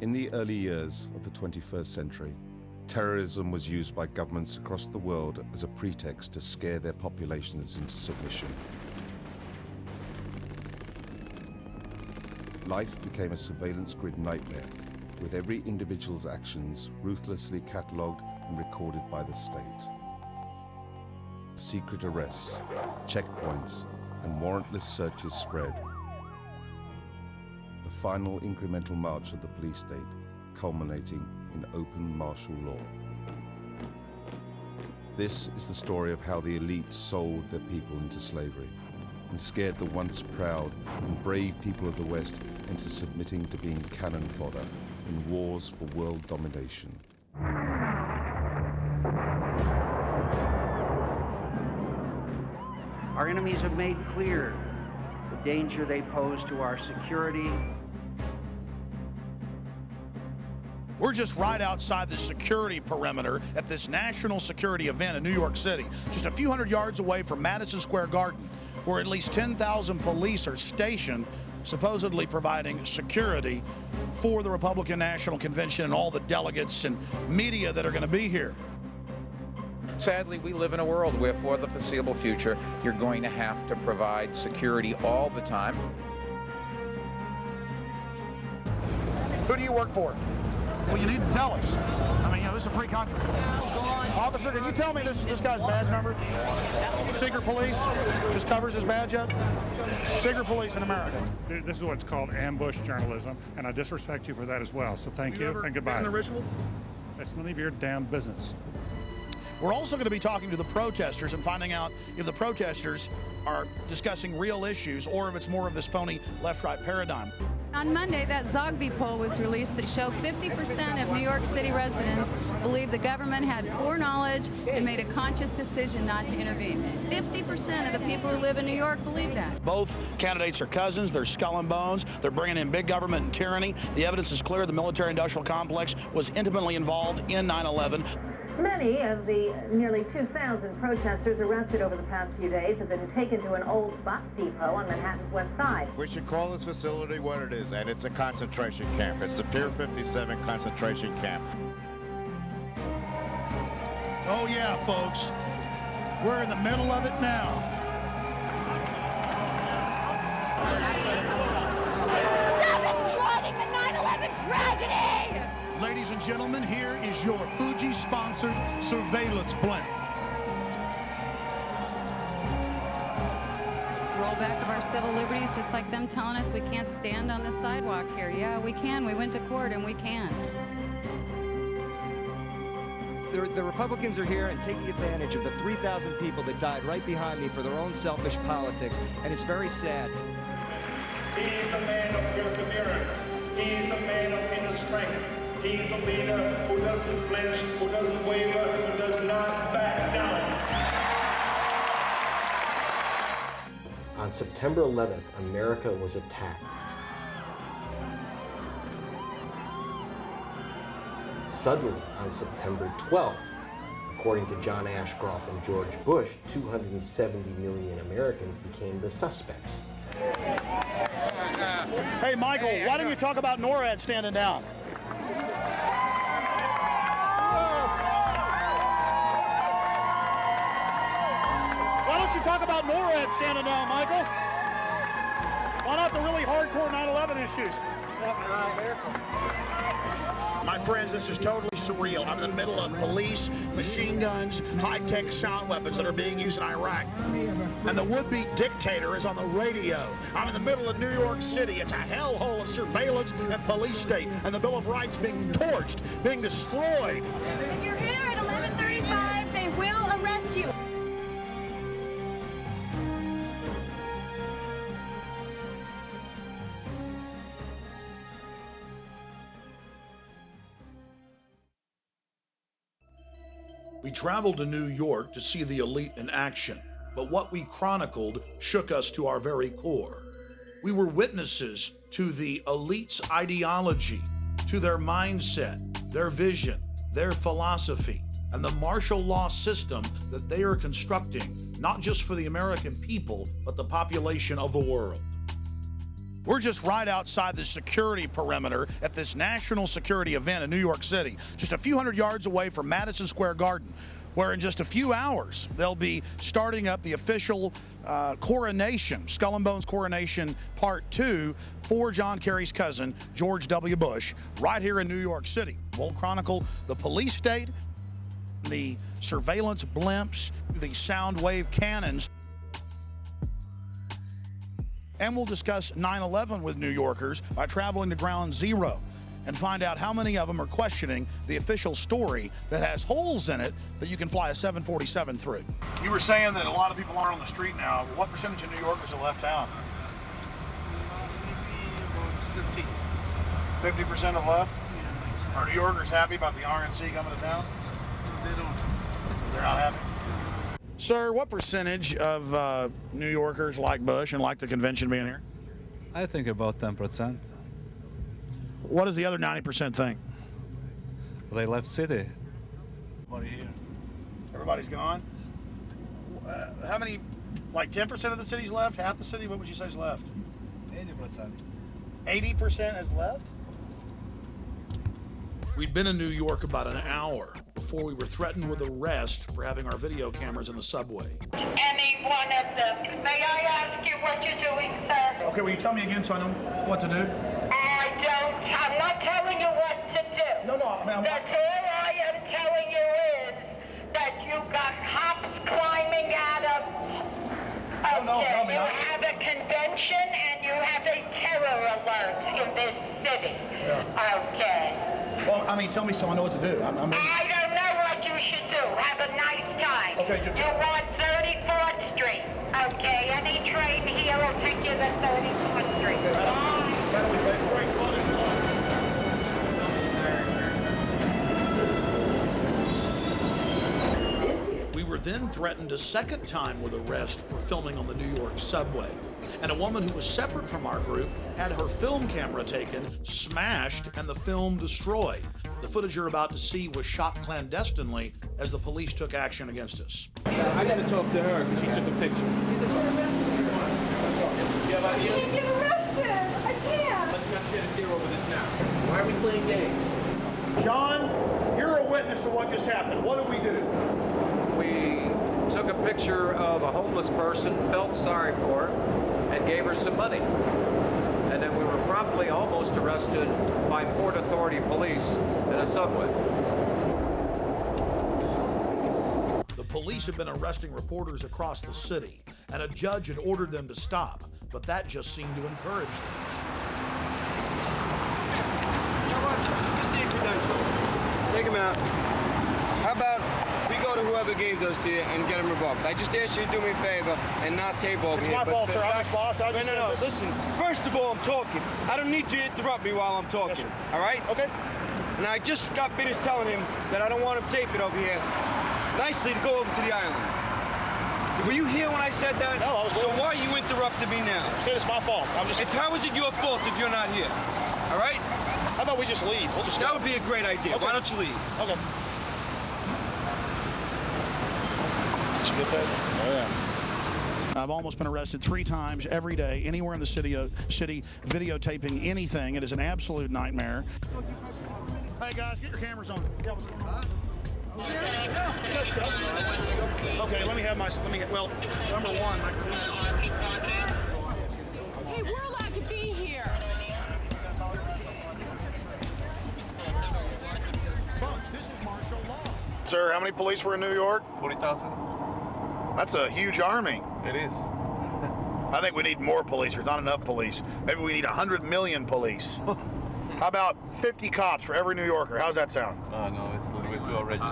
In the early years of the 21st century, terrorism was used by governments across the world as a pretext to scare their populations into submission. Life became a surveillance grid nightmare, with every individual's actions ruthlessly catalogued and recorded by the state. Secret arrests, checkpoints, and warrantless searches spread. The final incremental march of the police state, culminating in open martial law. This is the story of how the elite sold their people into slavery and scared the once proud and brave people of the West into submitting to being cannon fodder in wars for world domination. Our enemies have made clear the danger they pose to our security. We're just right outside the security perimeter at this national security event in New York City, just a few hundred yards away from Madison Square Garden, where at least 10,000 police are stationed, supposedly providing security for the Republican National Convention and all the delegates and media that are going to be here. Sadly, we live in a world where for the foreseeable future, you're going to have to provide security all the time. Who do you work for? Well, you need to tell us. I mean, this is a free country. Officer, can you tell me this guy's badge number? Secret police just covers his badge up. Secret police in America. This is what's called ambush journalism, and I disrespect you for that as well. So thank you and goodbye. In the ritual? It's none of your damn business. We're also going to be talking to the protesters and finding out if the protesters are discussing real issues or if it's more of this phony left-right paradigm. On Monday, that Zogby poll was released that showed 50% of New York City residents believe the government had foreknowledge and made a conscious decision not to intervene. 50% of the people who live in New York believe that. Both candidates are cousins. They're skull and bones. They're bringing in big government and tyranny. The evidence is clear. The military-industrial complex was intimately involved in 9/11. Many of the nearly 2,000 protesters arrested over the past few days have been taken to an old bus depot on Manhattan's west side. We should call this facility what it is, and it's a concentration camp. It's the Pier 57 concentration camp. Oh yeah, folks. We're in the middle of it now. Stop exploiting the 9/11 tragedy! Ladies and gentlemen, here is your Fuji-sponsored surveillance blimp. Rollback of our civil liberties, just like them telling us we can't stand on the sidewalk here. Yeah, we can. We went to court and we can. The Republicans are here and taking advantage of the 3,000 people that died right behind me for their own selfish politics, and it's very sad. He is a man of perseverance. He is a man of inner strength. He is a leader who doesn't flinch, who doesn't waver, who does not back down. On September 11th, America was attacked. Suddenly, on September 12th, according to John Ashcroft and George Bush, 270 million Americans became the suspects. Hey, Michael, why don't you talk about NORAD standing down? Why don't you talk about NORAD standing down, Michael? Why not the really hardcore 9/11 issues? My friends, this is totally surreal. I'm in the middle of police, machine guns, high-tech sound weapons that are being used in Iraq. And the would-be dictator is on the radio. I'm in the middle of New York City. It's a hellhole of surveillance and police state. And the Bill of Rights being torched, being destroyed. If you're here at 11:35, they will arrest you. We traveled to New York to see the elite in action, but what we chronicled shook us to our very core. We were witnesses to the elite's ideology, to their mindset, their vision, their philosophy, and the martial law system that they are constructing, not just for the American people, but the population of the world. We're just right outside the security perimeter at this national security event in New York City, just a few hundred yards away from Madison Square Garden, where in just a few hours they'll be starting up the official coronation, Skull and Bones coronation part 2 for John Kerry's cousin, George W. Bush, right here in New York City. We'll chronicle the police state, the surveillance blimps, the sound wave cannons. And we'll discuss 9/11 with New Yorkers by traveling to Ground Zero and find out how many of them are questioning the official story that has holes in it that you can fly a 747 through. You were saying that a lot of people aren't on the street now. What percentage of New Yorkers have left town? Maybe about 50. 50% have left? Are New Yorkers happy about the RNC coming to town? They don't. They're not happy? Sir, what percentage of New Yorkers like Bush and like the convention being here? I think about 10%. What does the other 90% think? They left city. Everybody's gone? How many, like 10% of the city's left? Half the city? What would you say is left? 80%. 80% has left? We'd been in New York about an hour before we were threatened with arrest for having our video cameras in the subway. Any one of them. May I ask you what you're doing, sir? Okay, will you tell me again so I know what to do? I'm not telling you what to do. No, ma'am. That's all I am telling you is that you got cops climbing out of... Okay, you have a convention and you have a terror alert in this city. Yeah. Okay. Well, I mean, tell me so I know what to do. I don't know what you should do. Have a nice time. Okay, you want 34th Street. Okay, any train here will take you to 34th Street. We were then threatened a second time with arrest for filming on the New York subway. And a woman who was separate from our group had her film camera taken, smashed, and the film destroyed. The footage you're about to see was shot clandestinely as the police took action against us. I got to talk to her because she took a picture. I can't get arrested. I can't. Let's not shed a tear over this now. Why are we playing games? John, you're a witness to what just happened. What did we do? We took a picture of a homeless person, felt sorry for her, and gave her some money. And then we were promptly almost arrested by Port Authority police in a subway. The police had been arresting reporters across the city, and a judge had ordered them to stop, but that just seemed to encourage them. You know what? You see a credential. Take them out. How about we go to whoever gave those to you and get them revoked? I just asked you to do me a favor and not table over it's here. It's my fault, sir. I'm his boss. No. Listen, first of all, I'm talking. I don't need you to interrupt me while I'm talking. Yes, all right? Okay. And I just got finished telling him that I don't want him taping over here. Nicely to go over to the island. Were you here when I said that? No, I was. So why are you interrupting me now? I said it's my fault. How is it your fault if you're not here? All right? How about we just leave? That would be a great idea. Okay. Why don't you leave? Okay. Did you get that? Oh, yeah. I've almost been arrested 3 times every day, anywhere in the city videotaping anything. It is an absolute nightmare. Hey, guys, get your cameras on. Yeah, what's going on? Okay, well, number one. Hey, we're allowed to be here. Folks, this is martial law. Sir, how many police were in New York? 40,000. That's a huge army. It is. I think we need more police. There's not enough police. Maybe we need 100 million police. How about 50 cops for every New Yorker? How's that sound? No, it's a little bit too outrageous.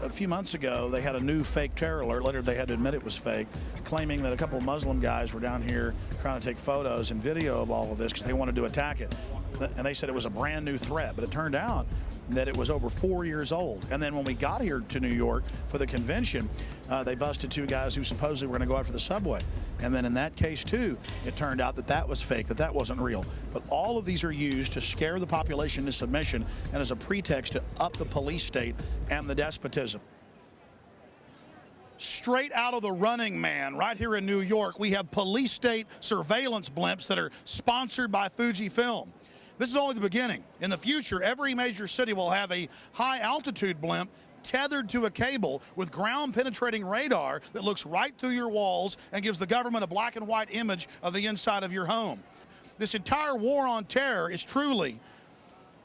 A few months ago, they had a new fake terror alert. Later, they had to admit it was fake, claiming that a couple of Muslim guys were down here trying to take photos and video of all of this because they wanted to attack it. and they said it was a brand new threat, but it turned out that it was over 4 years old. And then when we got here to New York for the convention, they busted 2 guys who supposedly were going to go after the subway. And then in that case, too, it turned out that that was fake, that wasn't real. But all of these are used to scare the population into submission and as a pretext to up the police state and the despotism. Straight out of The Running Man, right here in New York, we have police state surveillance blimps that are sponsored by Fujifilm. This is only the beginning. In the future, every major city will have a high-altitude blimp tethered to a cable with ground-penetrating radar that looks right through your walls and gives the government a black and white image of the inside of your home. This entire war on terror is truly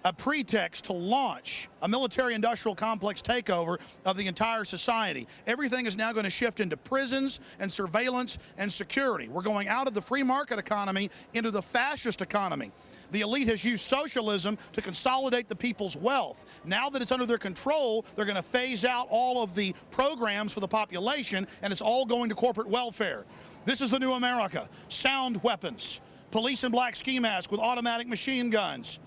a pretext to launch a military-industrial complex takeover of the entire society. Everything is now going to shift into prisons and surveillance and security. We're going out of the free market economy into the fascist economy. The elite has used socialism to consolidate the people's wealth. Now that it's under their control, they're going to phase out all of the programs for the population, and it's all going to corporate welfare. This is the new America. Sound weapons, police in black ski masks with automatic machine guns,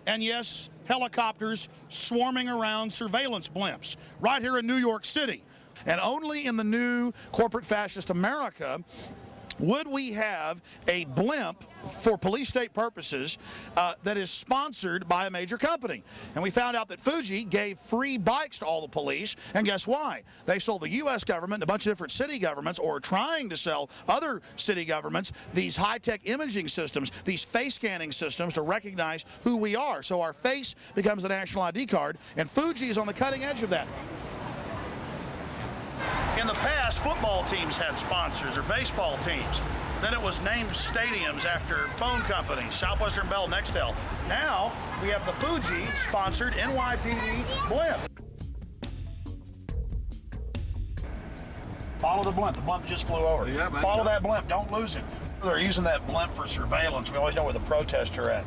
and yes, helicopters swarming around surveillance blimps right here in New York City. And only in the new corporate fascist America would we have a blimp for police state purposes that is sponsored by a major company. And we found out that Fuji gave free bikes to all the police, and guess why? They sold the U.S. government and a bunch of different city governments, or trying to sell other city governments, these high-tech imaging systems, these face scanning systems to recognize who we are. So our face becomes the national ID card, and Fuji is on the cutting edge of that. In the past, football teams had sponsors, or baseball teams. Then it was named stadiums after phone companies, Southwestern Bell, Nextel. Now we have the Fuji-sponsored NYPD blimp. Follow the blimp. The blimp just flew over. Yeah, follow that blimp. Don't lose it. They're using that blimp for surveillance. We always know where the protests are at.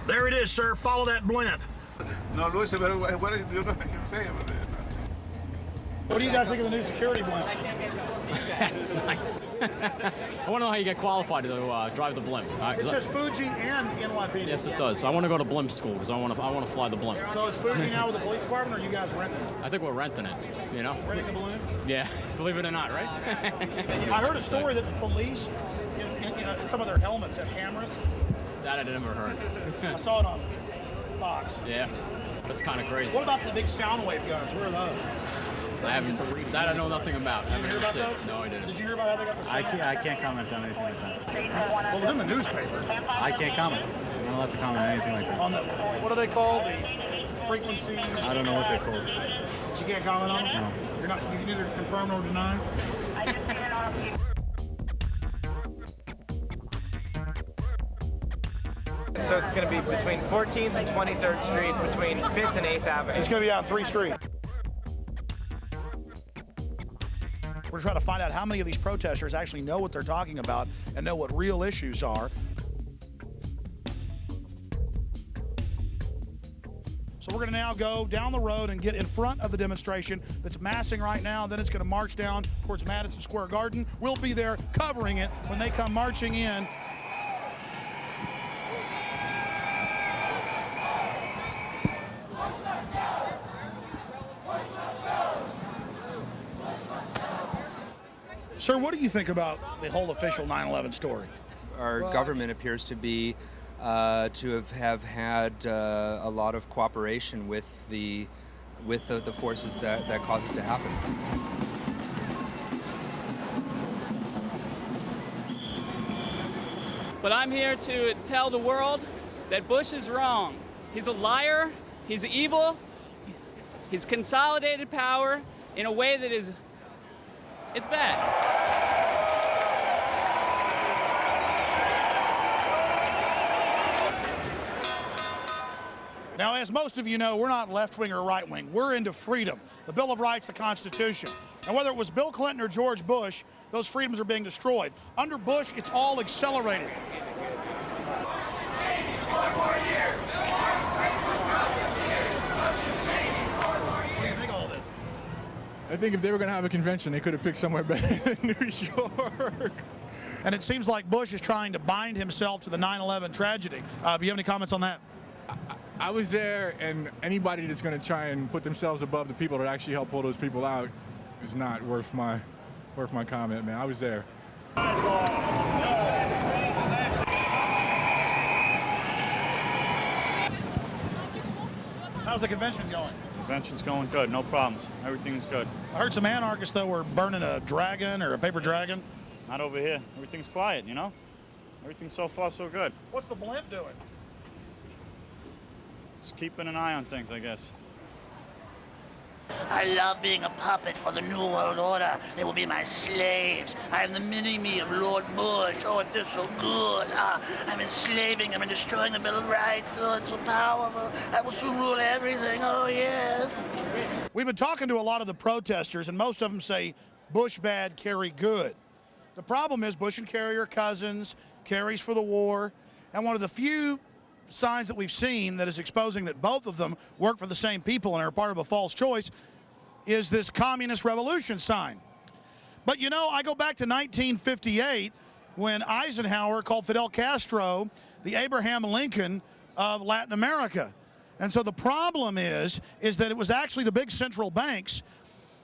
There it is, sir. Follow that blimp. No, Luis, what do you know I can say about it? What do you guys think of the new security blimp? It's nice. I want to know how you get qualified to drive the blimp. It says Fuji and NYPD. Yes, it does. I want to go to blimp school because I want to fly the blimp. So is Fuji now with the police department, or are you guys renting it? I think we're renting it. You know. Renting the balloon? Yeah, believe it or not, right? I heard a story that the police, in some of their helmets have cameras. That I never heard. I saw it on Fox. Yeah, that's kind of crazy. What about the big sound wave guns? Where are those? I haven't. That I know nothing about. Did you hear about those? No, I didn't. Did you hear about how they got the sound? I can't comment on anything like that. Well, it was in the newspaper. I can't comment. I'm not allowed to comment on anything like that. On the, what are they called? The frequencies? I don't know what they're called. But you can't comment on them? No. You can neither confirm nor deny? So it's going to be between 14th and 23rd Street, between 5th and 8th Avenue. It's going to be on 3 streets. We're trying to find out how many of these protesters actually know what they're talking about and know what real issues are. So we're going to now go down the road and get in front of the demonstration that's massing right now. Then it's going to march down towards Madison Square Garden. We'll be there covering it when they come marching in. Sir, what do you think about the whole official 9/11 story? Our government appears to be to have had a lot of cooperation with the forces that caused it to happen. But I'm here to tell the world that Bush is wrong. He's a liar, he's evil, he's consolidated power in a way that is, it's bad. Now, as most of you know, we're not left-wing or right-wing. We're into freedom, the Bill of Rights, the Constitution. And whether it was Bill Clinton or George Bush, those freedoms are being destroyed. Under Bush, it's all accelerated. I think if they were going to have a convention, they could have picked somewhere better than New York. And it seems like Bush is trying to bind himself to the 9/11 tragedy. Do you have any comments on that? I was there, and anybody that's going to try and put themselves above the people that actually help pull those people out is not worth my comment, man. I was there. How's the convention going? Convention's going good, no problems. Everything's good. I heard some anarchists, though, were burning a dragon or a paper dragon. Not over here. Everything's quiet, you know? Everything's so far so good. What's the blimp doing? Just keeping an eye on things, I guess. I love being a puppet for the New World Order. They will be my slaves. I am the mini-me of Lord Bush. Oh, it feels so good. I'm enslaving them and destroying the Bill of Rights. Oh, it's so powerful. I will soon rule everything. Oh, yes. We've been talking to a lot of the protesters, and most of them say Bush bad, Kerry good. The problem is Bush and Kerry are cousins. Kerry's for the war. And one of the few signs that we've seen that is exposing that both of them work for the same people and are part of a false choice is this communist revolution sign. But you know, I go back to 1958 when Eisenhower called Fidel Castro the Abraham Lincoln of Latin America. And so the problem is that it was actually the big central banks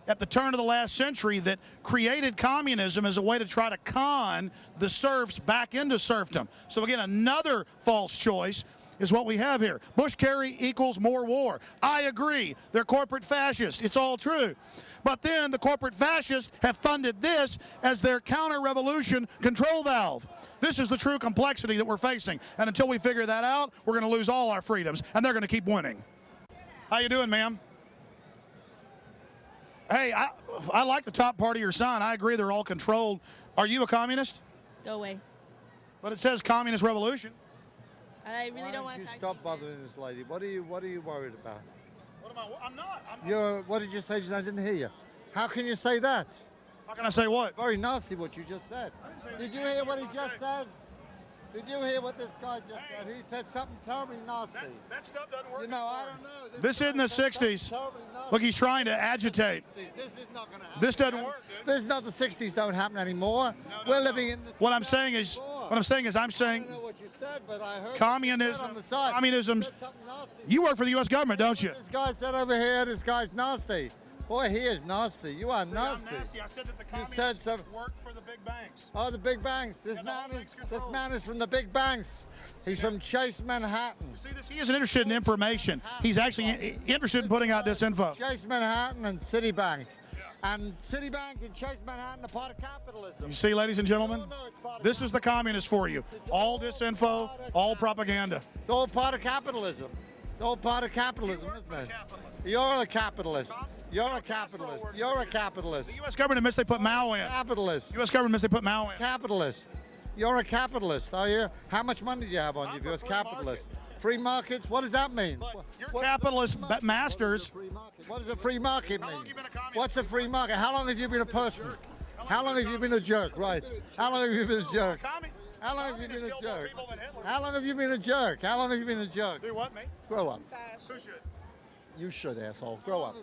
at the turn of the last century that created communism as a way to try to con the serfs back into serfdom. So again, another false choice is what we have here. Bush-Kerry equals more war. I agree. They're corporate fascists. It's all true. But then the corporate fascists have funded this as their counter-revolution control valve. This is the true complexity that we're facing. And until we figure that out, we're going to lose all our freedoms, and they're going to keep winning. How you doing, ma'am? Hey, I like the top part of your sign. I agree they're all controlled. Are you a communist? Go away. But it says communist revolution. I really don't want to talk. Stop bothering this lady. What are you worried about? I'm not. What did you say? I didn't hear you. How can you say that? How can I say what? Very nasty what you just said. Did you hear what he just said? Did you hear what this guy just said? He said something terribly nasty. That stuff doesn't work. You know, I don't know. This isn't the 60s. Look, he's trying to agitate. This is not going to happen. This doesn't work, dude. This is not the 60s. Don't happen anymore. We're living in the. What I'm saying is, I'm saying. I don't know what you said, but I heard communism. On the side. Communism. You work for the U.S. government, don't you? This guy said over here. This guy's nasty. Boy, he is nasty. You are nasty. I said that the communists work for the big banks. Oh, the big banks. This man is from the big banks. He's from Chase Manhattan. You see this? He isn't interested in information. He's actually interested in putting out disinfo. Chase Manhattan and Citibank. And Citibank and Chase Manhattan are part of capitalism. You see, ladies and gentlemen, this is the communists for you. All disinfo, all propaganda. It's all part of capitalism. It's all part of capitalism, isn't it? You're a capitalist. You're a capitalist. You're a capitalist. The U.S. government admits they put Mao in. Capitalist. U.S. government admits they put Mao in. Capitalist. You're a capitalist, are you? How much money do you have on you if you're a capitalist? Free markets? What does that mean? You're capitalist masters. What does a free market mean? What's a free market? How long have you been a person? How long have you been a jerk? Right. How long have you been a jerk? How long have you been a jerk? How long have you been a jerk? How long have you been a jerk? Do what, me? Grow up. Who should? You should, asshole. Grow up.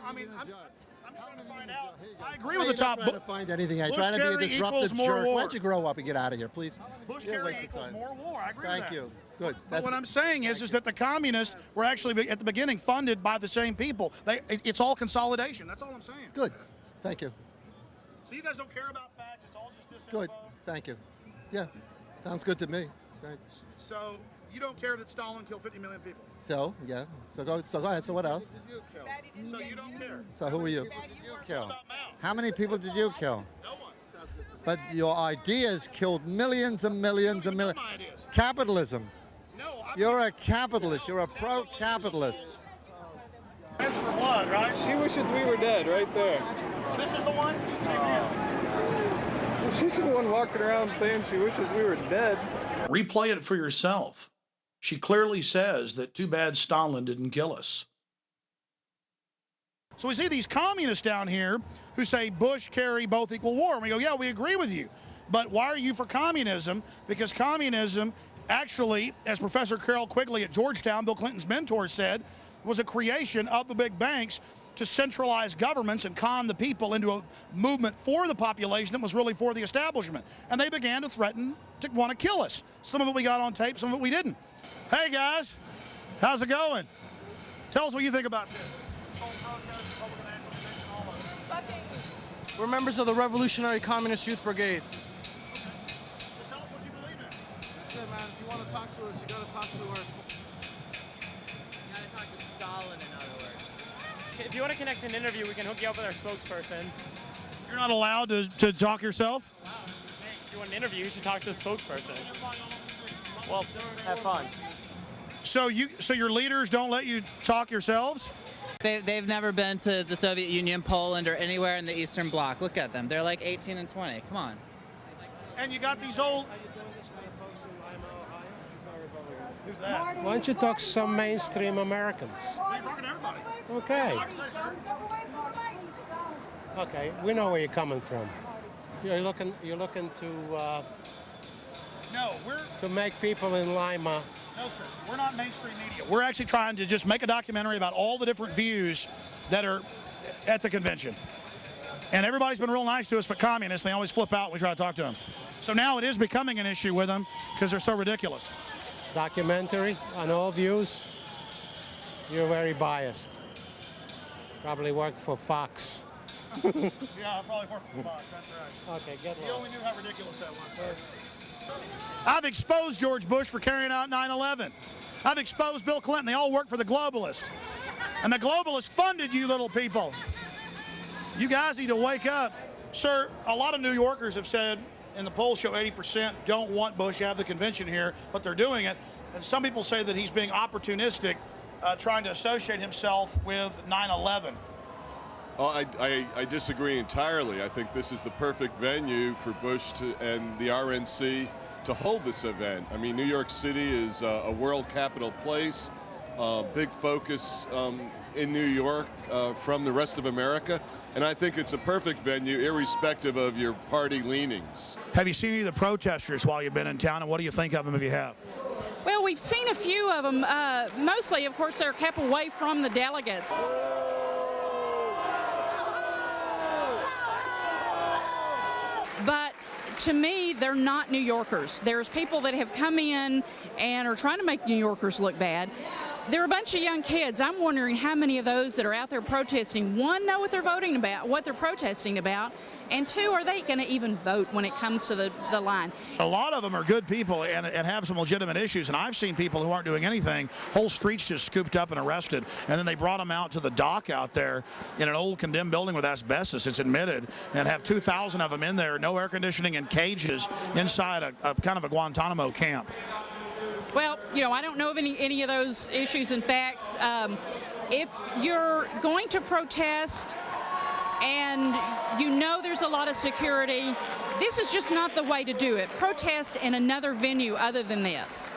I'm trying to find out. I agree with the top. I'm not trying to find anything. I'm trying to be a disruptive jerk. Why don't you grow up and get out of here, please? Bush-Kerry equals more war. I agree with that. Thank you. Good. But what I'm saying is that the communists were actually at the beginning funded by the same people. It's all consolidation. That's all I'm saying. Good. Thank you. So you guys don't care about facts. It's all just disinfo. Good. Thank you. Yeah. Sounds good to me. Right. So you don't care that Stalin killed 50 million people? So, yeah. So go ahead. So what else? So you don't care? So who were you? Who did you kill? How many people did you kill? No one. But your ideas killed millions and millions and millions. Capitalism. No. You're a capitalist. You're a pro-capitalist. Hands for blood, right? She wishes we were dead right there. This is the one? She's the one walking around saying she wishes we were dead. Replay it for yourself. She clearly says that too bad Stalin didn't kill us. So we see these communists down here who say Bush, Kerry, both equal war. And we go, yeah, we agree with you. But why are you for communism? Because communism actually, as Professor Carol Quigley at Georgetown, Bill Clinton's mentor, said, was a creation of the big banks to centralize governments and con the people into a movement for the population that was really for the establishment. And they began to threaten to want to kill us. Some of it we got on tape, some of it we didn't. Hey guys, how's it going? Tell us what you think about this. We're members of the Revolutionary Communist Youth Brigade. Tell us what you believe in. That's it, man. If you want to talk to us, you got to talk to us. You gotta talk to Stalin, in other words. If you want to connect an interview, we can hook you up with our spokesperson. You're not allowed to talk yourself? If you want an interview, you should talk to the spokesperson. Well, have fun. So your leaders don't let you talk yourselves? They've never been to the Soviet Union, Poland, or anywhere in the Eastern Bloc. Look at them. They're like 18 and 20. Come on. And you got these old... Who's that? Why don't you talk to some mainstream Americans? I'm talking to everybody. Okay. Like I say, sir. Okay, we know where you're coming from. You're looking to No, to make people in Lima. No, sir. We're not mainstream media. We're actually trying to just make a documentary about all the different views that are at the convention. And everybody's been real nice to us, but communists, they always flip out when we try to talk to them. So now it is becoming an issue with them because they're so ridiculous. Documentary on all views. You're very biased. Probably work for Fox. Yeah, I probably work for Fox. That's right. Okay, get lost. You only knew how ridiculous that was, sir. I've exposed George Bush for carrying out 9/11. I've exposed Bill Clinton. They all work for the globalists. And the globalists funded you little people. You guys need to wake up. Sir, a lot of New Yorkers have said, and the polls show 80% don't want Bush to have the convention here, but they're doing it. And some people say that he's being opportunistic, trying to associate himself with 9/11. I disagree entirely. I think this is the perfect venue for Bush and the RNC to hold this event. I mean, New York City is a world capital place, big focus in New York from the rest of America, and I think it's a perfect venue irrespective of your party leanings. Have you seen any of the protesters while you've been in town, and what do you think of them if you have? Well, we've seen a few of them. Mostly, of course, they're kept away from the delegates. But to me, they're not New Yorkers. There's people that have come in and are trying to make New Yorkers look bad. They're a bunch of young kids. I'm wondering how many of those that are out there protesting, one, know what they're voting about, what they're protesting about, and two, are they going to even vote when it comes to the line? A lot of them are good people and have some legitimate issues, and I've seen people who aren't doing anything, whole streets just scooped up and arrested, and then they brought them out to the dock out there in an old condemned building with asbestos, it's admitted, and have 2,000 of them in there, no air conditioning, and cages inside a kind of a Guantanamo camp. Well, you know, I don't know of any of those issues and facts. If you're going to protest and you know there's a lot of security, this is just not the way to do it. Protest in another venue other than this.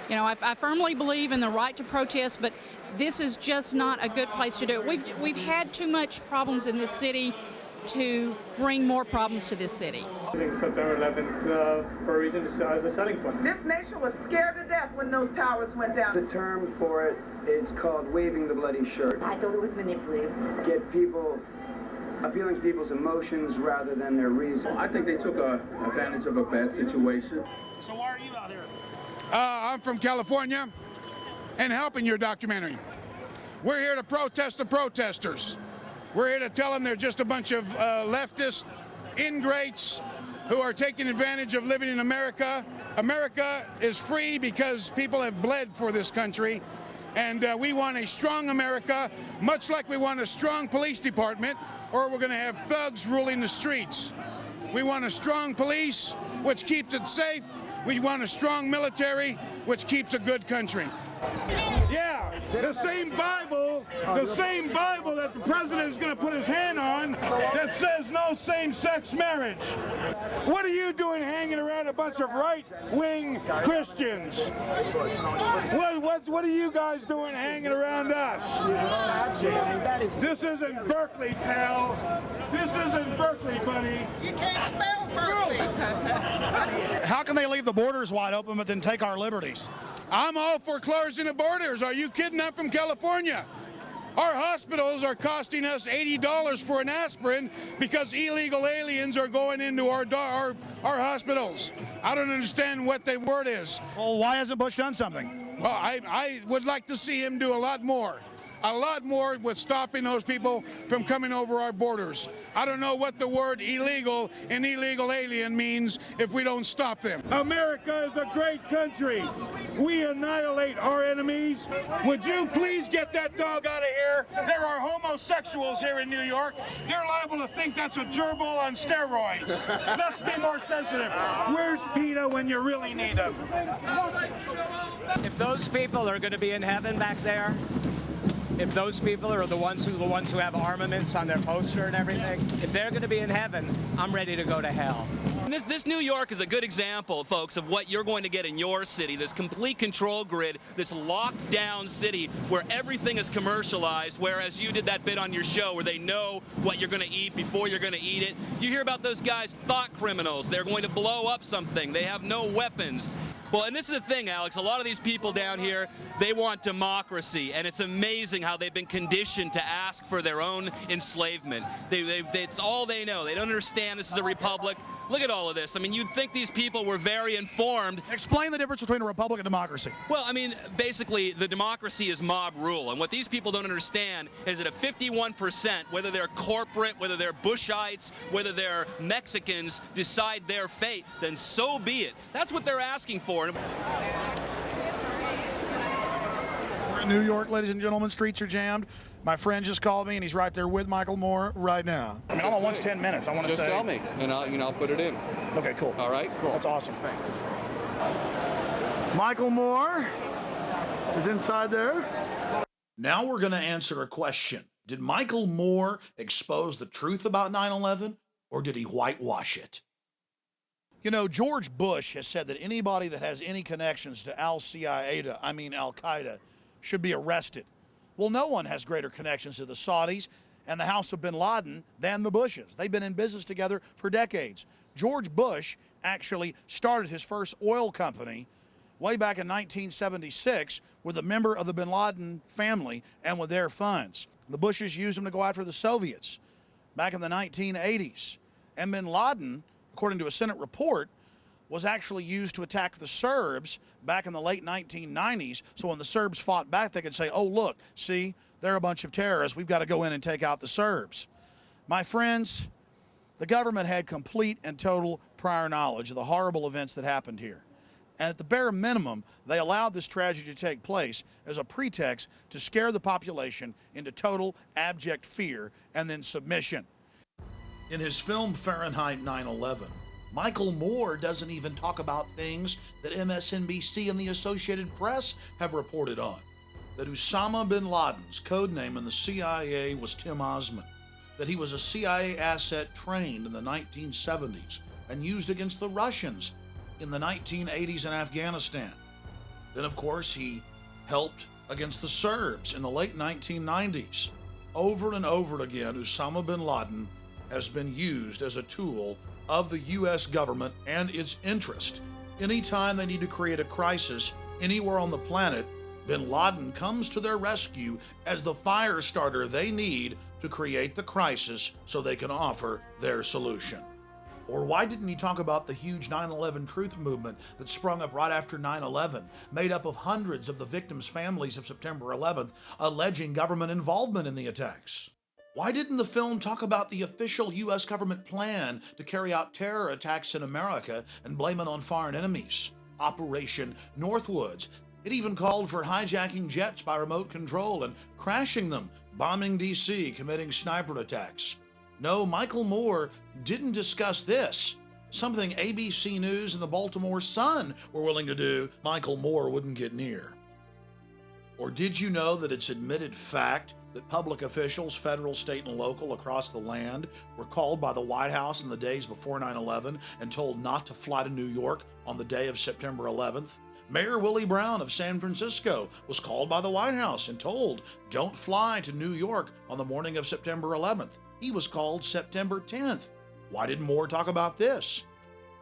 You know, I firmly believe in the right to protest, but this is just not a good place to do it. We've had too much problems in this city to bring more problems to this city. September 11th for a reason as a selling point. This nation was scared to death when those towers went down. The term for it is called waving the bloody shirt. I thought it was manipulative. Get people, appealing to people's emotions rather than their reason. I think they took advantage of a bad situation. So why are you out here? I'm from California and helping your documentary. We're here to protest the protesters. We're here to tell them they're just a bunch of leftist ingrates who are taking advantage of living in America. America is free because people have bled for this country, and we want a strong America, much like we want a strong police department, or we're going to have thugs ruling the streets. We want a strong police, which keeps it safe. We want a strong military, which keeps a good country. Yeah, the same Bible that the president is going to put his hand on that says no same-sex marriage. What are you doing hanging around a bunch of right-wing Christians? What are you guys doing hanging around us? This isn't Berkeley, pal. This isn't Berkeley, buddy. You can't spell Berkeley. How can they leave the borders wide open but then take our liberties? I'm all for closing the borders. Are you kidding? I'm from California. Our hospitals are costing us $80 for an aspirin because illegal aliens are going into our hospitals. I don't understand what the word is. Well, why hasn't Bush done something? Well, I would like to see him do a lot more with stopping those people from coming over our borders. I don't know what the word illegal and illegal alien means if we don't stop them. America is a great country. We annihilate our enemies. Would you please get that dog out of here? There are homosexuals here in New York. You're liable to think that's a gerbil on steroids. Let's be more sensitive. Where's PETA when you really need him? If those people are going to be in heaven back there, if those people are the ones who have armaments on their poster and everything, if they're going to be in heaven, I'm ready to go to hell. This New York is a good example, folks, of what you're going to get in your city, this complete control grid, this locked down city where everything is commercialized, whereas you did that bit on your show where they know what you're going to eat before you're going to eat it. You hear about those guys, thought criminals. They're going to blow up something. They have no weapons. Well, and this is the thing, Alex, a lot of these people down here, they want democracy, and it's amazing how they've been conditioned to ask for their own enslavement. It's all they know. They don't understand this is a republic. Look at all of this. I mean, you'd think these people were very informed. Explain the difference between a republic and democracy. Well, I mean, basically, the democracy is mob rule, and what these people don't understand is that if 51%, whether they're corporate, whether they're Bushites, whether they're Mexicans, decide their fate, then so be it. That's what they're asking for. We're in New York, ladies and gentlemen. Streets are jammed. My friend just called me, and he's right there with Michael Moore right now. I mean, I'm on 10 minutes. I want to say. Just tell me, and I'll put it in. Okay, cool. All right, cool. That's awesome. Thanks. Michael Moore is inside there. Now we're going to answer a question. Did Michael Moore expose the truth about 9/11, or did he whitewash it? You know, George Bush has said that anybody that has any connections to Al-Qaeda, should be arrested. Well, no one has greater connections to the Saudis and the House of bin Laden than the Bushes. They've been in business together for decades. George Bush actually started his first oil company way back in 1976 with a member of the bin Laden family and with their funds. The Bushes used them to go after the Soviets back in the 1980s. And bin Laden, according to a Senate report, was actually used to attack the Serbs back in the late 1990s. So when the Serbs fought back, they could say, oh, look, see, they're a bunch of terrorists. We've got to go in and take out the Serbs. My friends, the government had complete and total prior knowledge of the horrible events that happened here. And at the bare minimum, they allowed this tragedy to take place as a pretext to scare the population into total abject fear and then submission. In his film Fahrenheit 9/11, Michael Moore doesn't even talk about things that MSNBC and the Associated Press have reported on. That Osama bin Laden's code name in the CIA was Tim Osman. That he was a CIA asset trained in the 1970s and used against the Russians in the 1980s in Afghanistan. Then, of course, he helped against the Serbs in the late 1990s. Over and over again, Osama bin Laden has been used as a tool of the U.S. government and its interest. Anytime they need to create a crisis anywhere on the planet, bin Laden comes to their rescue as the fire starter they need to create the crisis so they can offer their solution. Or why didn't he talk about the huge 9/11 truth movement that sprung up right after 9/11, made up of hundreds of the victims' families of September 11th, alleging government involvement in the attacks? Why didn't the film talk about the official U.S. government plan to carry out terror attacks in America and blame it on foreign enemies? Operation Northwoods. It even called for hijacking jets by remote control and crashing them, bombing D.C., committing sniper attacks. No, Michael Moore didn't discuss this. Something ABC News and the Baltimore Sun were willing to do, Michael Moore wouldn't get near. Or did you know that it's admitted fact that public officials, federal, state, and local across the land were called by the White House in the days before 9/11 and told not to fly to New York on the day of September 11th? Mayor Willie Brown of San Francisco was called by the White House and told, don't fly to New York on the morning of September 11th. He was called September 10th. Why didn't Moore talk about this?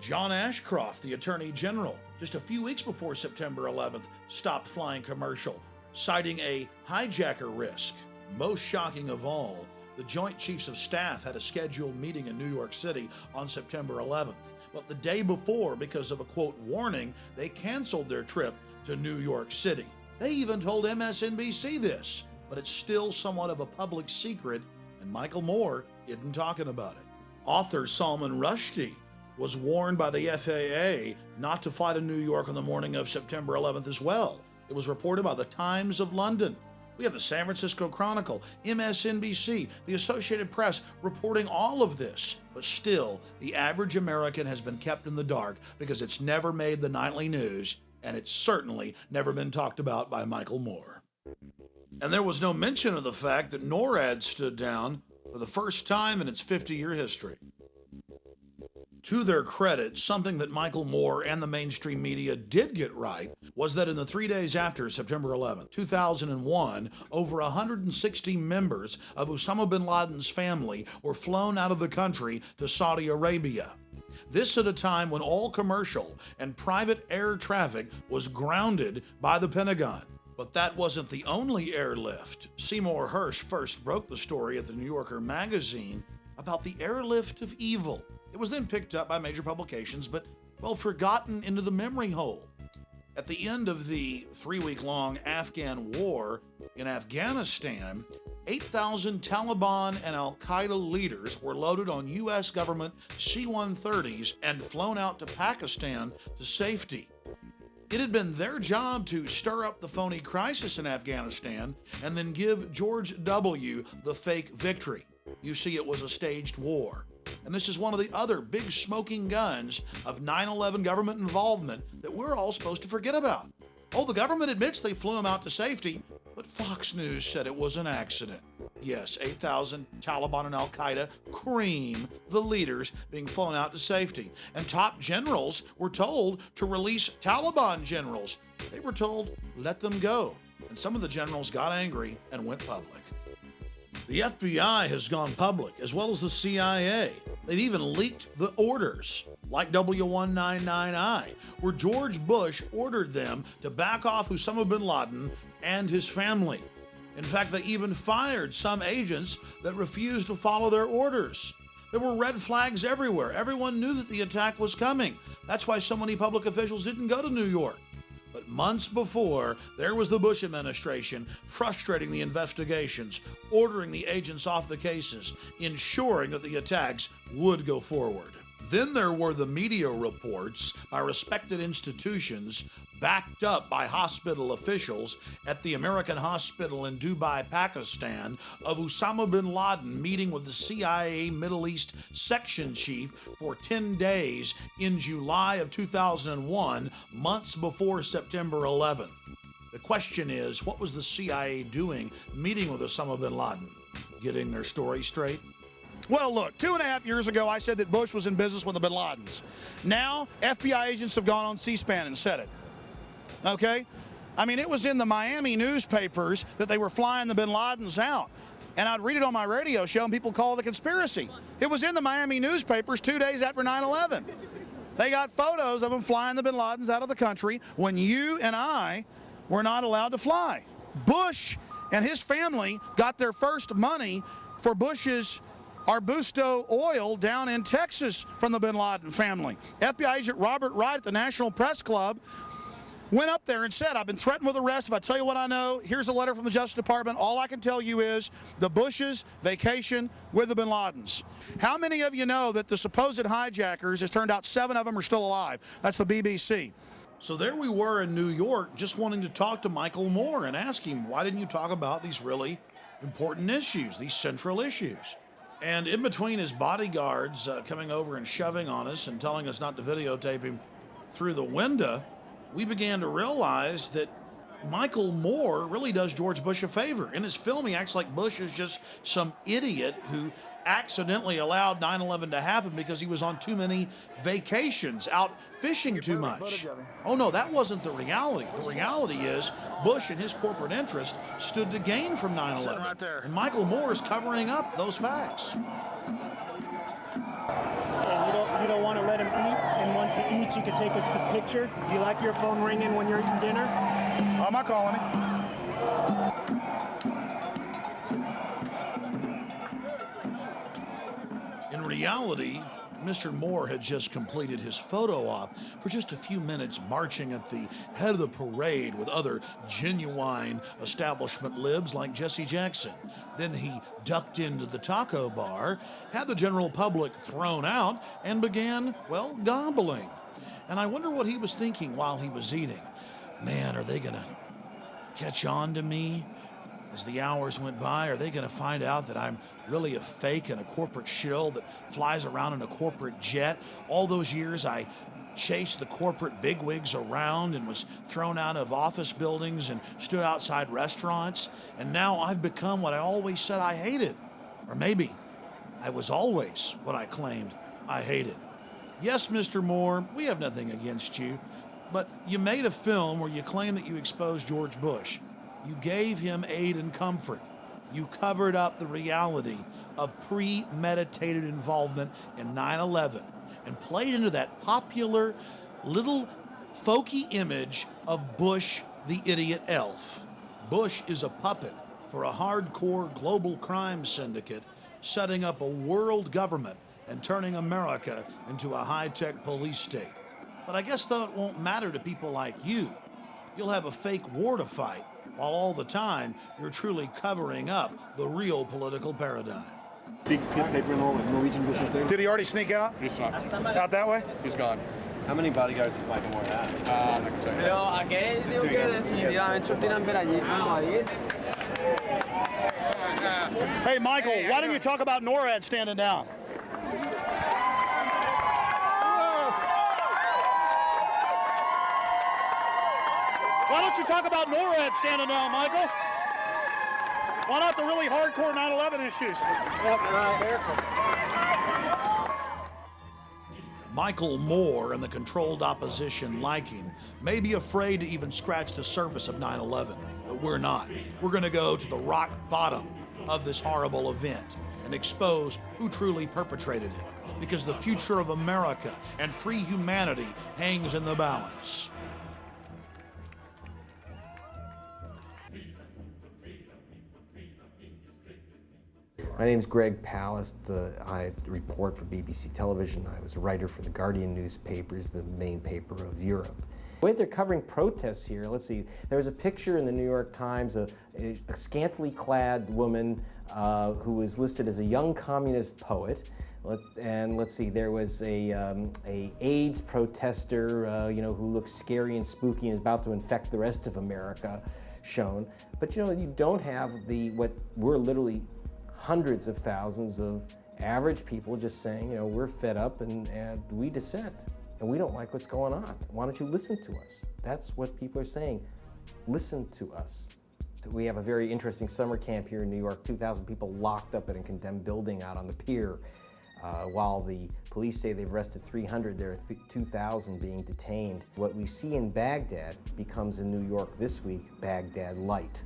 John Ashcroft, the Attorney General, just a few weeks before September 11th, stopped flying commercial, citing a hijacker risk. Most shocking of all, the Joint Chiefs of Staff had a scheduled meeting in New York City on September 11th. But the day before, because of a quote warning, they canceled their trip to New York City. They even told MSNBC this, but it's still somewhat of a public secret, and Michael Moore isn't talking about it. Author Salman Rushdie was warned by the FAA not to fly to New York on the morning of September 11th as well. It was reported by the Times of London. We have the San Francisco Chronicle, MSNBC, the Associated Press reporting all of this. But still, the average American has been kept in the dark because it's never made the nightly news, and it's certainly never been talked about by Michael Moore. And there was no mention of the fact that NORAD stood down for the first time in its 50-year history. To their credit, something that Michael Moore and the mainstream media did get right was that in the 3 days after September 11, 2001, over 160 members of Osama bin Laden's family were flown out of the country to Saudi Arabia. This at a time when all commercial and private air traffic was grounded by the Pentagon. But that wasn't the only airlift. Seymour Hersh first broke the story at the New Yorker magazine about the airlift of evil. It was then picked up by major publications, but, well, forgotten into the memory hole. At the end of the 3-week-long Afghan war in Afghanistan, 8,000 Taliban and al-Qaeda leaders were loaded on U.S. government C-130s and flown out to Pakistan to safety. It had been their job to stir up the phony crisis in Afghanistan and then give George W. the fake victory. You see, it was a staged war. And this is one of the other big smoking guns of 9/11 government involvement that we're all supposed to forget about. Oh, the government admits they flew him out to safety, but Fox News said it was an accident. Yes, 8,000 Taliban and al-Qaeda cream the leaders being flown out to safety. And top generals were told to release Taliban generals. They were told, let them go. And some of the generals got angry and went public. The FBI has gone public, as well as the CIA. They've even leaked the orders, like W199I, where George Bush ordered them to back off Osama bin Laden and his family. In fact, they even fired some agents that refused to follow their orders. There were red flags everywhere. Everyone knew that the attack was coming. That's why so many public officials didn't go to New York. But months before, there was the Bush administration frustrating the investigations, ordering the agents off the cases, ensuring that the attacks would go forward. Then there were the media reports by respected institutions, backed up by hospital officials at the American hospital in Dubai, Pakistan, of Osama bin Laden meeting with the CIA Middle East section chief for 10 days in July of 2001, months before September 11th. The question is, what was the CIA doing meeting with Osama bin Laden? Getting their story straight? Well, look, 2.5 years ago, I said that Bush was in business with the bin Ladens. Now, FBI agents have gone on C-SPAN and said it. Okay? I mean, it was in the Miami newspapers that they were flying the bin Ladens out. And I'd read it on my radio show, and people call it a conspiracy. It was in the Miami newspapers 2 days after 9/11. They got photos of them flying the bin Ladens out of the country when you and I were not allowed to fly. Bush and his family got their first money for Bush's Arbusto oil down in Texas from the bin Laden family. FBI agent Robert Wright at the National Press Club went up there and said, I've been threatened with arrest. If I tell you what I know, here's a letter from the Justice Department. All I can tell you is the Bushes vacation with the bin Ladens. How many of you know that the supposed hijackers, it turned out 7 of them are still alive? That's the BBC. So there we were in New York just wanting to talk to Michael Moore and ask him, why didn't you talk about these really important issues, these central issues? And in between his bodyguards coming over and shoving on us and telling us not to videotape him through the window, we began to realize that Michael Moore really does George Bush a favor. In his film, he acts like Bush is just some idiot who accidentally allowed 9/11 to happen because he was on too many vacations, out fishing too much. Oh no, that wasn't the reality. The reality is Bush and his corporate interest stood to gain from 9/11. And Michael Moore is covering up those facts. You don't want to let him eat, and once he eats, you can take us the picture. Do you like your phone ringing when you're eating dinner? I'm not calling him. In reality, Mr. Moore had just completed his photo op for just a few minutes marching at the head of the parade with other genuine establishment libs like Jesse Jackson. Then he ducked into the taco bar, had the general public thrown out, and began, well, gobbling. And I wonder what he was thinking while he was eating. Man, are they going to catch on to me? As the hours went by, are they going to find out that I'm really a fake and a corporate shill that flies around in a corporate jet? All those years I chased the corporate bigwigs around and was thrown out of office buildings and stood outside restaurants, and now I've become what I always said I hated. Or maybe I was always what I claimed I hated. Yes, Mr. Moore, we have nothing against you, but you made a film where you claim that you exposed George Bush. You gave him aid and comfort. You covered up the reality of premeditated involvement in 9/11 and played into that popular little folky image of Bush the idiot elf. Bush is a puppet for a hardcore global crime syndicate setting up a world government and turning America into a high-tech police state. But I guess though it won't matter to people like you. You'll have a fake war to fight, while all the time you're truly covering up the real political paradigm. Big paper Norwegian business there. Did he already sneak out? He's not. Out that way? He's gone. How many bodyguards does Michael Moore have? I can tell you. Pero aquel digo que definitivamente tienen ver allí como ahí. Hey, Michael, why don't you talk about NORAD standing down? Why don't you talk about NORAD standing down, Michael? Why not the really hardcore 9/11 issues? Michael Moore and the controlled opposition like him may be afraid to even scratch the surface of 9/11, but we're not. We're going to go to the rock bottom of this horrible event and expose who truly perpetrated it, because the future of America and free humanity hangs in the balance. My name is Greg Palast. I report for BBC Television. I was a writer for the Guardian newspapers, the main paper of Europe. The way they're covering protests here, let's see, there was a picture in the New York Times of a scantily clad woman who was listed as a young communist poet. Let's see, there was a AIDS protester, who looks scary and spooky and is about to infect the rest of America shown. But you don't have what we're literally hundreds of thousands of average people just saying, we're fed up and we dissent and we don't like what's going on. Why don't you listen to us? That's what people are saying. Listen to us. We have a very interesting summer camp here in New York, 2,000 people locked up in a condemned building out on the pier. While the police say they've arrested 300, there are 2,000 being detained. What we see in Baghdad becomes in New York this week, Baghdad light.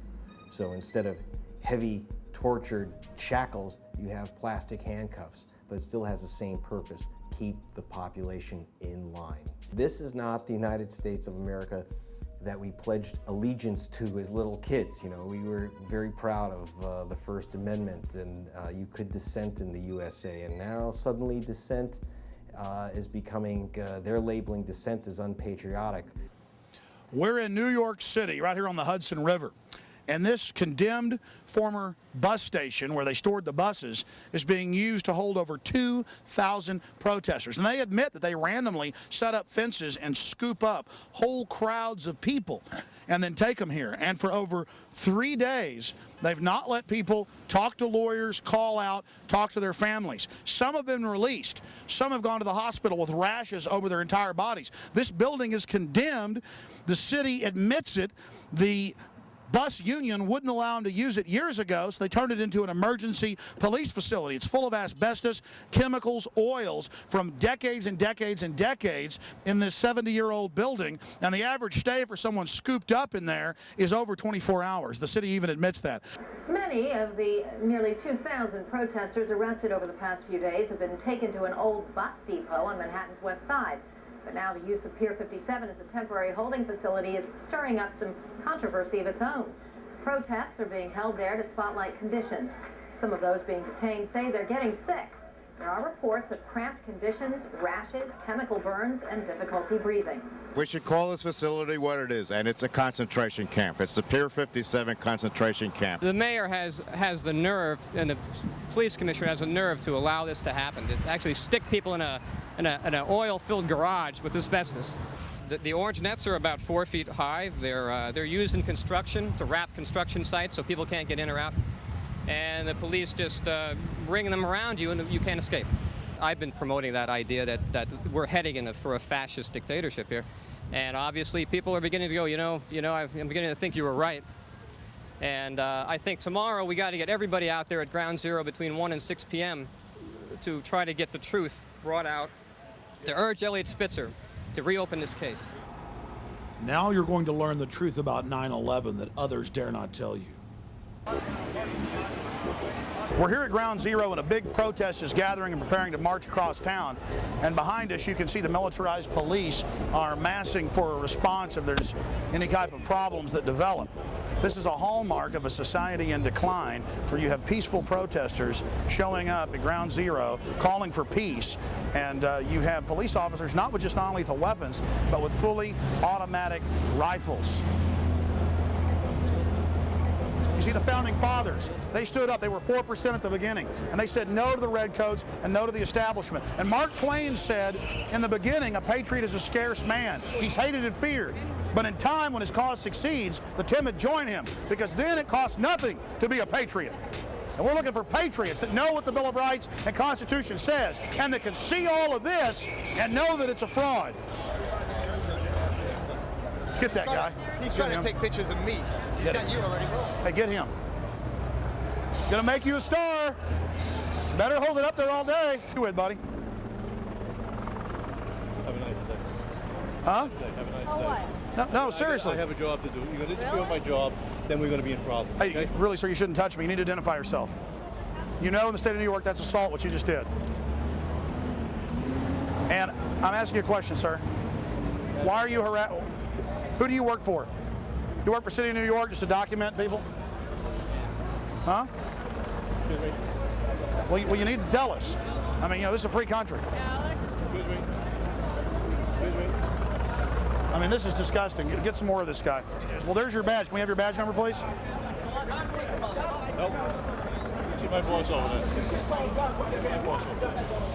So instead of heavy tortured shackles, you have plastic handcuffs, but it still has the same purpose: keep the population in line. This is not the United States of America that we pledged allegiance to as little kids. We were very proud of the First Amendment, and you could dissent in the USA, and now suddenly dissent is becoming, they're labeling dissent as unpatriotic. We're in New York City, right here on the Hudson River. And this condemned former bus station where they stored the buses is being used to hold over 2,000 protesters. And they admit that they randomly set up fences and scoop up whole crowds of people and then take them here. And for over 3 days, they've not let people talk to lawyers, call out, talk to their families. Some have been released. Some have gone to the hospital with rashes over their entire bodies. This building is condemned. The city admits it. The bus union wouldn't allow them to use it years ago, so they turned it into an emergency police facility. It's full of asbestos, chemicals, oils from decades and decades and decades in this 70-year-old building, and the average stay for someone scooped up in there is over 24 hours. The city even admits that. Many of the nearly 2,000 protesters arrested over the past few days have been taken to an old bus depot on Manhattan's West Side. But now the use of Pier 57 as a temporary holding facility is stirring up some controversy of its own. Protests are being held there to spotlight conditions. Some of those being detained say they're getting sick. There are reports of cramped conditions, rashes, chemical burns, and difficulty breathing. We should call this facility what it is, and it's a concentration camp. It's the Pier 57 concentration camp. The mayor has the nerve, and the police commissioner has the nerve to allow this to happen, to actually stick people in an oil-filled garage with asbestos. The orange nets are about 4 feet high. They're used in construction to wrap construction sites so people can't get in or out. And the police just ring them around you and you can't escape. I've been promoting that idea that we're heading for a fascist dictatorship here. And obviously people are beginning to go, I'm beginning to think you were right. And I think tomorrow we got to get everybody out there at Ground Zero between 1 and 6 p.m. to try to get the truth brought out, to urge Elliot Spitzer to reopen this case. Now you're going to learn the truth about 9/11 that others dare not tell you. We're here at Ground Zero and a big protest is gathering and preparing to march across town. And behind us you can see the militarized police are massing for a response if there's any type of problems that develop. This is a hallmark of a society in decline where you have peaceful protesters showing up at Ground Zero calling for peace, and you have police officers not with just non-lethal weapons but with fully automatic rifles. You see the founding fathers, they stood up, they were 4% at the beginning, and they said no to the redcoats and no to the establishment. And Mark Twain said, in the beginning, a patriot is a scarce man. He's hated and feared. But in time, when his cause succeeds, the timid join him, because then it costs nothing to be a patriot. And we're looking for patriots that know what the Bill of Rights and Constitution says, and that can see all of this and know that it's a fraud. Get that guy. He's trying to take pictures of me. He's got you already. Hey, get him. Gonna make you a star. Better hold it up there all day. You with, buddy? Have a nice day. Huh? Have a nice Oh, day. what? No, seriously. I have a job to do. You're going to interfere with my job, then we're going to be in trouble. Hey, okay? really, sir, you shouldn't touch me. You need to identify yourself. You know in the state of New York that's assault, what you just did. And I'm asking you a question, sir. Why are you harassed? Who do you work for? You work for the city of New York just to document people? Huh? Excuse me. Well, you need to tell us. I mean, this is a free country. Excuse me. Excuse me. I mean, this is disgusting. Get some more of this guy. Well, there's your badge. Can we have your badge number, please? Nope. See my boss over there.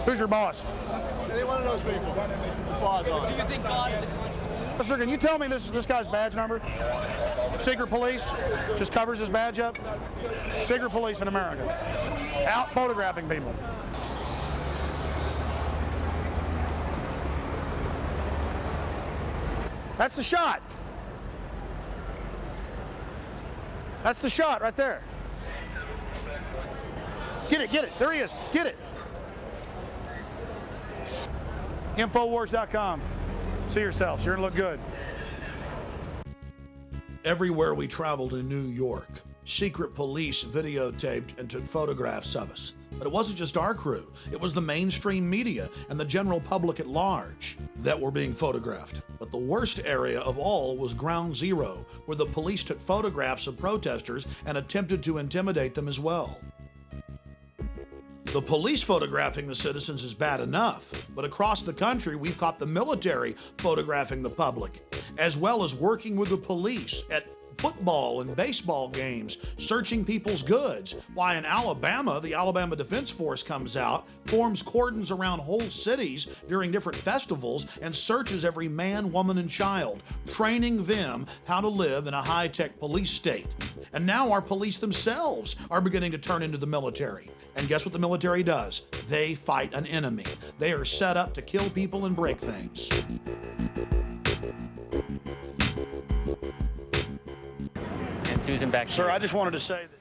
Who's your boss? Any one of those people. Do you think God is a conscious being? Sir, can you tell me this guy's badge number? Secret police just covers his badge up. Secret police in America. Out photographing people. That's the shot. That's the shot right there. Get it. There he is. Get it. Infowars.com. See yourselves. You're going to look good. Everywhere we traveled in New York, secret police videotaped and took photographs of us. But it wasn't just our crew. It was the mainstream media and the general public at large that were being photographed. But the worst area of all was Ground Zero, where the police took photographs of protesters and attempted to intimidate them as well. The police photographing the citizens is bad enough, but across the country we've caught the military photographing the public, as well as working with the police at football and baseball games, searching people's goods. Why in Alabama, the Alabama Defense Force comes out, forms cordons around whole cities during different festivals, and searches every man, woman, and child, training them how to live in a high-tech police state. And now our police themselves are beginning to turn into the military. And guess what the military does? They fight an enemy. They are set up to kill people and break things. And Susan, back to you. Sir, I just wanted to say that.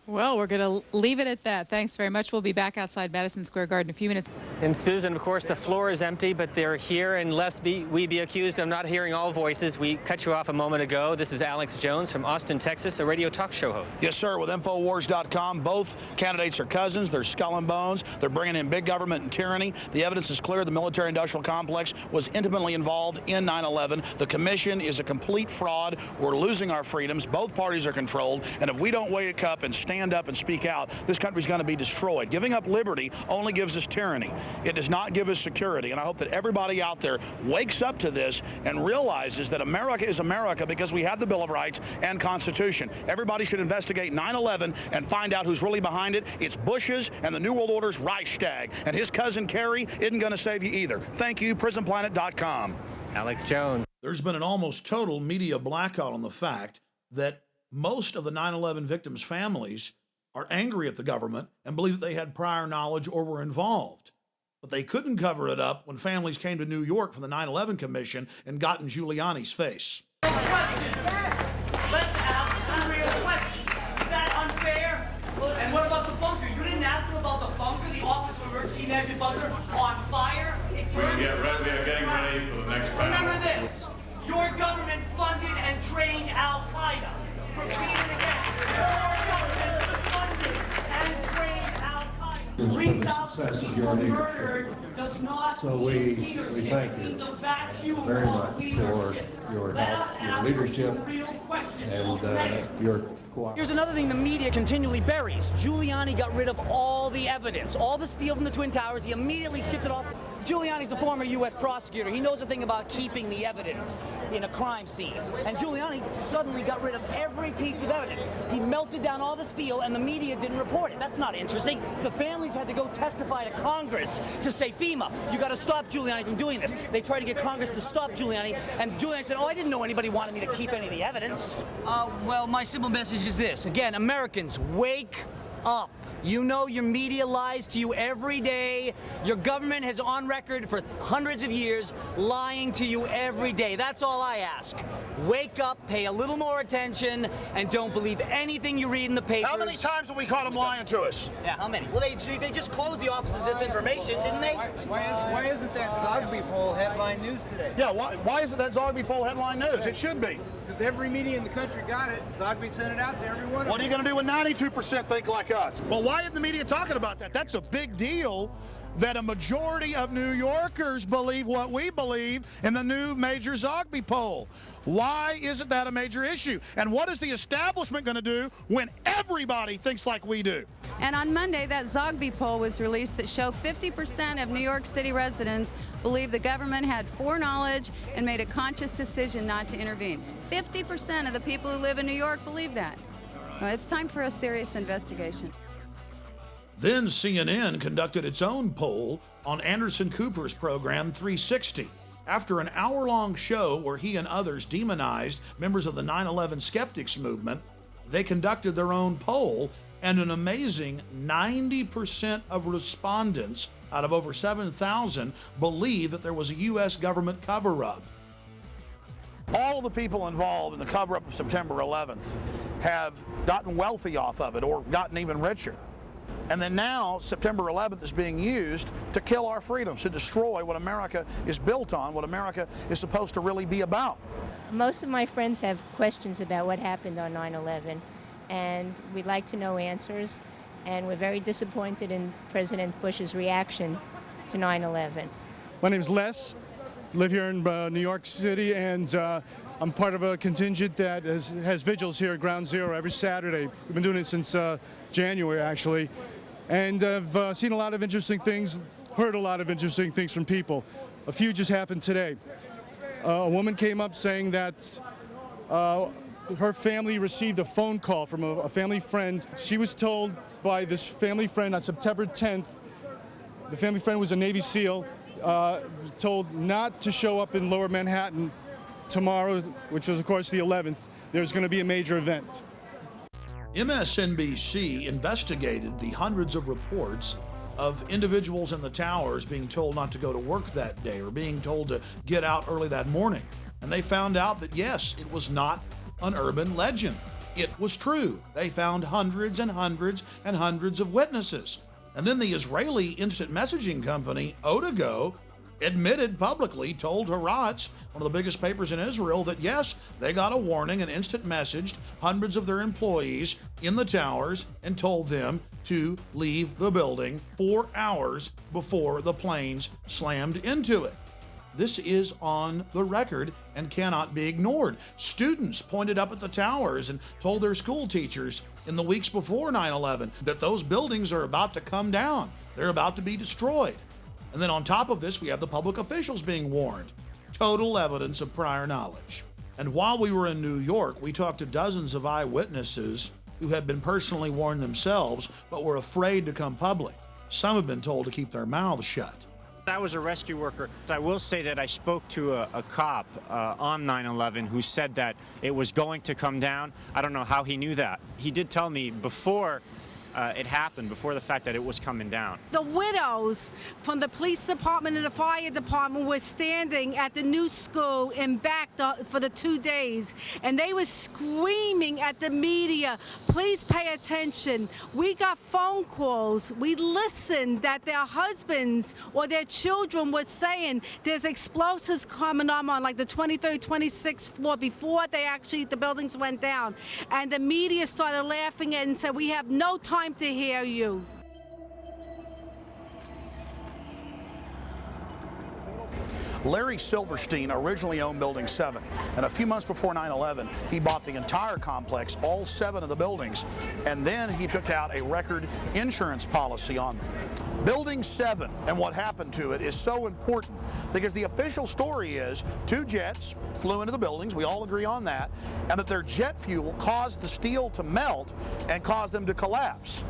Well, we're going to leave it at that. Thanks very much. We'll be back outside Madison Square Garden in a few minutes. And Susan, of course, the floor is empty, but they're here, and lest we be accused of not hearing all voices, we cut you off a moment ago. This is Alex Jones from Austin, Texas, a radio talk show host. Yes, sir, with Infowars.com. Both candidates are cousins. They're skull and bones. They're bringing in big government and tyranny. The evidence is clear. The military-industrial complex was intimately involved in 9/11. The commission is a complete fraud. We're losing our freedoms. Both parties are controlled, and if we don't wake up and stand up and speak out, this country's going to be destroyed. Giving up liberty only gives us tyranny. It does not give us security, and I hope that everybody out there wakes up to this and realizes that America is America because we have the Bill of Rights and Constitution. Everybody should investigate 9/11 and find out who's really behind it. It's Bush's and the New World Order's Reichstag, and his cousin Kerry isn't going to save you either. Thank you, PrisonPlanet.com. Alex Jones. There's been an almost total media blackout on the fact that most of the 9/11 victims' families are angry at the government and believe that they had prior knowledge or were involved. But they couldn't cover it up when families came to New York from the 9/11 Commission and got in Giuliani's face. Let's ask some real questions. Is that unfair? And what about the bunker? You didn't ask him about the bunker, the Office of Emergency Management bunker on fire? We are getting ready for the next round. Remember this. Your government funded and trained Al-Qaeda. Repeat it again. Your government funded and trained Al-Qaeda. 3,000 people murdered does not so we thank you very much for your help, your leadership, and your cooperation. Here's another thing the media continually buries. Giuliani got rid of all the evidence, all the steel from the Twin Towers. He immediately shipped it off. Giuliani's a former U.S. prosecutor. He knows a thing about keeping the evidence in a crime scene. And Giuliani suddenly got rid of every piece of evidence. He melted down all the steel, and the media didn't report it. That's not interesting. The families had to go testify to Congress to say, FEMA, you got to stop Giuliani from doing this. They tried to get Congress to stop Giuliani, and Giuliani said, oh, I didn't know anybody wanted me to keep any of the evidence. Well, my simple message is this. Again, Americans, wake up. You know your media lies to you every day. Your government has on record for hundreds of years lying to you every day. That's all I ask. Wake up, pay a little more attention, and don't believe anything you read in the papers. How many times have we caught them lying to us? Yeah, how many? Well, they just closed the Office of Disinformation, didn't they? Why isn't that Zogby poll headline news today? Yeah, why isn't that Zogby poll headline news? It should be. Because every media in the country got it. Zogby sent it out to everyone. What are you going to do when 92% think like us? Well, why isn't the media talking about that? That's a big deal that a majority of New Yorkers believe what we believe in the new major Zogby poll. Why isn't that a major issue? And what is the establishment going to do when everybody thinks like we do? And on Monday, that Zogby poll was released that showed 50% of New York City residents believe the government had foreknowledge and made a conscious decision not to intervene. 50% of the people who live in New York believe that. Well, it's time for a serious investigation. Then CNN conducted its own poll on Anderson Cooper's program 360. After an hour-long show where he and others demonized members of the 9/11 skeptics movement, they conducted their own poll, and an amazing 90% of respondents out of over 7,000 believe that there was a U.S. government cover-up. All of the people involved in the cover-up of September 11th have gotten wealthy off of it or gotten even richer. And then now, September 11th is being used to kill our freedoms, to destroy what America is built on, what America is supposed to really be about. Most of my friends have questions about what happened on 9/11, and we'd like to know answers, and we're very disappointed in President Bush's reaction to 9/11. My name's Les, live here in New York City, and I'm part of a contingent that has vigils here at Ground Zero every Saturday. We've been doing it since January, actually. And I've seen a lot of interesting things, heard a lot of interesting things from people. A few just happened today. A woman came up saying that her family received a phone call from a family friend. She was told by this family friend on September 10th, the family friend was a Navy SEAL, told not to show up in Lower Manhattan tomorrow, which was, of course, the 11th. There's going to be a major event. MSNBC investigated the hundreds of reports of individuals in the towers being told not to go to work that day or being told to get out early that morning. And they found out that, yes, it was not an urban legend. It was true. They found hundreds and hundreds and hundreds of witnesses. And then the Israeli instant messaging company, Odago, admitted publicly, told Haaretz, one of the biggest papers in Israel, that yes, they got a warning and instant messaged hundreds of their employees in the towers and told them to leave the building 4 hours before the planes slammed into it. This is on the record and cannot be ignored. Students pointed up at the towers and told their school teachers in the weeks before 9/11 that those buildings are about to come down. They're about to be destroyed. And then on top of this, we have the public officials being warned. Total evidence of prior knowledge. And while we were in New York, we talked to dozens of eyewitnesses who had been personally warned themselves, but were afraid to come public. Some have been told to keep their mouths shut. I was a rescue worker. I will say that I spoke to a cop on 9/11 who said that it was going to come down. I don't know how he knew that. He did tell me before it happened, before the fact that it was coming down. The widows from the police department and the fire department were standing at the new school and back for the 2 days, and they were screaming at the media, please pay attention. We got phone calls. We listened that their husbands or their children were saying there's explosives coming on like the 23rd, 26th floor before the buildings went down. And the media started laughing and said, we have no time to hear you. Larry Silverstein originally owned Building 7, and a few months before 9/11, he bought the entire complex, all 7 of the buildings, and then he took out a record insurance policy on them. Building 7 and what happened to it is so important because the official story is 2 jets flew into the buildings, we all agree on that, and that their jet fuel caused the steel to melt and caused them to collapse.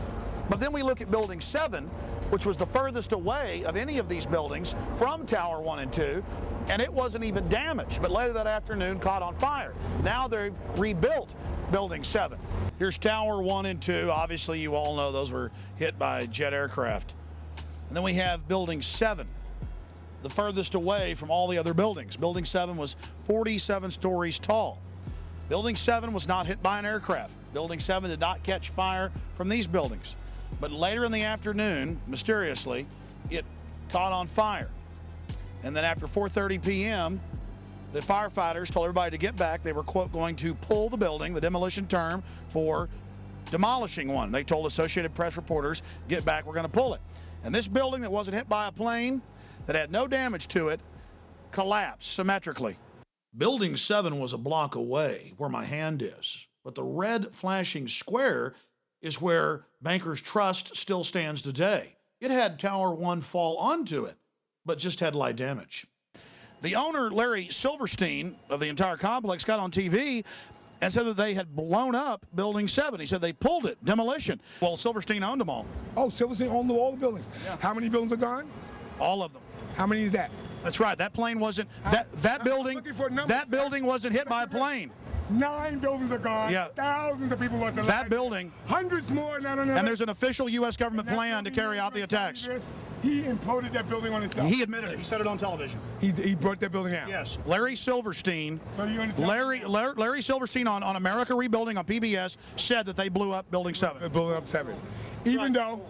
But then we look at Building 7, which was the furthest away of any of these buildings from Tower 1 and 2, and it wasn't even damaged, but later that afternoon caught on fire. Now they've rebuilt Building 7. Here's Tower 1 and 2. Obviously, you all know those were hit by jet aircraft. And then we have Building 7, the furthest away from all the other buildings. Building 7 was 47 stories tall. Building 7 was not hit by an aircraft. Building 7 did not catch fire from these buildings. But later in the afternoon, mysteriously, it caught on fire. And then after 4:30 p.m., the firefighters told everybody to get back. They were, quote, going to pull the building, the demolition term for demolishing one. They told Associated Press reporters, get back, we're going to pull it. And this building that wasn't hit by a plane, that had no damage to it, collapsed symmetrically. Building 7 was a block away where my hand is, but the red flashing square is where Bankers Trust still stands today. It had Tower 1 fall onto it, but just had light damage. The owner, Larry Silverstein, of the entire complex, got on TV and said that they had blown up Building 7. He said they pulled it, demolition. Well, Silverstein owned them all. Oh, Silverstein owned all the buildings. Yeah. How many buildings are gone? All of them. How many is that? That's right. That plane wasn't, that building wasn't hit by a plane. 9 buildings are gone. Yeah. Thousands of people lost their lives. That building. Hundreds more. No. And there's an official U.S. government plan to carry out the attacks. He imploded that building on himself. He admitted it. He said it on television. He brought that building out. Yes. Larry Silverstein. So you understand? Larry Silverstein on America Rebuilding on PBS said that they blew up Building 7. They blew up 7. Even though.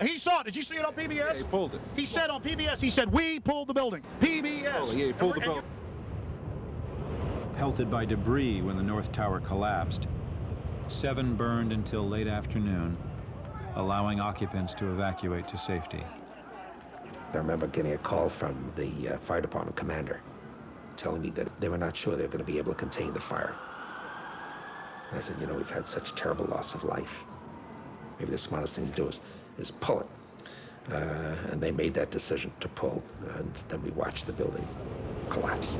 He saw it. Did you see it on PBS? Yeah, he pulled it. He said on PBS, he said, we pulled the building. PBS. Oh, yeah, he pulled the building. Pelted by debris when the North Tower collapsed. 7 burned until late afternoon, allowing occupants to evacuate to safety. I remember getting a call from the fire department commander telling me that they were not sure they were going to be able to contain the fire. And I said, you know, we've had such terrible loss of life. Maybe the smartest thing to do is pull it. And they made that decision to pull, and then we watched the building collapse.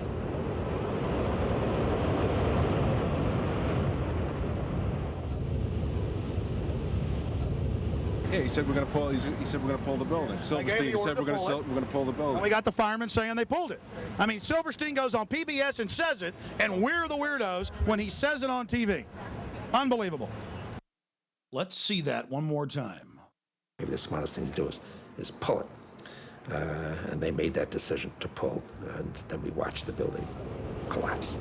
Yeah, he said we're going to pull. He said we're going to pull the building. Silverstein said we're going to pull the building. And we got the firemen saying they pulled it. I mean, Silverstein goes on PBS and says it, and we're the weirdos when he says it on TV. Unbelievable. Let's see that one more time. Maybe the smartest thing to do is pull it. And they made that decision to pull, and then we watched the building collapse.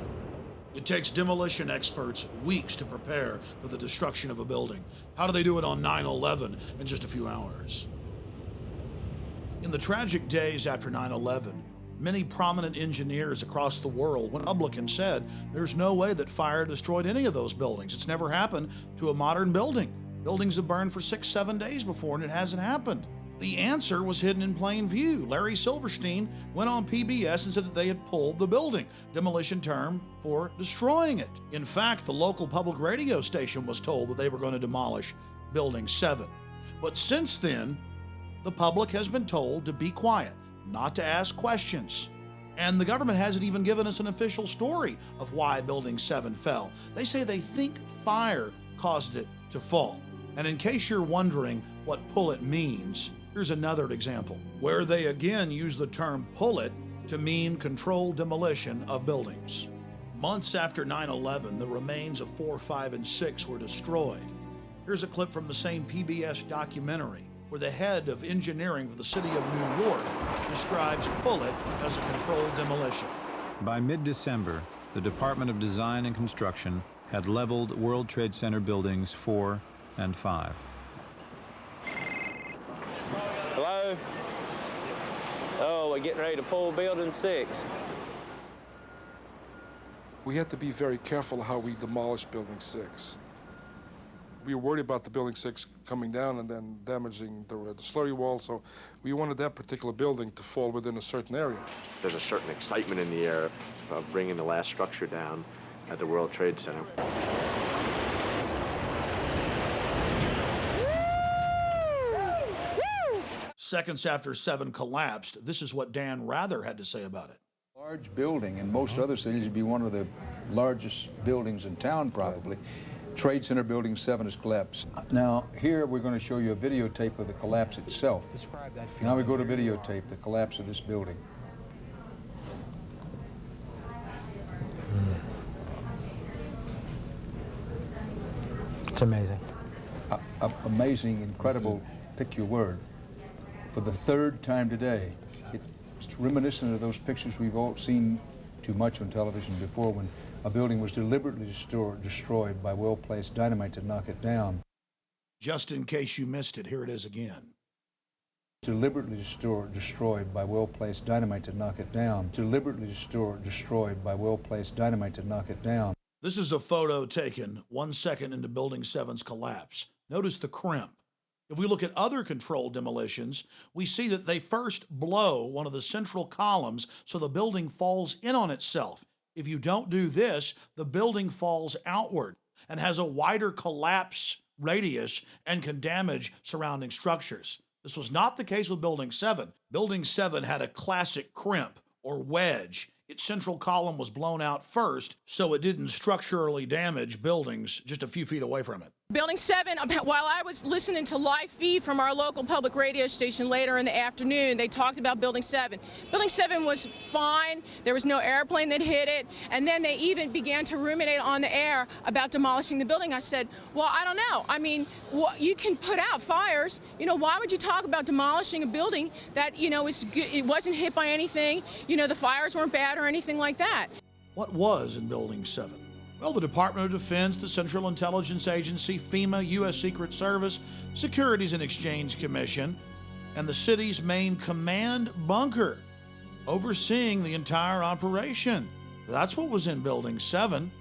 It takes demolition experts weeks to prepare for the destruction of a building. How do they do it on 9/11 in just a few hours? In the tragic days after 9/11, many prominent engineers across the world went public and said there's no way that fire destroyed any of those buildings. It's never happened to a modern building. Buildings have burned for 6-7 days before and it hasn't happened. The answer was hidden in plain view. Larry Silverstein went on PBS and said that they had pulled the building, demolition term for destroying it. In fact, the local public radio station was told that they were going to demolish Building 7. But since then, the public has been told to be quiet, not to ask questions. And the government hasn't even given us an official story of why Building 7 fell. They say they think fire caused it to fall. And in case you're wondering what pull it means, here's another example, where they again use the term pull it to mean controlled demolition of buildings. Months after 9/11, the remains of 4, 5, and 6 were destroyed. Here's a clip from the same PBS documentary where the head of engineering for the city of New York describes pull it as a controlled demolition. By mid-December, the Department of Design and Construction had leveled World Trade Center buildings 4 and 5. Hello? Oh, we're getting ready to pull Building 6. We have to be very careful how we demolish Building 6. We were worried about the Building 6 coming down and then damaging the slurry wall, so we wanted that particular building to fall within a certain area. There's a certain excitement in the air of bringing the last structure down at the World Trade Center. Seconds after 7 collapsed, this is what Dan Rather had to say about it. Large building, in most other cities would be one of the largest buildings in town probably. Trade Center Building 7 has collapsed. Now here we're going to show you a videotape of the collapse itself. Describe that. Now we go to videotape, the collapse of this building. It's amazing. Amazing, incredible, pick your word. For the third time today, it's reminiscent of those pictures we've all seen too much on television before when a building was deliberately destroyed by well-placed dynamite to knock it down. Just in case you missed it, here it is again. Deliberately destroyed by well-placed dynamite to knock it down. Deliberately destroyed by well-placed dynamite to knock it down. This is a photo taken 1 second into Building 7's collapse. Notice the crimp. If we look at other controlled demolitions, we see that they first blow one of the central columns so the building falls in on itself. If you don't do this, the building falls outward and has a wider collapse radius and can damage surrounding structures. This was not the case with Building 7. Building 7 had a classic crimp or wedge. Its central column was blown out first, so it didn't structurally damage buildings just a few feet away from it. Building 7, while I was listening to live feed from our local public radio station later in the afternoon, they talked about Building 7. Building 7 was fine. There was no airplane that hit it. And then they even began to ruminate on the air about demolishing the building. I said, well, I don't know. I mean, you can put out fires. You know, why would you talk about demolishing a building that, you know, it wasn't hit by anything? You know, the fires weren't bad or anything like that. What was in Building 7? Well, the Department of Defense, the Central Intelligence Agency, FEMA, U.S. Secret Service, Securities and Exchange Commission, and the city's main command bunker, overseeing the entire operation. That's what was in Building 7,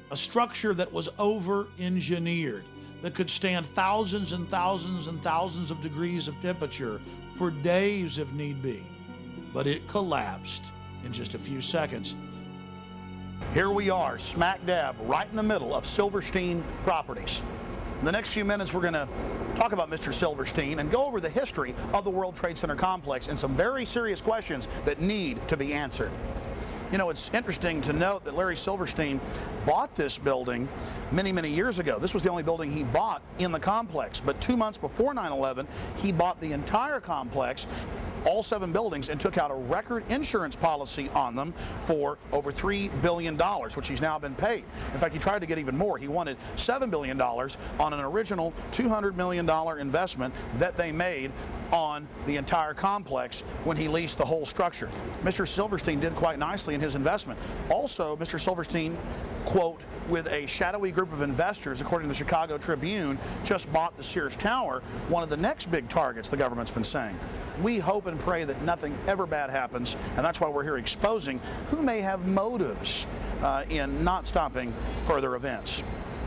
a structure that was over-engineered, that could stand thousands and thousands and thousands of degrees of temperature for days if need be. But it collapsed in just a few seconds. Here we are, smack dab, right in the middle of Silverstein Properties. In the next few minutes, we're going to talk about Mr. Silverstein and go over the history of the World Trade Center complex and some very serious questions that need to be answered. You know, it's interesting to note that Larry Silverstein bought this building many, many years ago. This was the only building he bought in the complex. But 2 months before 9/11, he bought the entire complex, all 7 buildings, and took out a record insurance policy on them for over $3 billion, which he's now been paid. In fact, he tried to get even more. He wanted $7 billion on an original $200 million investment that they made on the entire complex when he leased the whole structure. Mr. Silverstein did quite nicely in his investment. Also, Mr. Silverstein, quote, with a shadowy group of investors, according to the Chicago Tribune, just bought the Sears Tower, one of the next big targets the government's been saying. We hope and pray that nothing ever bad happens, and that's why we're here exposing who may have motives in not stopping further events.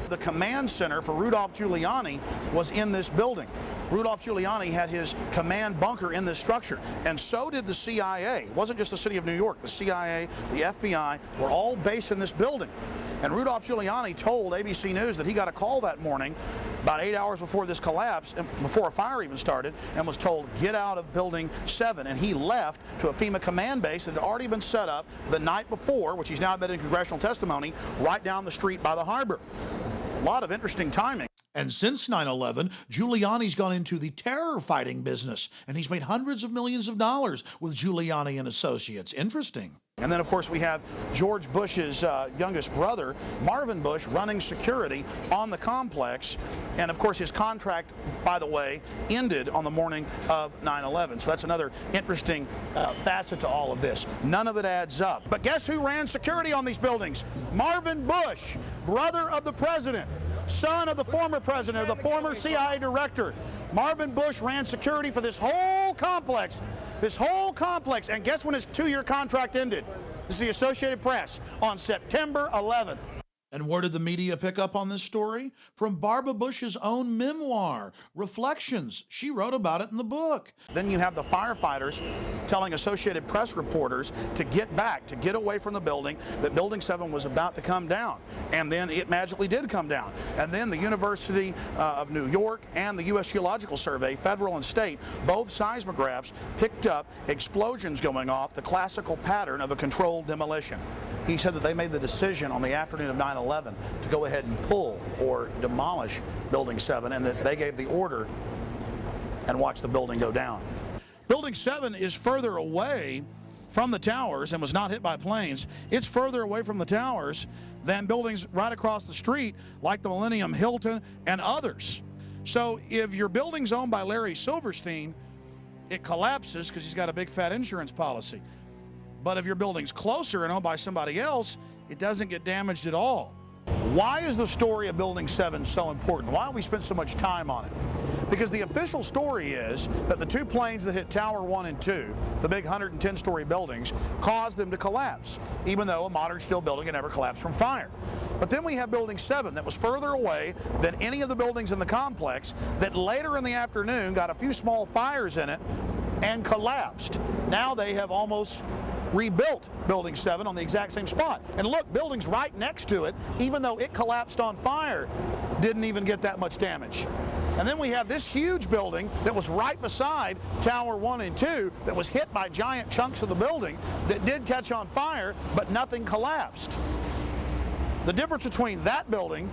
The command center for Rudolph Giuliani was in this building. Rudolph Giuliani had his command bunker in this structure, and so did the CIA. It wasn't just the city of New York. The CIA, the FBI were all based in this building. And Rudolph Giuliani told ABC News that he got a call that morning about 8 hours before this collapse, before a fire even started, and was told, get out of Building 7. And he left to a FEMA command base that had already been set up the night before, which he's now admitted in congressional testimony, right down the street by the harbor. A lot of interesting timing. And since 9/11, Giuliani's gone into the terror fighting business, and he's made hundreds of millions of dollars with Giuliani and Associates. Interesting. And then, of course, we have George Bush's youngest brother, Marvin Bush, running security on the complex. And, of course, his contract, by the way, ended on the morning of 9/11. So that's another interesting facet to all of this. None of it adds up. But guess who ran security on these buildings? Marvin Bush, brother of the president, son of the former president, of the former CIA director. Marvin Bush ran security for this whole complex. And guess when his 2-year contract ended? This is the Associated Press on September 11th. And where did the media pick up on this story? From Barbara Bush's own memoir, Reflections. She wrote about it in the book. Then you have the firefighters telling Associated Press reporters to get back, to get away from the building, that Building 7 was about to come down. And then it magically did come down. And then the University of New York and the U.S. Geological Survey, federal and state, both seismographs picked up explosions going off, the classical pattern of a controlled demolition. He said that they made the decision on the afternoon of 9/11 to go ahead and pull or demolish Building 7, and that they gave the order and watched the building go down. Building 7 is further away from the towers and was not hit by planes. It's further away from the towers than buildings right across the street like the Millennium Hilton and others. So if your building's owned by Larry Silverstein, it collapses because he's got a big fat insurance policy. But if your building's closer and owned by somebody else, it doesn't get damaged at all. Why is the story of Building 7 so important? Why have we spent so much time on it? Because the official story is that the 2 planes that hit Tower 1 and 2, the big 110-story buildings, caused them to collapse, even though a modern steel building can never collapse from fire. But then we have Building 7 that was further away than any of the buildings in the complex that later in the afternoon got a few small fires in it and collapsed. Now they have almost rebuilt Building 7 on the exact same spot. And look, buildings right next to it, even though it collapsed on fire, didn't even get that much damage. And then we have this huge building that was right beside Tower 1 and 2 that was hit by giant chunks of the building that did catch on fire, but nothing collapsed. The difference between that building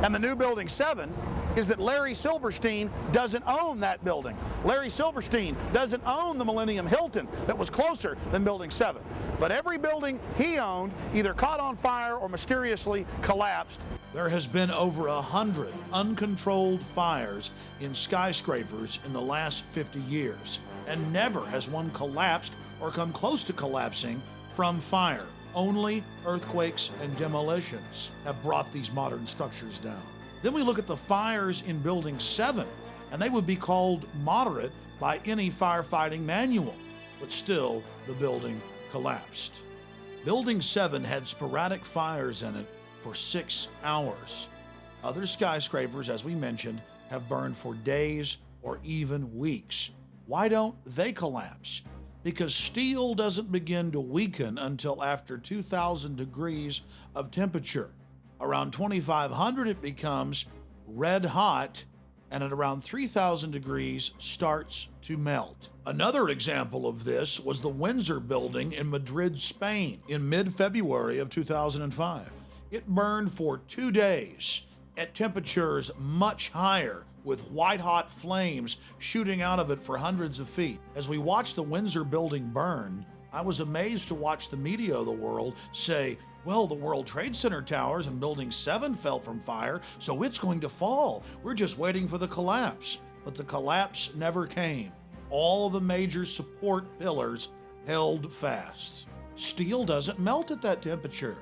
and the new Building 7 is that Larry Silverstein doesn't own that building. Larry Silverstein doesn't own the Millennium Hilton that was closer than Building 7. But every building he owned either caught on fire or mysteriously collapsed. There has been over 100 uncontrolled fires in skyscrapers in the last 50 years, and never has one collapsed or come close to collapsing from fire. Only earthquakes and demolitions have brought these modern structures down. Then we look at the fires in Building 7, and they would be called moderate by any firefighting manual, but still the building collapsed. Building 7 had sporadic fires in it for 6 hours. Other skyscrapers, as we mentioned, have burned for days or even weeks. Why don't they collapse? Because steel doesn't begin to weaken until after 2,000 degrees of temperature. Around 2,500 it becomes red hot, and at around 3,000 degrees starts to melt. Another example of this was the Windsor building in Madrid, Spain in mid-February of 2005. It burned for 2 days at temperatures much higher, with white-hot flames shooting out of it for hundreds of feet. As we watched the Windsor building burn, I was amazed to watch the media of the world say, well, the World Trade Center towers and Building 7 fell from fire, so it's going to fall. We're just waiting for the collapse. but the collapse never came. All the major support pillars held fast. Steel doesn't melt at that temperature.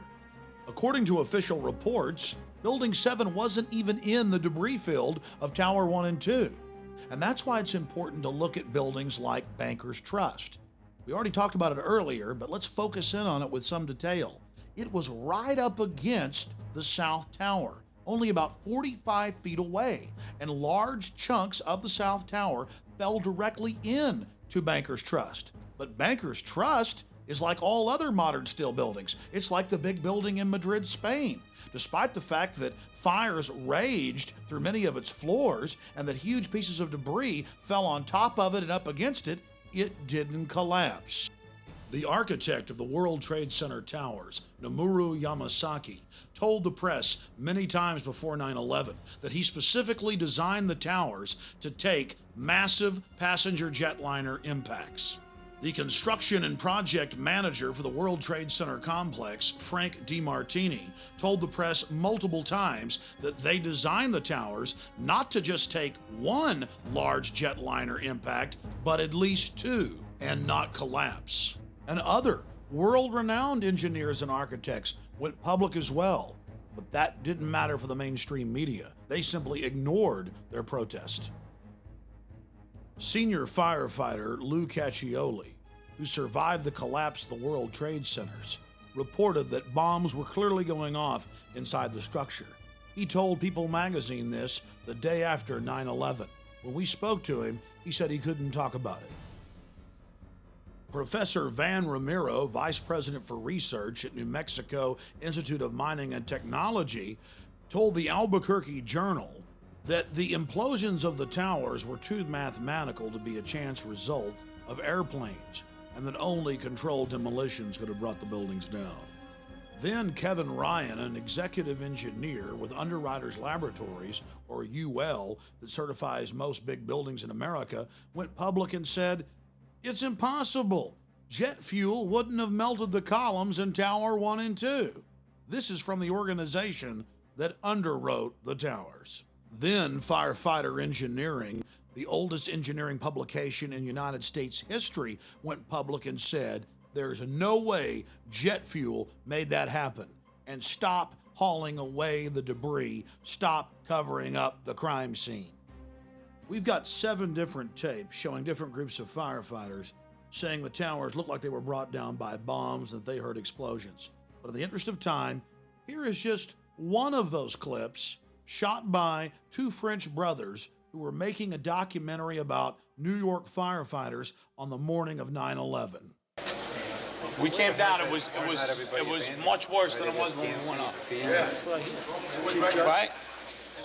According to official reports, Building 7 wasn't even in the debris field of Tower 1 and 2. And that's why it's important to look at buildings like Bankers Trust. We already talked about it earlier, but let's focus in on it with some detail. It was right up against the South Tower, only about 45 feet away, and large chunks of the South Tower fell directly in to Bankers Trust. But Bankers Trust is like all other modern steel buildings. It's like the big building in Madrid, Spain. Despite the fact that fires raged through many of its floors and that huge pieces of debris fell on top of it and up against it, it didn't collapse. The architect of the World Trade Center towers, Nomura Yamasaki, told the press many times before 9/11 that he specifically designed the towers to take massive passenger jetliner impacts. The construction and project manager for the World Trade Center complex, Frank DiMartini, told the press multiple times that they designed the towers not to just take one large jetliner impact, but at least two, and not collapse. And other world-renowned engineers and architects went public as well, but that didn't matter for the mainstream media. They simply ignored their protest. Senior firefighter Lou Caccioli, who survived the collapse of the World Trade Centers, reported that bombs were clearly going off inside the structure. He told People magazine this the day after 9/11. When we spoke to him, he said he couldn't talk about it. Professor Van Ramiro, Vice President for Research at New Mexico Institute of Mining and Technology, told the Albuquerque Journal that the implosions of the towers were too mathematical to be a chance result of airplanes, and that only controlled demolitions could have brought the buildings down. Then Kevin Ryan, an executive engineer with Underwriters Laboratories, or UL, that certifies most big buildings in America, went public and said, "It's impossible. Jet fuel wouldn't have melted the columns in Tower 1 and 2. This is from the organization that underwrote the towers. Then Firefighter Engineering, the oldest engineering publication in United States history, went public and said, "There's no way jet fuel made that happen. And stop hauling away the debris. Stop covering up the crime scene." We've got 7 different tapes showing different groups of firefighters saying the towers looked like they were brought down by bombs and they heard explosions. But in the interest of time, here is just one of those clips shot by 2 French brothers who were making a documentary about New York firefighters on the morning of 9/11. We came down. It was much worse than it was when we went up. Right?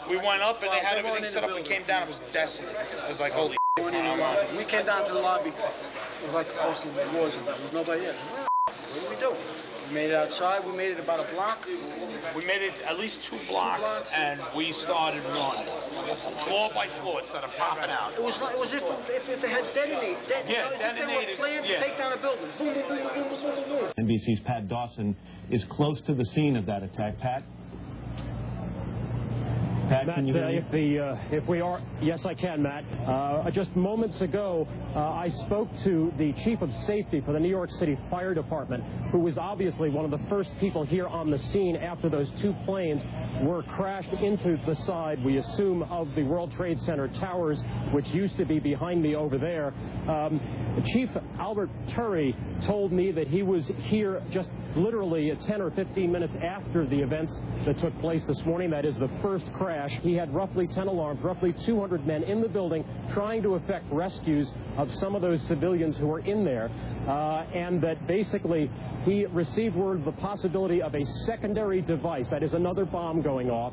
We went up and they had everything set up and came down. It was desolate. It was like, holy. We came down to the lobby. It was like the first of the wars. There was nobody there. What did we do? We made it outside. We made it about a block. We made it at least 2 blocks, and we started running. Floor by floor, it started popping out. It was if they had detonated. If they were planned to take down a building. Boom, boom, boom, boom, boom, boom, boom. NBC's Pat Dawson is close to the scene of that attack. Pat? Pat, Matt, can you hear me? if we are, yes, I can, Matt. Just moments ago, I spoke to the chief of safety for the New York City Fire Department, who was obviously one of the first people here on the scene after those 2 planes were crashed into the side, we assume, of the World Trade Center towers, which used to be behind me over there. Chief Albert Turry told me that he was here just literally 10 or 15 minutes after the events that took place this morning. That is the first crash. He had roughly 10 alarms, roughly 200 men in the building trying to effect rescues of some of those civilians who were in there, and that basically he received word of the possibility of a secondary device, that is another bomb going off.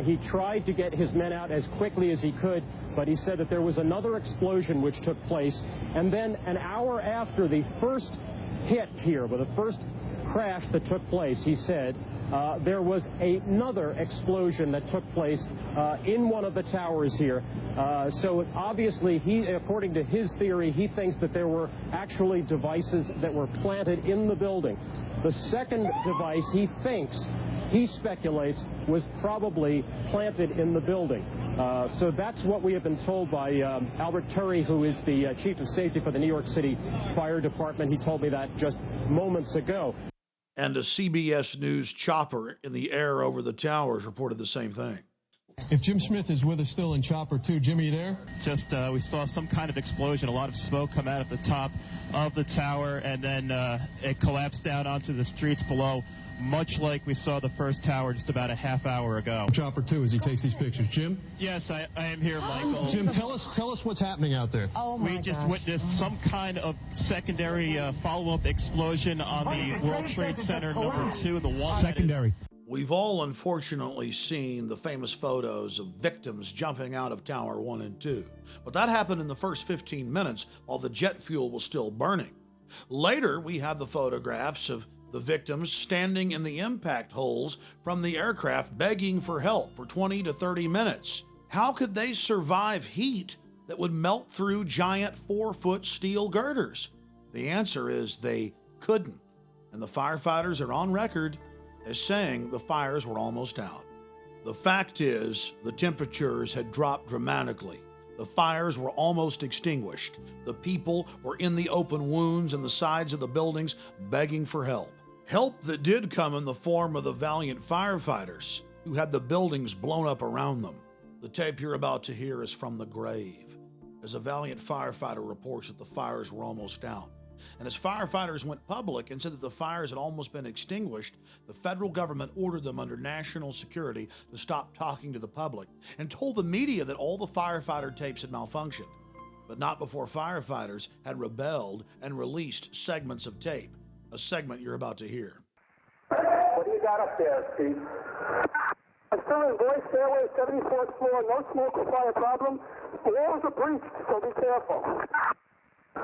He tried to get his men out as quickly as he could, but he said that there was another explosion which took place, and then an hour after the first hit here, with the first crash that took place, he said, there was another explosion that took place in one of the towers here. So obviously, according to his theory, he thinks that there were actually devices that were planted in the building. The second device he speculates, was probably planted in the building. So that's what we have been told by Albert Turry, who is the chief of safety for the New York City Fire Department. He told me that just moments ago. And a CBS News chopper in the air over the towers reported the same thing. If Jim Smith is with us still in chopper 2, Jimmy, you there? Just we saw some kind of explosion, a lot of smoke come out of the top of the tower, and then it collapsed down onto the streets below, much like we saw the first tower just about a half hour ago. Chopper 2 as he takes these pictures. Jim? Yes, I am here, Michael. Jim, tell us what's happening out there. Oh my We just witnessed some kind of secondary follow-up explosion on the World Trade Center #2 in the wall. Secondary. We've all unfortunately seen the famous photos of victims jumping out of Tower 1 and 2, but that happened in the first 15 minutes while the jet fuel was still burning. Later, we have the photographs of the victims standing in the impact holes from the aircraft begging for help for 20 to 30 minutes. How could they survive heat that would melt through giant 4-foot steel girders? The answer is they couldn't, and the firefighters are on record as saying the fires were almost out. The fact is, the temperatures had dropped dramatically. The fires were almost extinguished. The people were in the open wounds in the sides of the buildings begging for help. Help that did come in the form of the valiant firefighters who had the buildings blown up around them. The tape you're about to hear is from the grave, as a valiant firefighter reports that the fires were almost out. And as firefighters went public and said that the fires had almost been extinguished, the federal government ordered them under national security to stop talking to the public and told the media that all the firefighter tapes had malfunctioned, but not before firefighters had rebelled and released segments of tape, a segment you're about to hear. What do you got up there, Steve? I'm still in boys' stairway, 74th floor, no smoke or fire problem. The walls are breached, so be careful.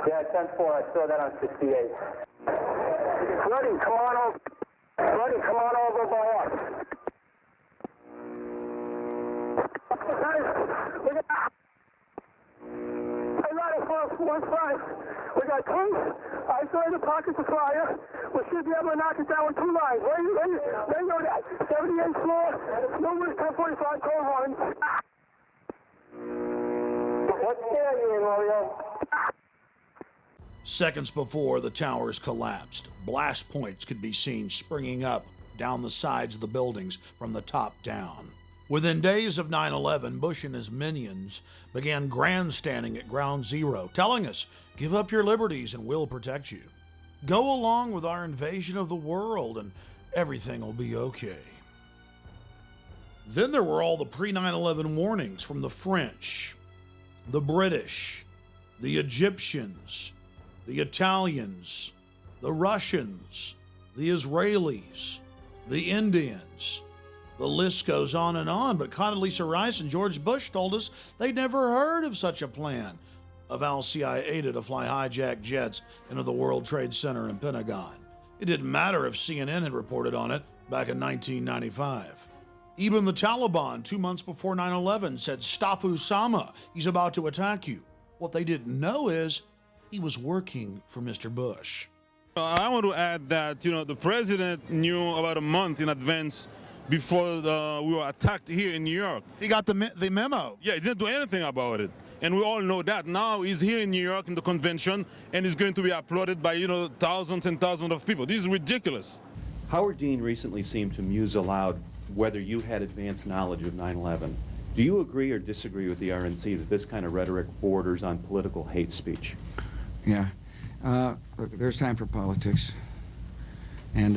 Yeah, 10-4, I saw that on 68. Freddie, come on over. Freddie, come on over by us. Guys, we got... I got it for 1-5. We got police, isolated pockets of fire. We should be able to knock it down with 2 lines. Where you go that? 78th floor, numbers 1045, call Horn. What scared you in, Mario? Seconds before the towers collapsed, blast points could be seen springing up down the sides of the buildings from the top down. Within days of 9/11, Bush and his minions began grandstanding at Ground Zero, telling us, "Give up your liberties and we'll protect you. Go along with our invasion of the world and everything will be okay." Then there were all the pre-9/11 warnings from the French, the British, the Egyptians, the Italians, the Russians, the Israelis, the Indians. The list goes on, but Condoleezza Rice and George Bush told us they'd never heard of such a plan of al-CIA to fly hijacked jets into the World Trade Center and Pentagon. It didn't matter if CNN had reported on it back in 1995. Even the Taliban, 2 months before 9/11, said, "Stop Osama, he's about to attack you." What they didn't know is he was working for Mr. Bush. I want to add that, the president knew about a month in advance before we were attacked here in New York. He got the memo. Yeah, he didn't do anything about it. And we all know that. Now he's here in New York in the convention and he's going to be applauded by, thousands and thousands of people. This is ridiculous. Howard Dean recently seemed to muse aloud whether you had advanced knowledge of 9/11. Do you agree or disagree with the RNC that this kind of rhetoric borders on political hate speech? Yeah. Look, there's time for politics. And,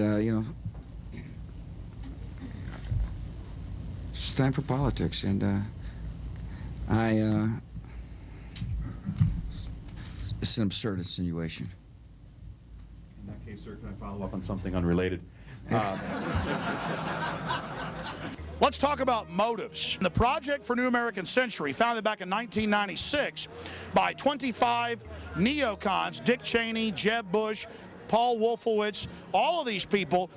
it's time for politics. And, it's an absurd insinuation. In that case, sir, can I follow up on something unrelated? Let's talk about motives. The Project for New American Century, founded back in 1996 by 25 neocons, Dick Cheney, Jeb Bush, Paul Wolfowitz, all of these people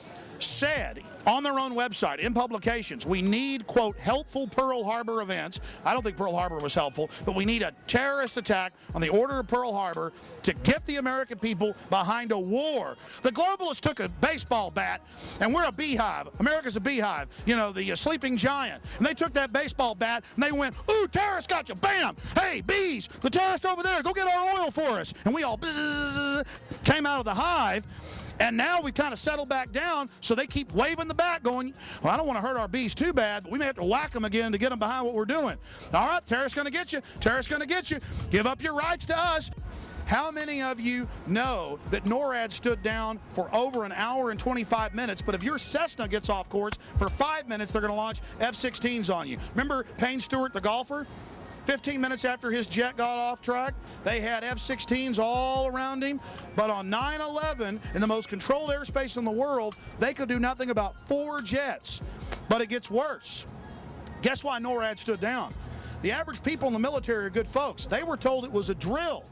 said on their own website, in publications, we need, quote, helpful Pearl Harbor events. I don't think Pearl Harbor was helpful, but we need a terrorist attack on the order of Pearl Harbor to get the American people behind a war. The globalists took a baseball bat, and we're a beehive. America's a beehive, you know, the sleeping giant. And they took that baseball bat, and they went, ooh, terrorists got you, bam! Hey, bees, the terrorist over there, go get our oil for us. And we all came out of the hive. And now we kind of settled back down, so they keep waving the bat going, well, I don't want to hurt our bees too bad, but we may have to whack them again to get them behind what we're doing. All right, terrorists going to get you. Terrorists going to get you. Give up your rights to us. How many of you know that NORAD stood down for over an hour and 25 minutes, but if your Cessna gets off course for 5 minutes, they're going to launch F-16s on you? Remember Payne Stewart, the golfer? 15 minutes after his jet got off track, they had F-16s all around him. But on 9/11, in the most controlled airspace in the world, they could do nothing about 4 jets. But it gets worse. Guess why NORAD stood down? The average people in the military are good folks. They were told it was a drill,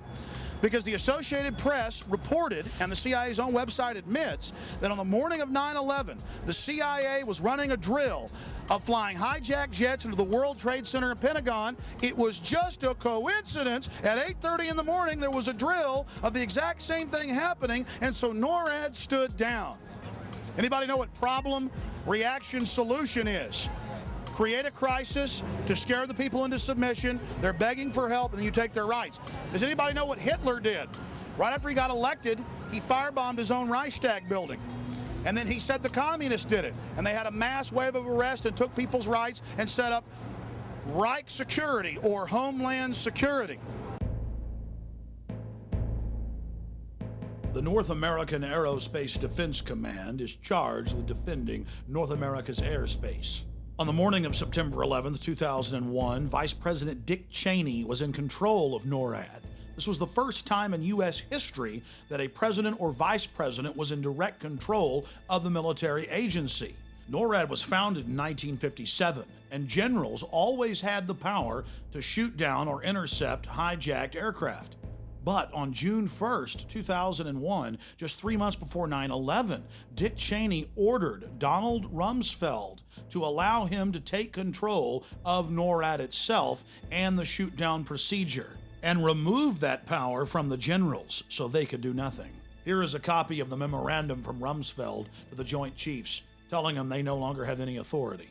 because the Associated Press reported, and the CIA's own website admits, that on the morning of 9/11, the CIA was running a drill of flying hijacked jets into the World Trade Center and Pentagon. It was just a coincidence. At 8:30 in the morning, there was a drill of the exact same thing happening, and so NORAD stood down. Anybody know what problem, reaction, solution is? Create a crisis to scare the people into submission. They're begging for help, and then you take their rights. Does anybody know what Hitler did? Right after he got elected, he firebombed his own Reichstag building. And then he said the communists did it. And they had a mass wave of arrest and took people's rights and set up Reich Security, or Homeland Security. The North American Aerospace Defense Command is charged with defending North America's airspace. On the morning of September 11th, 2001, Vice President Dick Cheney was in control of NORAD. This was the first time in U.S. history that a president or vice president was in direct control of the military agency. NORAD was founded in 1957, and generals always had the power to shoot down or intercept hijacked aircraft. But on June 1st, 2001, just 3 months before 9/11, Dick Cheney ordered Donald Rumsfeld to allow him to take control of NORAD itself and the shoot-down procedure, and remove that power from the generals so they could do nothing. Here is a copy of the memorandum from Rumsfeld to the Joint Chiefs, telling them they no longer have any authority.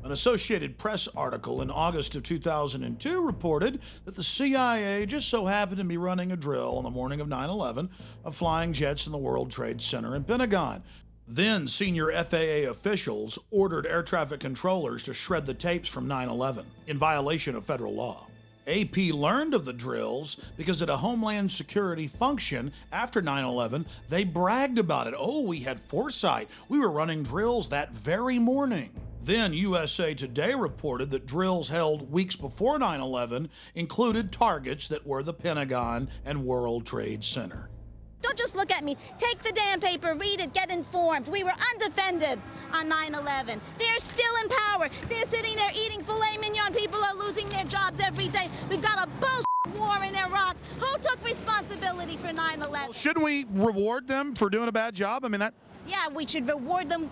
An Associated Press article in August of 2002 reported that the CIA just so happened to be running a drill on the morning of 9/11 of flying jets in the World Trade Center and Pentagon. Then senior FAA officials ordered air traffic controllers to shred the tapes from 9/11 in violation of federal law. AP learned of the drills because at a Homeland Security function after 9/11, they bragged about it. Oh, we had foresight. We were running drills that very morning. Then USA Today reported that drills held weeks before 9/11 included targets that were the Pentagon and World Trade Center. Don't just look at me. Take the damn paper, read it, get informed. We were undefended on 9/11. They're still in power. They're sitting there eating filet mignon. People are losing their jobs every day. We've got a bullshit war in Iraq. Who took responsibility for 9/11? Well, shouldn't we reward them for doing a bad job? I mean, that... Yeah, we should reward them.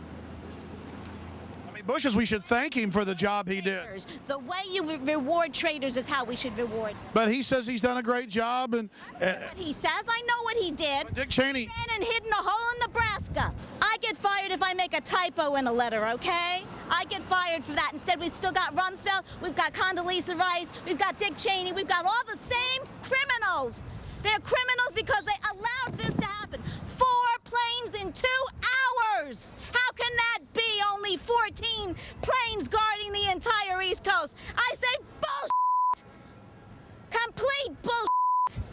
Bushes, we should thank him for the job he did. The way you reward traitors is how we should reward. But he says he's done a great job, and what he says, I know what he did. Dick Cheney ran and hid in a hole in Nebraska. I get fired if I make a typo in a letter, okay? I get fired for that. Instead, we've still got Rumsfeld, we've got Condoleezza Rice, we've got Dick Cheney, we've got all the same criminals. They're criminals because they allowed this to happen. 4 planes in 2 hours. How can that be? Only 14 planes guarding the entire East Coast. I say bullshit. Complete bullshit.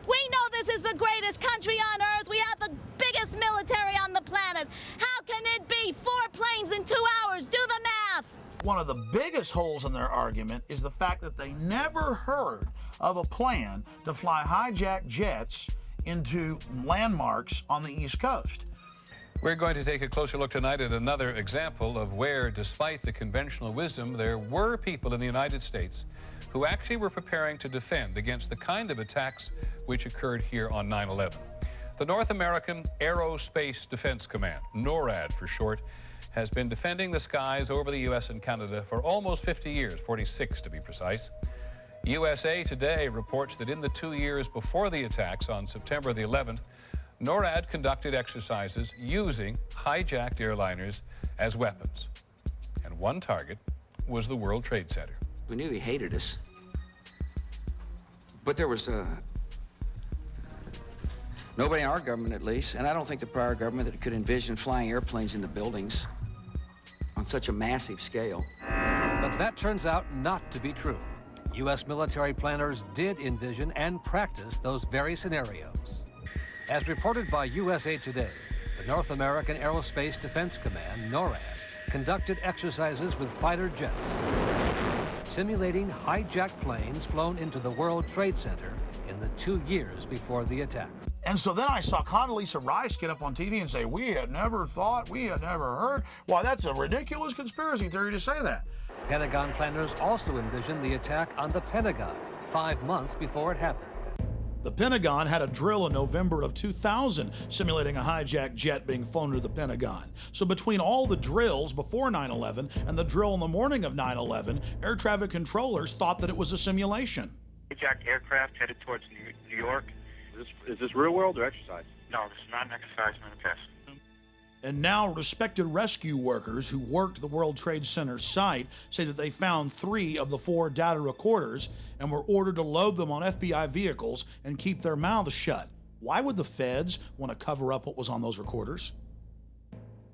We know this is the greatest country on earth. We have the biggest military on the planet. How can it be 4 planes in 2 hours? Do the math. One of the biggest holes in their argument is the fact that they never heard of a plan to fly hijacked jets into landmarks on the East Coast. We're going to take a closer look tonight at another example of where, despite the conventional wisdom, there were people in the United States who actually were preparing to defend against the kind of attacks which occurred here on 9/11. The North American Aerospace Defense Command, NORAD for short, has been defending the skies over the U.S. and Canada for almost 50 years, 46 to be precise. USA Today reports that in the 2 years before the attacks on September the 11th, NORAD conducted exercises using hijacked airliners as weapons. And one target was the World Trade Center. We knew he hated us. But there was nobody in our government, at least, and I don't think the prior government that could envision flying airplanes into buildings on such a massive scale. But that turns out not to be true. U.S. military planners did envision and practice those very scenarios. As reported by USA Today, the North American Aerospace Defense Command, NORAD, conducted exercises with fighter jets, simulating hijacked planes flown into the World Trade Center in the 2 years before the attacks. And so then I saw Condoleezza Rice get up on TV and say, we had never thought, we had never heard. Why, that's a ridiculous conspiracy theory to say that. Pentagon planners also envisioned the attack on the Pentagon 5 months before it happened. The Pentagon had a drill in November of 2000 simulating a hijacked jet being flown to the Pentagon. So between all the drills before 9/11 and the drill in the morning of 9/11, air traffic controllers thought that it was a simulation. Hijacked aircraft headed towards New York. Is this real world or exercise? No, this is not an exercise, manifest. And now respected rescue workers who worked the World Trade Center site say that they found 3 of the 4 data recorders and were ordered to load them on FBI vehicles and keep their mouths shut. Why would the feds want to cover up what was on those recorders?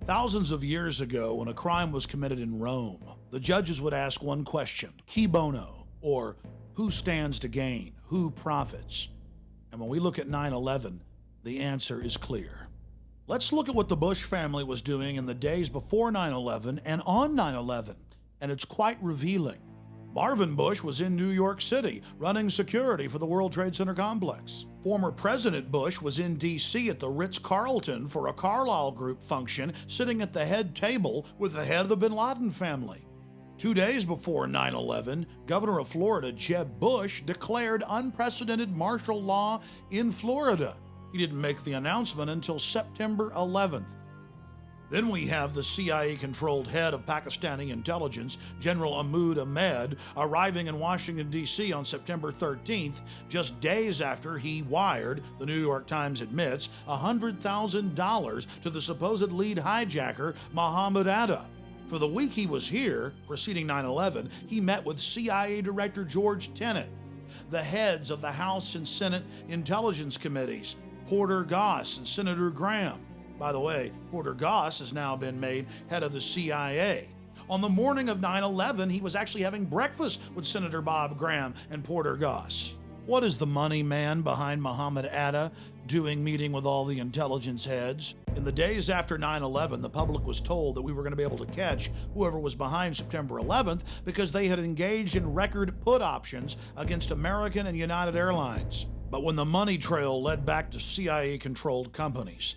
Thousands of years ago, when a crime was committed in Rome, the judges would ask one question, qui bono, or who stands to gain, who profits? And when we look at 9/11, the answer is clear. Let's look at what the Bush family was doing in the days before 9/11 and on 9/11, and it's quite revealing. Marvin Bush was in New York City running security for the World Trade Center complex. Former President Bush was in D.C. at the Ritz-Carlton for a Carlyle Group function, sitting at the head table with the head of the bin Laden family. 2 days before 9/11, Governor of Florida, Jeb Bush, declared unprecedented martial law in Florida. He didn't make the announcement until September 11th. Then we have the CIA-controlled head of Pakistani intelligence, General Ahmad Ahmed, arriving in Washington, D.C. on September 13th, just days after he wired, the New York Times admits, $100,000 to the supposed lead hijacker, Mohammed Atta. For the week he was here, preceding 9/11, he met with CIA Director George Tenet, the heads of the House and Senate Intelligence Committees, Porter Goss and Senator Graham. By the way, Porter Goss has now been made head of the CIA. On the morning of 9/11, he was actually having breakfast with Senator Bob Graham and Porter Goss. What is the money man behind Mohammed Atta doing meeting with all the intelligence heads? In the days after 9/11, the public was told that we were going to be able to catch whoever was behind September 11th because they had engaged in record put options against American and United Airlines. But when the money trail led back to CIA-controlled companies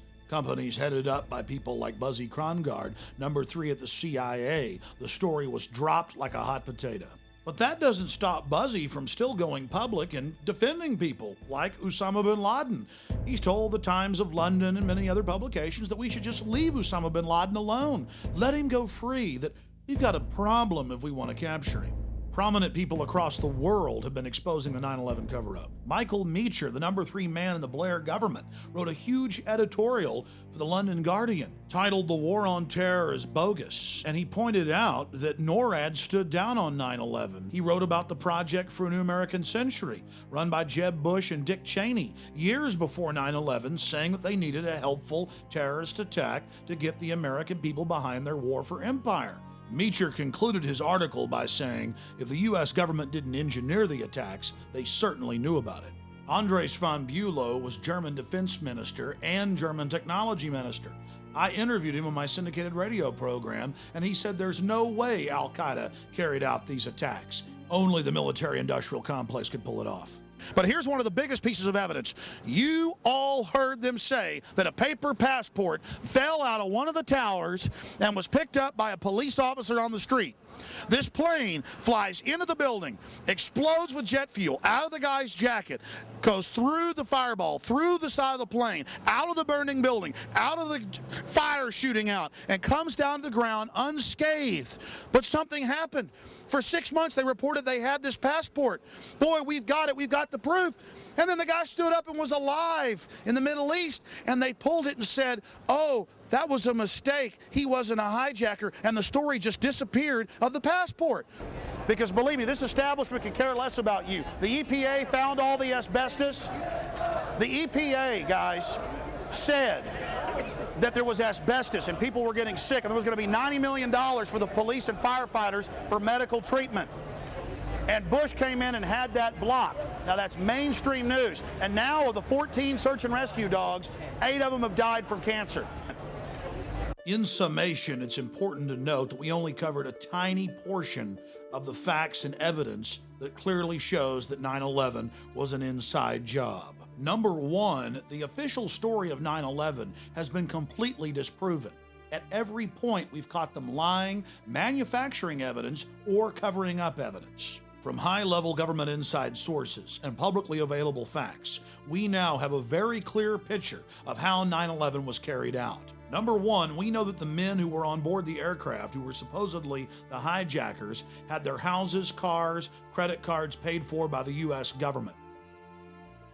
headed up by people like Buzzy Krongard, number 3 at the CIA, the story was dropped like a hot potato. But that doesn't stop Buzzy from still going public and defending people like Osama bin Laden. He's told the Times of London and many other publications that we should just leave Osama bin Laden alone. Let him go free, that we've got a problem if we want to capture him. Prominent people across the world have been exposing the 9/11 cover-up. Michael Meacher, the number 3 man in the Blair government, wrote a huge editorial for the London Guardian titled "The War on Terror is Bogus," and he pointed out that NORAD stood down on 9/11. He wrote about the Project for a New American Century, run by Jeb Bush and Dick Cheney, years before 9/11, saying that they needed a helpful terrorist attack to get the American people behind their war for empire. Meacher concluded his article by saying, if the U.S. government didn't engineer the attacks, they certainly knew about it. Andres von Bülow was German defense minister and German technology minister. I interviewed him on my syndicated radio program, and he said there's no way Al-Qaeda carried out these attacks. Only the military-industrial complex could pull it off. But here's one of the biggest pieces of evidence. You all heard them say that a paper passport fell out of one of the towers and was picked up by a police officer on the street. This plane flies into the building, explodes with jet fuel out of the guy's jacket, goes through the fireball, through the side of the plane, out of the burning building, out of the fire shooting out, and comes down to the ground unscathed. But something happened. For 6 months, they reported they had this passport. Boy, we've got it. We've got the proof. And then the guy stood up and was alive in the Middle East, and they pulled it and said, oh, that was a mistake. He wasn't a hijacker, and the story just disappeared of the passport. Because believe me, this establishment could care less about you. The EPA found all the asbestos. The EPA, guys, said that there was asbestos and people were getting sick, and there was going to be $90 million for the police and firefighters for medical treatment. And Bush came in and had that blocked. Now that's mainstream news. And now of the 14 search and rescue dogs, 8 of them have died from cancer. In summation, it's important to note that we only covered a tiny portion of the facts and evidence that clearly shows that 9/11 was an inside job. Number one, the official story of 9/11 has been completely disproven. At every point, we've caught them lying, manufacturing evidence, or covering up evidence. From high-level government inside sources and publicly available facts, we now have a very clear picture of how 9/11 was carried out. Number one, we know that the men who were on board the aircraft, who were supposedly the hijackers, had their houses, cars, credit cards paid for by the U.S. government.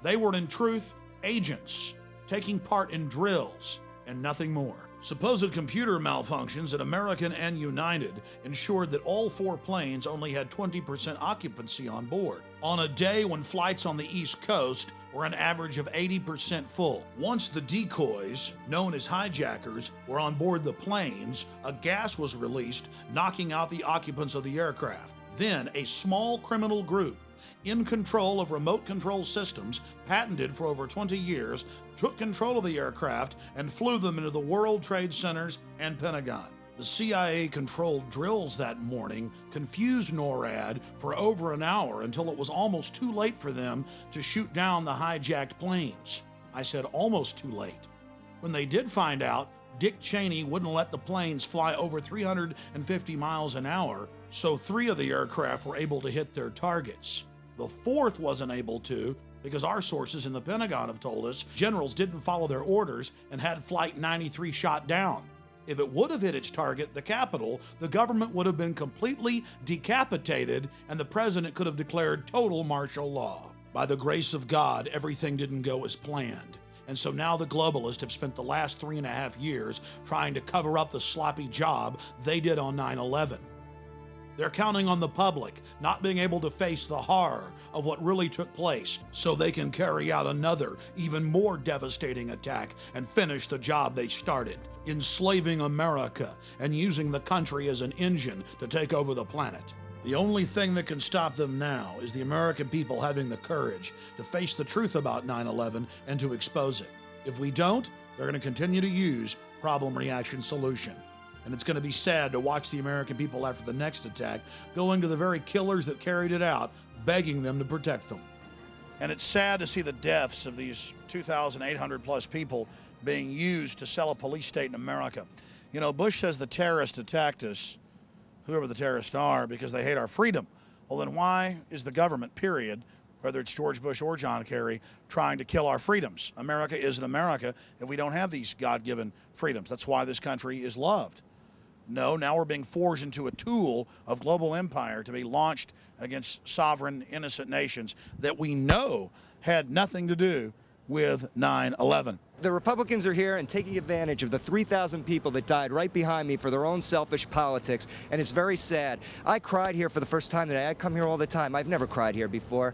They were, in truth, agents taking part in drills and nothing more. Supposed computer malfunctions at American and United ensured that all 4 planes only had 20% occupancy on board, on a day when flights on the East Coast were an average of 80% full. Once the decoys, known as hijackers, were on board the planes, a gas was released, knocking out the occupants of the aircraft. Then a small criminal group, in control of remote control systems patented for over 20 years, took control of the aircraft and flew them into the World Trade Centers and Pentagon. The CIA-controlled drills that morning confused NORAD for over an hour until it was almost too late for them to shoot down the hijacked planes. I said almost too late. When they did find out, Dick Cheney wouldn't let the planes fly over 350 miles an hour, so 3 of the aircraft were able to hit their targets. The 4th wasn't able to because our sources in the Pentagon have told us generals didn't follow their orders and had Flight 93 shot down. If it would have hit its target, the Capitol, the government would have been completely decapitated and the president could have declared total martial law. By the grace of God, everything didn't go as planned. And so now the globalists have spent the last 3.5 years trying to cover up the sloppy job they did on 9/11. They're counting on the public not being able to face the horror of what really took place so they can carry out another, even more devastating attack and finish the job they started, enslaving America and using the country as an engine to take over the planet. The only thing that can stop them now is the American people having the courage to face the truth about 9/11 and to expose it. If we don't, they're going to continue to use problem, reaction, solution. And it's going to be sad to watch the American people after the next attack going to the very killers that carried it out, begging them to protect them. And it's sad to see the deaths of these 2,800 plus people being used to sell a police state in America. You know, Bush says the terrorists attacked us, whoever the terrorists are, because they hate our freedom. Well, then why is the government, period, whether it's George Bush or John Kerry, trying to kill our freedoms? America isn't America if we don't have these God-given freedoms. That's why this country is loved. No, now we're being forged into a tool of global empire to be launched against sovereign, innocent nations that we know had nothing to do with 9/11. The Republicans are here and taking advantage of the 3,000 people that died right behind me for their own selfish politics, and it's very sad. I cried here for the first time today. I come here all the time. I've never cried here before.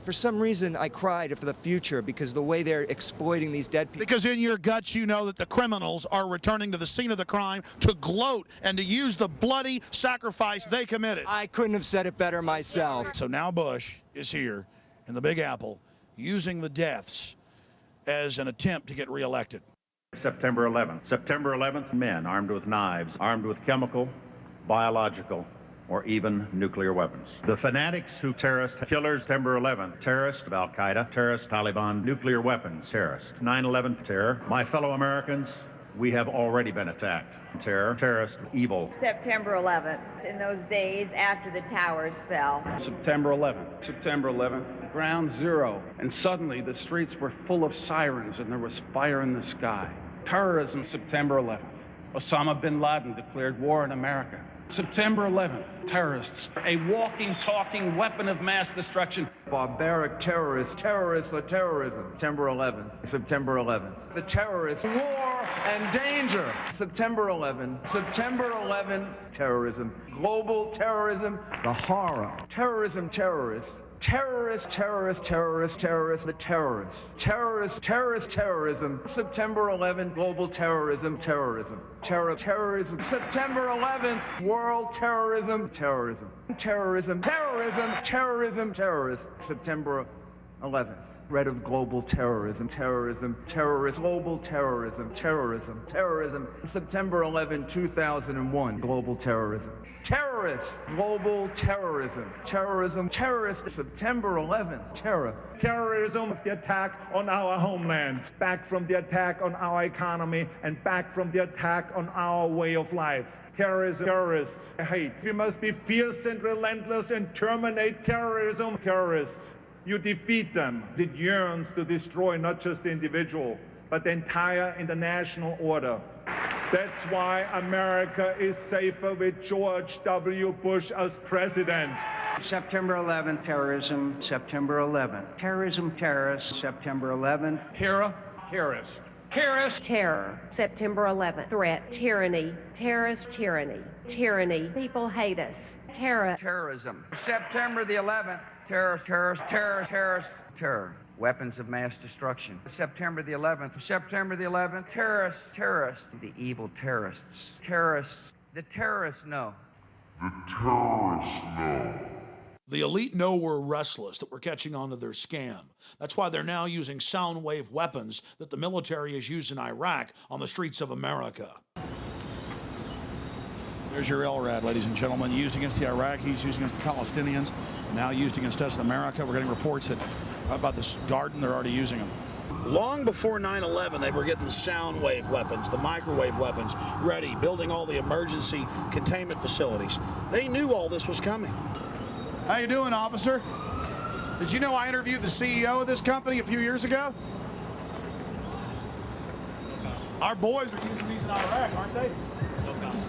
For some reason, I cried for the future because of the way they're exploiting these dead people. Because in your guts, you know that the criminals are returning to the scene of the crime to gloat and to use the bloody sacrifice they committed. I couldn't have said it better myself. So now Bush is here in the Big Apple using the deaths as an attempt to get reelected. September 11th. September 11th, men armed with knives, armed with chemical, biological, or even nuclear weapons. The fanatics who terrorist killers, September 11th, terrorist of Al-Qaeda, terrorist Taliban, nuclear weapons, terrorist 9/11 terror. My fellow Americans, we have already been attacked. Terror, terrorist, evil. September 11th, in those days after the towers fell. September 11th. September 11th, ground zero. And suddenly the streets were full of sirens and there was fire in the sky. Terrorism, September 11th. Osama bin Laden declared war on America. September 11th, terrorists, a walking, talking weapon of mass destruction. Barbaric terrorists, terrorists or terrorism. September 11th, September 11th. The terrorists, war and danger. September 11th, September 11th, terrorism. Global terrorism, the horror. Terrorism, terrorists. Terrorists, terrorists, terrorists, terrorists, the terrorists. Terrorists, terrorist, terrorism. September 11th, global terrorism, terrorism. Terrorism. September 11th, world terrorism, terrorism. Terrorism, terrorism, terrorism, terrorists. September 11th. Threat of global terrorism, terrorism, terrorist, global terrorism, terrorism, terrorism. September 11, 2001, global terrorism. Terrorists, global terrorism, terrorism, terrorists, September 11th, terror. Terrorism, the attack on our homeland, back from the attack on our economy, and back from the attack on our way of life. Terrorism, terrorists, hate. We must be fierce and relentless and terminate terrorism. Terrorists, you defeat them. It yearns to destroy not just the individual, but the entire international order. That's why America is safer with George W. Bush as president. September 11th, terrorism. September 11th, terrorism, terrorists. September 11th. Terror, terrorist. Terrorist, terror. September 11th, threat, tyranny, terrorist, tyranny, tyranny. People hate us. Terror. Terrorism. September the 11th, terrorist, terrorist, terrorist, terrorist, terror. Weapons of mass destruction. September the 11th. September the 11th. Terrorists, terrorists. The evil terrorists. Terrorists. The terrorists know. The terrorists know. The elite know we're restless, that we're catching on to their scam. That's why they're now using sound wave weapons that the military has used in Iraq on the streets of America. There's your LRAD, ladies and gentlemen, used against the Iraqis, used against the Palestinians, and now used against us in America. We're getting reports that about this garden, they're already using them. Long before 9/11, they were getting the sound wave weapons, the microwave weapons ready, building all the emergency containment facilities. They knew all this was coming. How you doing, officer? Did you know I interviewed the CEO of this company a few years ago? Our boys are using these in Iraq, aren't they? No comment.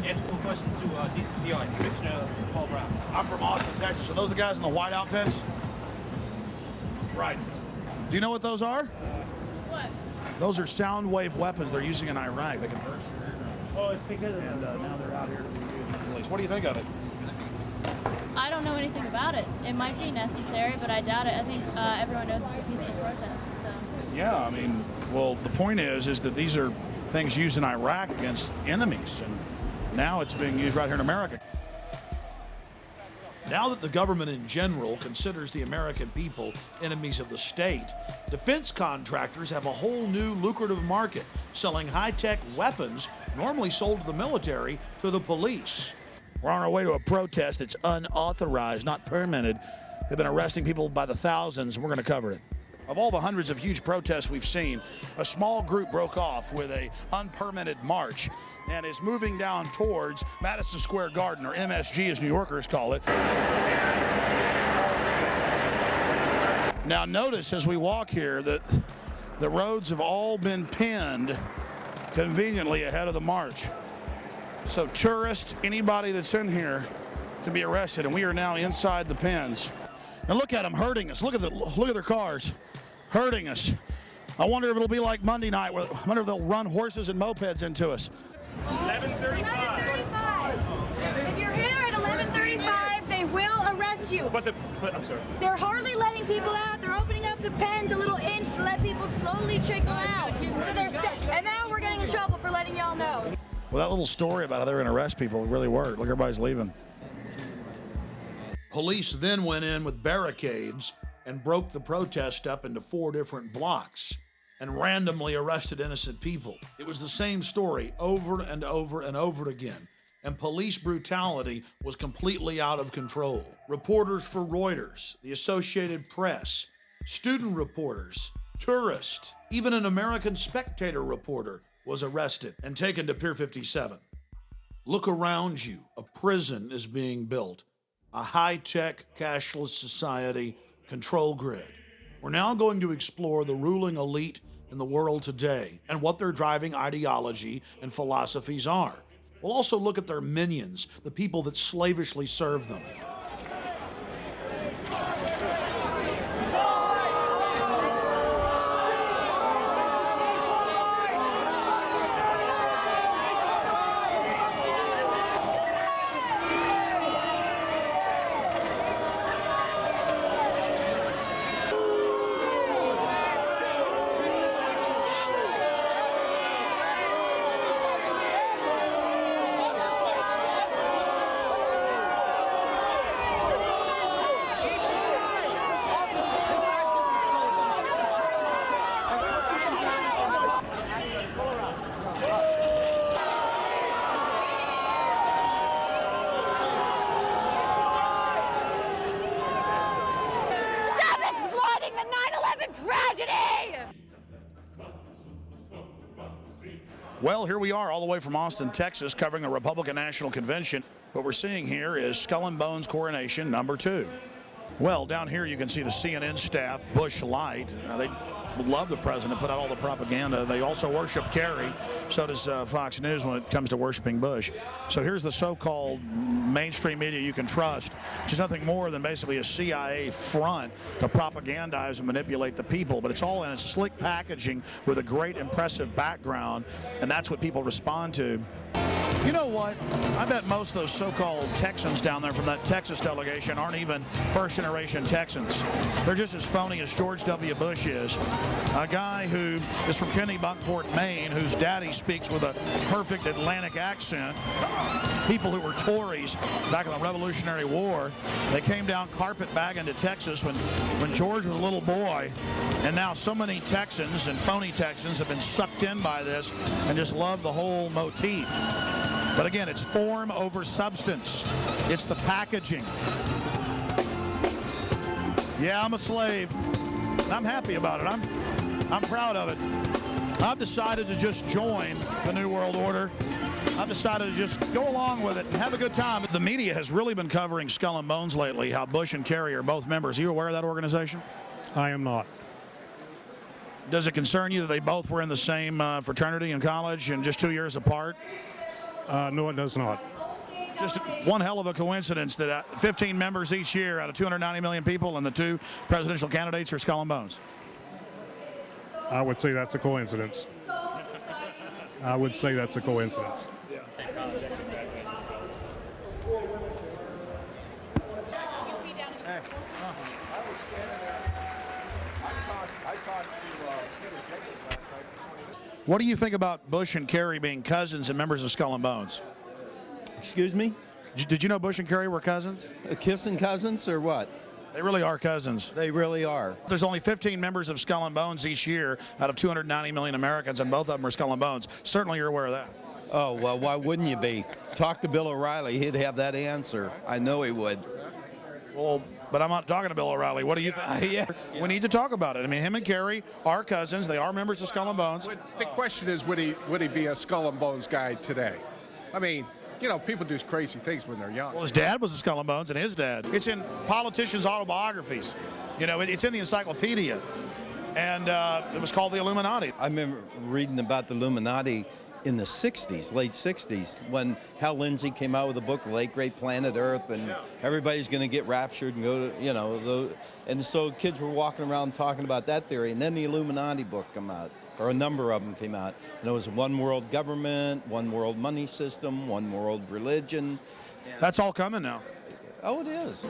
Ask more questions to DCPI, Commissioner Paul Brown. I'm from Austin, Texas. Are those the guys in the white outfits? Right. Do you know what those are? What? Those are sound wave weapons they're using in Iraq. They can burst your eardrum. Oh, it's because of now they're out here. What do you think of it? I don't know anything about it. It might be necessary, but I doubt it. I think everyone knows it's a peaceful protest. So. Yeah, I mean, well, the point is that these are things used in Iraq against enemies, and now it's being used right here in America. Now that the government in general considers the American people enemies of the state, defense contractors have a whole new lucrative market, selling high-tech weapons normally sold to the military to the police. We're on our way to a protest that's unauthorized, not permitted. They've been arresting people by the thousands, and we're going to cover it. Of all the hundreds of huge protests we've seen, a small group broke off with an unpermitted march and is moving down towards Madison Square Garden, or MSG as New Yorkers call it. Now notice as we walk here that the roads have all been pinned conveniently ahead of the march. So tourists, anybody that's in here, to be arrested, and we are now inside the pins. And look at them hurting us. Look at their cars hurting us. I wonder if it'll be like Monday night. I wonder if they'll run horses and mopeds into us. 11:35. If you're here at 11:35, they will arrest you. But I'm sorry. They're hardly letting people out. They're opening up the pens a little inch to let people slowly trickle out. So they're and now we're getting in trouble for letting y'all know. Well, that little story about how they're going to arrest people really worked. Look, everybody's leaving. Police then went in with barricades and broke the protest up into 4 different blocks and randomly arrested innocent people. It was the same story over and over and over again. and police brutality was completely out of control. Reporters for Reuters, the Associated Press, student reporters, tourists, even an American Spectator reporter was arrested and taken to Pier 57. Look around you. A prison is being built. A high-tech, cashless society control grid. We're now going to explore the ruling elite in the world today and what their driving ideology and philosophies are. We'll also look at their minions, the people that slavishly serve them. Well, here we are all the way from Austin, Texas, covering the Republican National Convention. What we're seeing here is Skull and Bones coronation number 2. Well, down here you can see the CNN staff, Bush Light. They love the president, put out all the propaganda. They also worship Kerry. So does Fox News when it comes to worshiping Bush. So here's the so-called mainstream media you can trust, which is nothing more than basically a CIA front to propagandize and manipulate the people. But it's all in a slick packaging with a great, impressive background, and that's what people respond to. You know what? I bet most of those so-called Texans down there from that Texas delegation aren't even first-generation Texans. They're just as phony as George W. Bush is. A guy who is from Kennebunkport, Maine, whose daddy speaks with a perfect Atlantic accent. People who were Tories back in the Revolutionary War. They came down carpetbagging to Texas when George was a little boy. And now so many Texans and phony Texans have been sucked in by this and just love the whole motif. But again, it's form over substance. It's the packaging. Yeah, I'm a slave. I'm happy about it. I'm proud of it. I've decided to just join the New World Order. I've decided to just go along with it and have a good time. The media has really been covering Skull and Bones lately, how Bush and Kerry are both members. Are you aware of that organization? I am not. Does it concern you that they both were in the same fraternity in college and just 2 years apart? No, it does not. Just one hell of a coincidence that 15 members each year out of 290 million people and the 2 presidential candidates are Skull and Bones. I would say that's a coincidence. I would say that's a coincidence. Yeah. What do you think about Bush and Kerry being cousins and members of Skull and Bones? Excuse me? Did you know Bush and Kerry were cousins? Kissing cousins or what? They really are cousins. They really are. There's only 15 members of Skull and Bones each year out of 290 million Americans, and both of them are Skull and Bones. Certainly you're aware of that. Oh, well, why wouldn't you be? Talk to Bill O'Reilly. He'd have that answer. I know he would. Well, but I'm not talking to Bill O'Reilly. What do you think? Yeah. We need to talk about it. I mean, him and Kerry are cousins. They are members of Skull and Bones. The question is, would he be a Skull and Bones guy today? I mean, you know, people do crazy things when they're young. Well, his dad was a Skull and Bones, and his dad. It's in politicians' autobiographies. You know, it's in the encyclopedia. And it was called the Illuminati. I remember reading about the Illuminati in the 60s, late 60s, when Hal Lindsey came out with a book, The Late Great Planet Earth, and everybody's going to get raptured and go to, you know, and so kids were walking around talking about that theory, and then the Illuminati book came out, or a number of them came out, and it was one world government, one world money system, one world religion. That's all coming now. Oh, it is.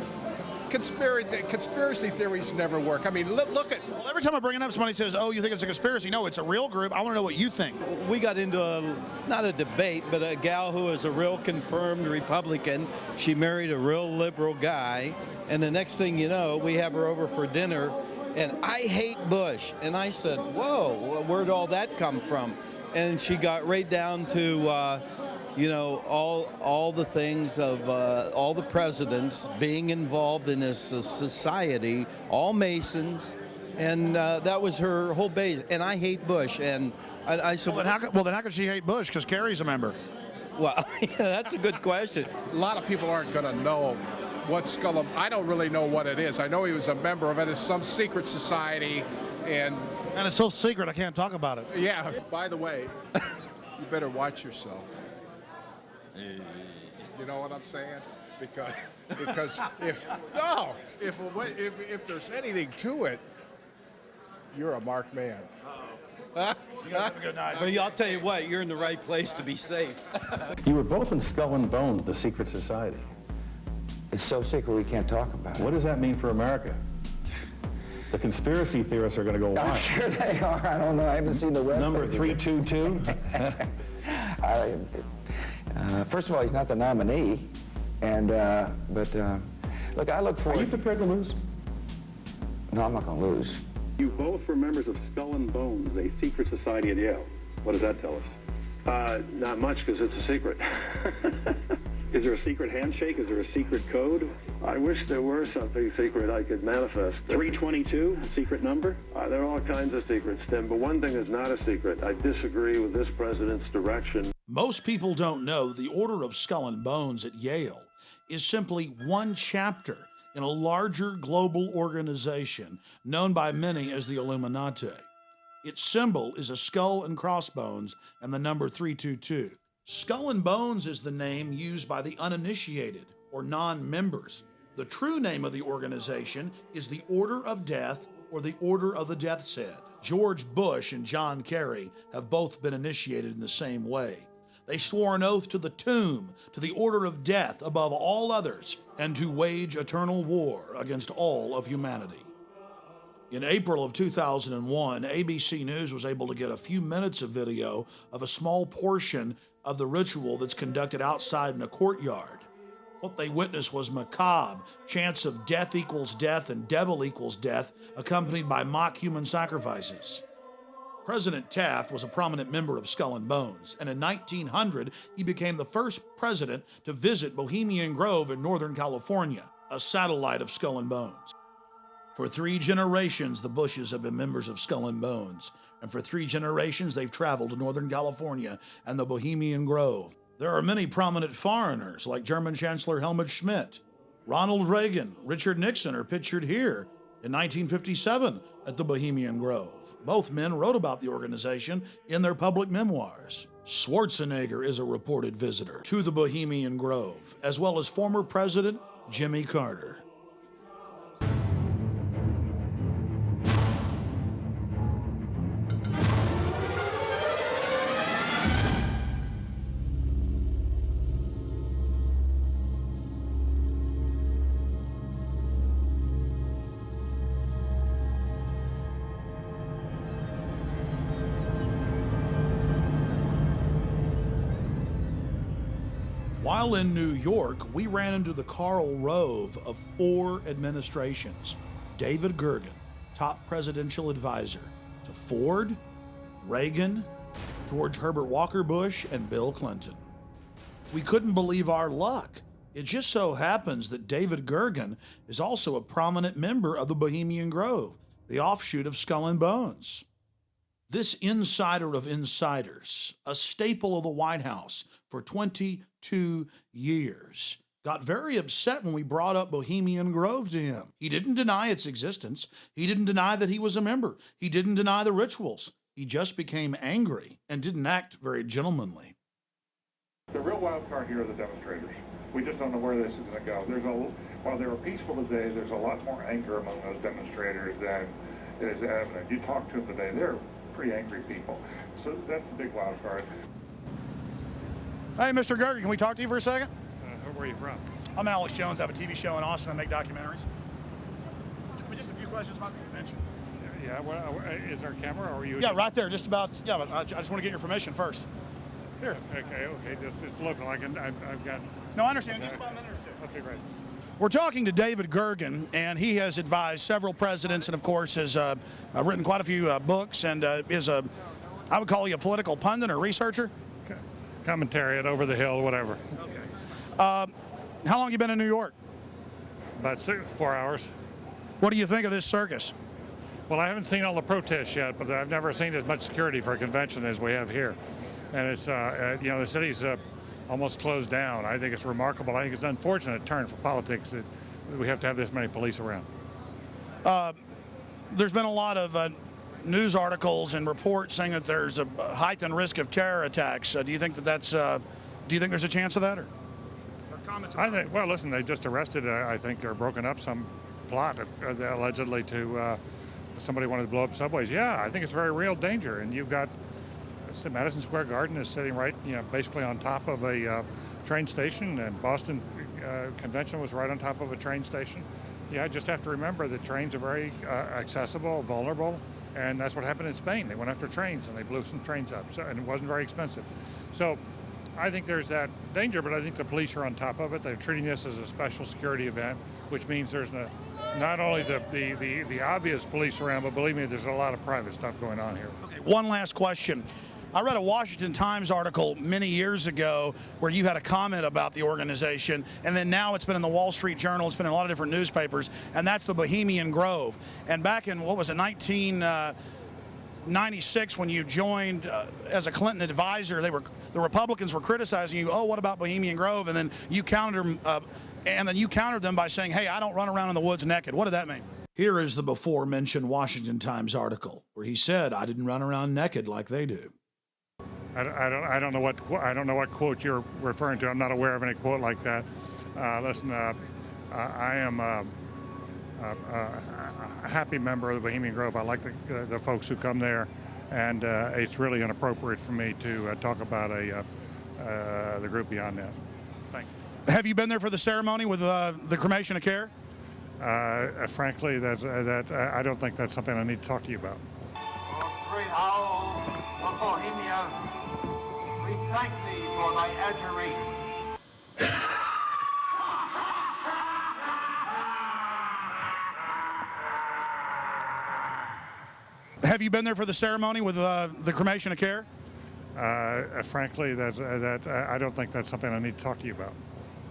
Conspiracy theories never work. I mean, look at... Well, every time I bring it up, somebody says, oh, you think it's a conspiracy? No, it's a real group. I want to know what you think. We got into not a debate, but a gal who was a real confirmed Republican. She married a real liberal guy. And the next thing you know, we have her over for dinner. And I hate Bush. And I said, whoa, where'd all that come from? And she got right down to you know, all the things of all the presidents being involved in this society, all Masons, and that was her whole base. And I hate Bush, and I said, well, then how could she hate Bush? Because Kerry's a member. Well, yeah, that's a good question. A lot of people aren't going to know what Skull. I don't really know what it is. I know he was a member of it. It's some secret society, and it's so secret I can't talk about it. Yeah. By the way, you better watch yourself. You know what I'm saying? Because if there's anything to it, you're a marked man. You guys have a good night. But I'll tell you what, you're in the right place to be safe. You were both in Skull and Bones, the secret society. It's so secret we can't talk about it. What does that mean for America? The conspiracy theorists are going to go wild. I'm sure they are. I don't know. I haven't seen the web. Number 322? First of all, he's not the nominee. And, look, I look for... Are you prepared to lose? No, I'm not going to lose. You both were members of Skull and Bones, a secret society at Yale. What does that tell us? Not much, because it's a secret. Is there a secret handshake? Is there a secret code? I wish there were something secret I could manifest. 322, secret number? There are all kinds of secrets, Tim, but one thing is not a secret. I disagree with this president's direction. Most people don't know the Order of Skull and Bones at Yale is simply one chapter in a larger global organization known by many as the Illuminati. Its symbol is a skull and crossbones and the number 322. Skull and Bones is the name used by the uninitiated or non-members. The true name of the organization is the Order of Death or the Order of the Death's Head. George Bush and John Kerry have both been initiated in the same way. They swore an oath to the tomb, to the order of death above all others, and to wage eternal war against all of humanity. In April of 2001, ABC News was able to get a few minutes of video of a small portion of the ritual that's conducted outside in a courtyard. What they witnessed was macabre, chants of death equals death and devil equals death, accompanied by mock human sacrifices. President Taft was a prominent member of Skull and Bones, and in 1900, he became the first president to visit Bohemian Grove in Northern California, a satellite of Skull and Bones. For 3 generations, the Bushes have been members of Skull and Bones, and for 3 generations, they've traveled to Northern California and the Bohemian Grove. There are many prominent foreigners, like German Chancellor Helmut Schmidt. Ronald Reagan, Richard Nixon are pictured here in 1957 at the Bohemian Grove. Both men wrote about the organization in their public memoirs. Schwarzenegger is a reported visitor to the Bohemian Grove, as well as former President Jimmy Carter. While in New York, we ran into the Karl Rove of 4 administrations. David Gergen, top presidential advisor to Ford, Reagan, George Herbert Walker Bush, and Bill Clinton. We couldn't believe our luck. It just so happens that David Gergen is also a prominent member of the Bohemian Grove, the offshoot of Skull and Bones. This insider of insiders, a staple of the White House for 22 years, got very upset when we brought up Bohemian Grove to him. He didn't deny its existence. He didn't deny that he was a member. He didn't deny the rituals. He just became angry and didn't act very gentlemanly. The real wild card here are the demonstrators. We just don't know where this is going to go. While they were peaceful today, there's a lot more anger among those demonstrators than is evident. You talk to them today, they're pretty angry people. So that's the big wild card. Hey, Mr. Gergen, can we talk to you for a second? Where are you from? I'm Alex Jones. I have a TV show in Austin. I make documentaries. Just a few questions about the convention. Yeah, well, is there a camera or are you? Yeah, right there. Just about. Yeah, but I just want to get your permission first. Here. Okay. It's local. I've got. No, I understand. Just about a minute or 2. Okay, great. We're talking to David Gergen, and he has advised several presidents, and of course has written quite a few books, and is I would call you a political pundit or researcher. Kind commentary it over the hill, whatever. How long you been in New York? About 4 hours. What do you think of this circus? Well, I haven't seen all the protests yet, but I've never seen as much security for a convention as we have here. And it's, you know, the city's almost closed down. I think it's remarkable. I think it's an unfortunate turn for politics that we have to have this many police around. There's been a lot of news articles and reports saying that there's a heightened risk of terror attacks. Do you think that that's? Do you think there's a chance of that, or comments? I think. Well, listen, they just arrested, I think, or broken up some plot allegedly to somebody wanted to blow up subways. Yeah, I think it's a very real danger, and you've got Madison Square Garden is sitting right, you know, basically on top of a train station, and Boston Convention was right on top of a train station. Yeah, I just have to remember that trains are very accessible, vulnerable, and that's what happened in Spain. They went after trains and they blew some trains up, and it wasn't very expensive. So I think there's that danger, but I think the police are on top of it. They're treating this as a special security event, which means there's not only the obvious police around, but believe me, there's a lot of private stuff going on here. Okay, one last question. I read a Washington Times article many years ago where you had a comment about the organization, and then now it's been in the Wall Street Journal, it's been in a lot of different newspapers, and that's the Bohemian Grove. And back in, what was it, 1996, when you joined as a Clinton advisor, the Republicans were criticizing you, oh, what about Bohemian Grove? And then you countered them by saying, hey, I don't run around in the woods naked. What did that mean? Here is the before-mentioned Washington Times article where he said, I didn't run around naked like they do. I don't know what quote you're referring to. I'm not aware of any quote like that. Listen, I am a happy member of the Bohemian Grove. I like the folks who come there, and it's really inappropriate for me to talk about the group beyond that. Thank you. Have you been there for the ceremony with the cremation of care? Frankly, I don't think that's something I need to talk to you about. Great owl of Bohemia, we thank thee for thy adjuration. Have you been there for the ceremony with the cremation of care? Frankly, I don't think that's something I need to talk to you about.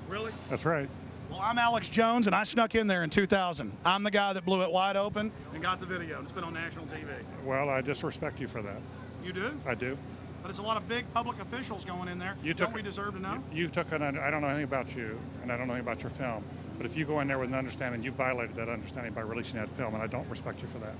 Really? That's right. Well, I'm Alex Jones, and I snuck in there in 2000. I'm the guy that blew it wide open and got the video. It's been on national TV. Well, I disrespect you for that. You do? I do. But it's a lot of big public officials going in there. Don't we deserve to know? I don't know anything about you, and I don't know anything about your film. But if you go in there with an understanding, you violated that understanding by releasing that film, and I don't respect you for that.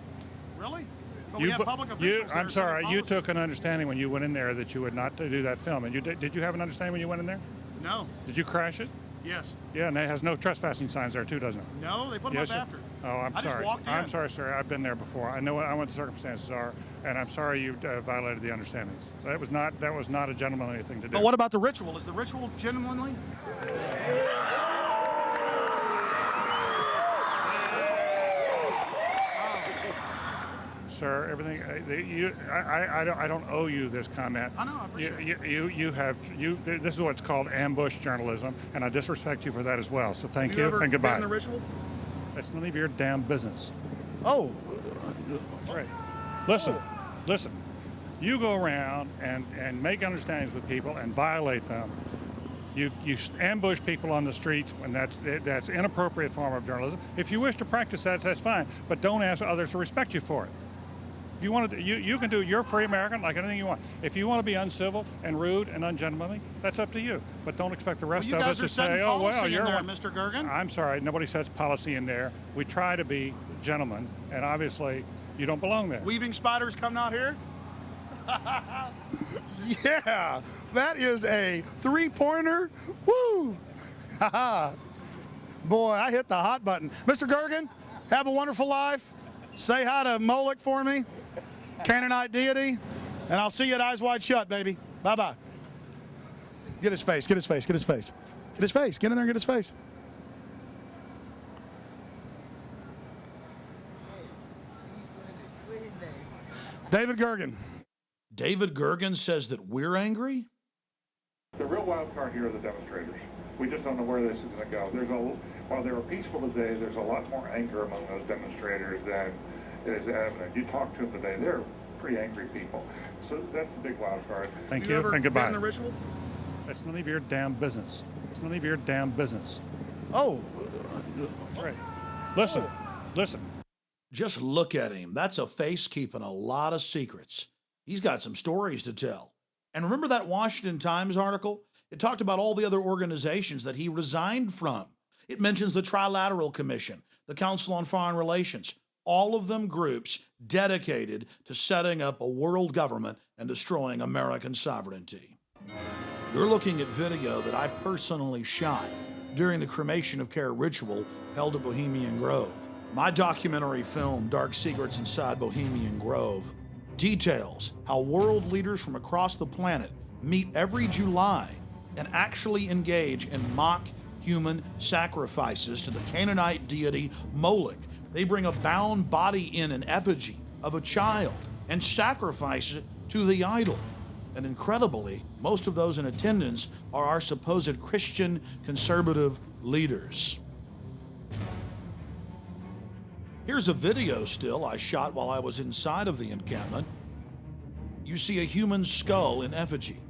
Really? But we have public officials. I'm sorry. You took an understanding when you went in there that you would not do that film. And did you have an understanding when you went in there? No. Did you crash it? Yes. Yeah, and it has no trespassing signs there too, doesn't it? No, they put them up after. Oh, I'm sorry. Just walked in. I'm sorry, sir. I've been there before. I know what the circumstances are, and I'm sorry you violated the understandings. That was not a gentlemanly thing to do. But what about the ritual? Is the ritual gentlemanly? Sir, everything. I don't owe you this comment. I know. I appreciate it. This is what's called ambush journalism, and I disrespect you for that as well. So thank you ever and goodbye. Been in the ritual? It's none of your damn business. Oh. That's right. Listen. You go around and make understandings with people and violate them. You ambush people on the streets, and that's inappropriate form of journalism. If you wish to practice that, that's fine, but don't ask others to respect you for it. If you want to, you can do. You're a free American, like anything you want. If you want to be uncivil and rude and ungentlemanly, that's up to you. But don't expect the rest of us to say, "Oh well, you're there, Mr. Gergen." I'm sorry, nobody sets policy in there. We try to be gentlemen, and obviously, you don't belong there. Weaving spiders come out here. Yeah, that is a three-pointer. Woo! Boy, I hit the hot button. Mr. Gergen, have a wonderful life. Say hi to Moloch for me, Canaanite deity, and I'll see you at Eyes Wide Shut, baby. Bye-bye. Get his face, get his face, get his face. Get his face, get in there and get his face. David Gergen. David Gergen says that we're angry? The real wild card here are the demonstrators. We just don't know where this is going to go. While they were peaceful today, there's a lot more anger among those demonstrators than is evident. You talk to them today, they're pretty angry people. So that's the big wild card. Thank You you, ever and goodbye. been in the ritual? It's none of your damn business. It's none of your damn business. Oh, That's right. Listen, listen. just look at him. That's a face keeping a lot of secrets. He's got some stories to tell. And remember that Washington Times article? It talked about all the other organizations that he resigned from. It mentions the Trilateral Commission, the Council on Foreign Relations, all of them groups dedicated to setting up a world government and destroying American sovereignty. You're looking at video that I personally shot during the cremation of care ritual held at Bohemian Grove. My documentary film, Dark Secrets Inside Bohemian Grove, details how world leaders from across the planet meet every July and actually engage in mock human sacrifices to the Canaanite deity Moloch. They bring a bound body in an effigy of a child and sacrifice it to the idol. And incredibly, most of those in attendance are our supposed Christian conservative leaders. Here's a video still I shot while I was inside of the encampment. You see a human skull in effigy.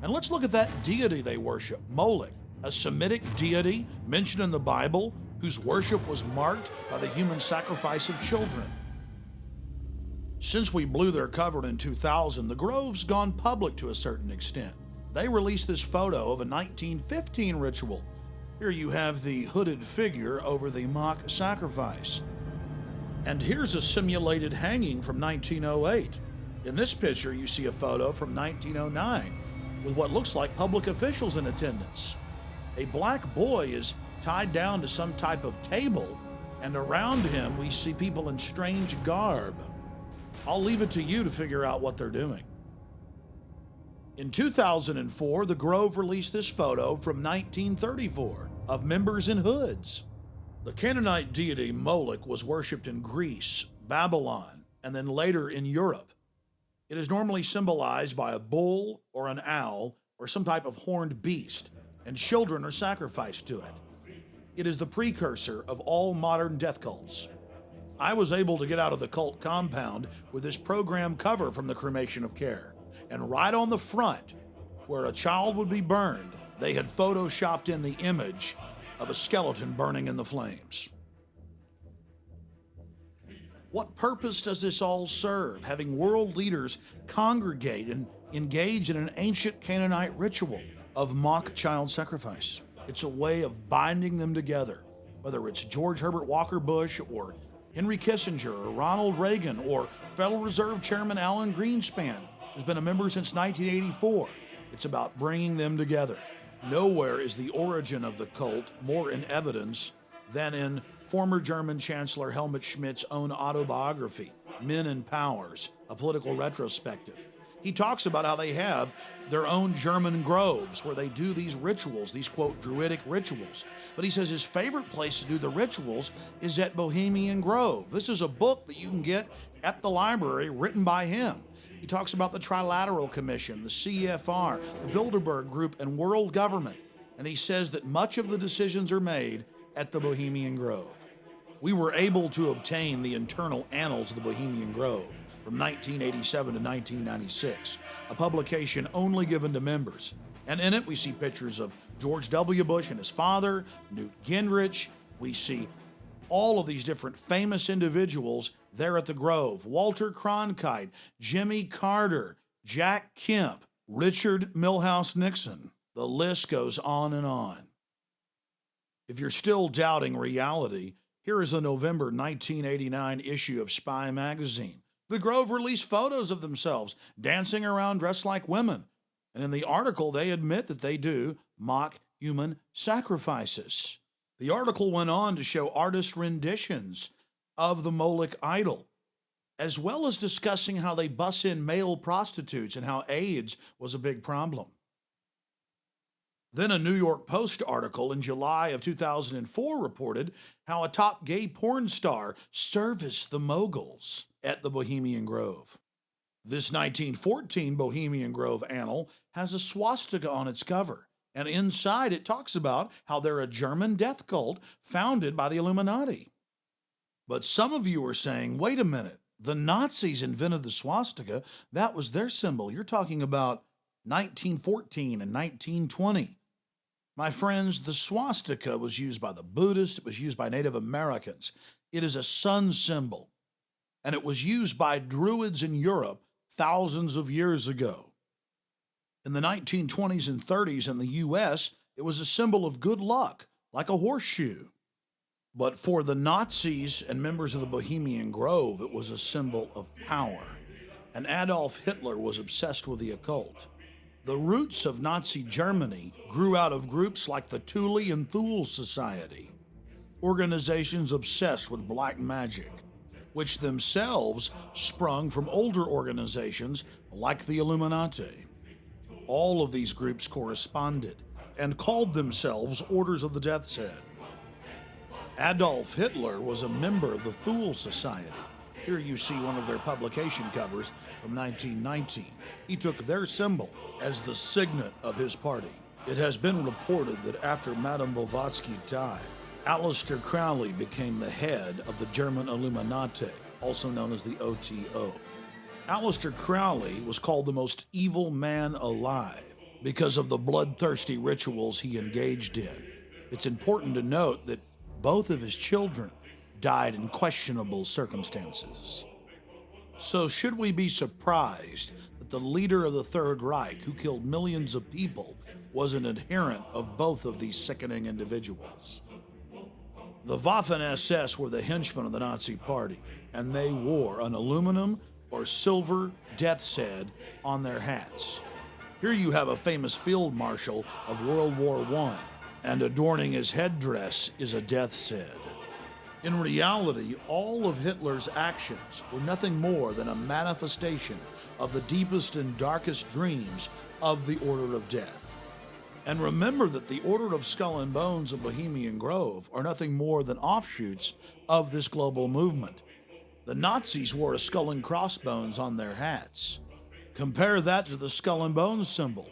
And let's look at that deity they worship, Moloch, a Semitic deity mentioned in the Bible whose worship was marked by the human sacrifice of children. Since we blew their cover in 2000, the Grove's gone public to a certain extent. They released this photo of a 1915 ritual. Here you have the hooded figure over the mock sacrifice. And here's a simulated hanging from 1908. In this picture, you see a photo from 1909 with what looks like public officials in attendance. A black boy is tied down to some type of table, and around him we see people in strange garb. I'll leave it to you to figure out what they're doing. In 2004, the Grove released this photo from 1934 of members in hoods. The Canaanite deity Moloch was worshipped in Greece, Babylon, and then later in Europe. It is normally symbolized by a bull or an owl or some type of horned beast, and children are sacrificed to it. It is the precursor of all modern death cults. I was able to get out of the cult compound with this program cover from the cremation of care, and right on the front, where a child would be burned, they had photoshopped in the image of a skeleton burning in the flames. What purpose does this all serve, having world leaders congregate and engage in an ancient Canaanite ritual of mock child sacrifice? It's a way of binding them together, whether it's George Herbert Walker Bush or Henry Kissinger or Ronald Reagan or Federal Reserve Chairman Alan Greenspan, who's been a member since 1984. It's about bringing them together. Nowhere is the origin of the cult more in evidence than in former German Chancellor Helmut Schmidt's own autobiography, Men and Powers, a political retrospective. He talks about how they have their own German groves where they do these rituals, these, quote, druidic rituals. But he says his favorite place to do the rituals is at Bohemian Grove. This is a book that you can get at the library written by him. He talks about the Trilateral Commission, the CFR, the Bilderberg Group, and world government. And he says that much of the decisions are made at the Bohemian Grove. We were able to obtain the internal annals of the Bohemian Grove from 1987 to 1996, a publication only given to members. And in it, we see pictures of George W. Bush and his father, Newt Gingrich. We see all of these different famous individuals there at the Grove. Walter Cronkite, Jimmy Carter, Jack Kemp, Richard Milhouse Nixon. The list goes on and on. If you're still doubting reality, here is a November 1989 issue of Spy magazine. The Grove released photos of themselves dancing around dressed like women. And in the article, they admit that they do mock human sacrifices. The article went on to show artist renditions of the Moloch idol, as well as discussing how they bus in male prostitutes and how AIDS was a big problem. Then a New York Post article in July of 2004 reported how a top gay porn star serviced the moguls at the Bohemian Grove. This 1914 Bohemian Grove annal has a swastika on its cover, and inside it talks about how they're a German death cult founded by the Illuminati. But some of you are saying, wait a minute, The Nazis invented the swastika. That was their symbol. You're talking about 1914 and 1920. My friends, the swastika was used by the Buddhists. It was used by Native Americans. It is a sun symbol, and it was used by Druids in Europe thousands of years ago. In the 1920s and 30s in the U.S., it was a symbol of good luck, like a horseshoe. But for the Nazis and members of the Bohemian Grove, it was a symbol of power. And Adolf Hitler was obsessed with the occult. The roots of Nazi Germany grew out of groups like the Thule and Thule Society, organizations obsessed with black magic, which themselves sprung from older organizations like the Illuminati. All of these groups corresponded and called themselves Orders of the Death's Head. Adolf Hitler was a member of the Thule Society. Here you see one of their publication covers from 1919. He took their symbol as the signet of his party. It has been reported that after Madame Blavatsky died, Aleister Crowley became the head of the German Illuminati, also known as the OTO. Aleister Crowley was called the most evil man alive because of the bloodthirsty rituals he engaged in. It's important to note that both of his children died in questionable circumstances. So should we be surprised that the leader of the Third Reich, who killed millions of people, was an adherent of both of these sickening individuals? The Waffen-SS were the henchmen of the Nazi Party, and they wore an aluminum or silver death's head on their hats. Here you have a famous field marshal of World War I, and adorning his headdress is a death's head. In reality, all of Hitler's actions were nothing more than a manifestation of the deepest and darkest dreams of the Order of Death. And remember that the Order of Skull and Bones and Bohemian Grove are nothing more than offshoots of this global movement. The Nazis wore a skull and crossbones on their hats. Compare that to the skull and bones symbol.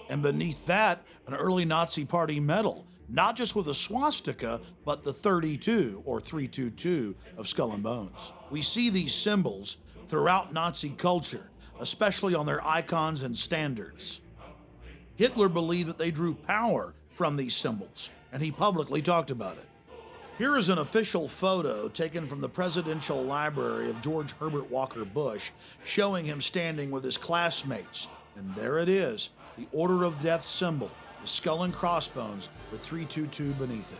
And beneath that, an early Nazi Party medal, not just with a swastika, but the 32 or 322 of Skull and Bones. We see these symbols throughout Nazi culture, especially on their icons and standards. Hitler believed that they drew power from these symbols, and he publicly talked about it. Here is an official photo taken from the Presidential Library of George Herbert Walker Bush, showing him standing with his classmates. And there it is, the Order of Death symbol, the skull and crossbones with 322 beneath it.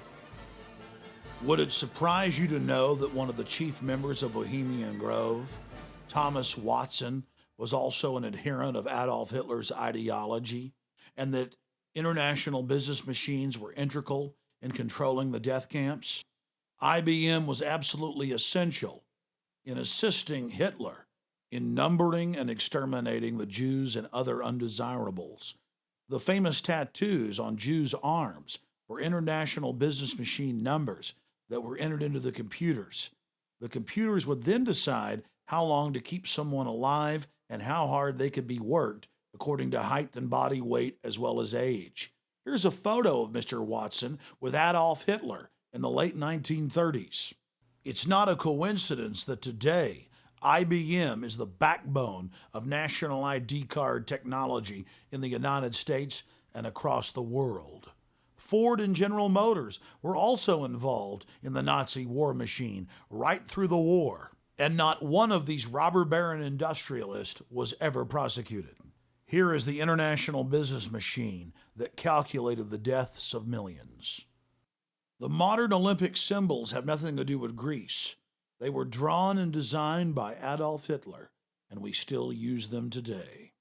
Would it surprise you to know that one of the chief members of Bohemian Grove, Thomas Watson, was also an adherent of Adolf Hitler's ideology, and that international business machines were integral in controlling the death camps? IBM was absolutely essential in assisting Hitler in numbering and exterminating the Jews and other undesirables. The famous tattoos on Jews' arms were international business machine numbers that were entered into the computers. The computers would then decide how long to keep someone alive and how hard they could be worked according to height and body weight as well as age. Here's a photo of Mr. Watson with Adolf Hitler in the late 1930s. It's not a coincidence that today IBM is the backbone of national ID card technology in the United States and across the world. Ford and General Motors were also involved in the Nazi war machine right through the war, and not one of these robber baron industrialists was ever prosecuted. Here is the international business machine that calculated the deaths of millions. The modern Olympic symbols have nothing to do with Greece. They were drawn and designed by Adolf Hitler, and we still use them today.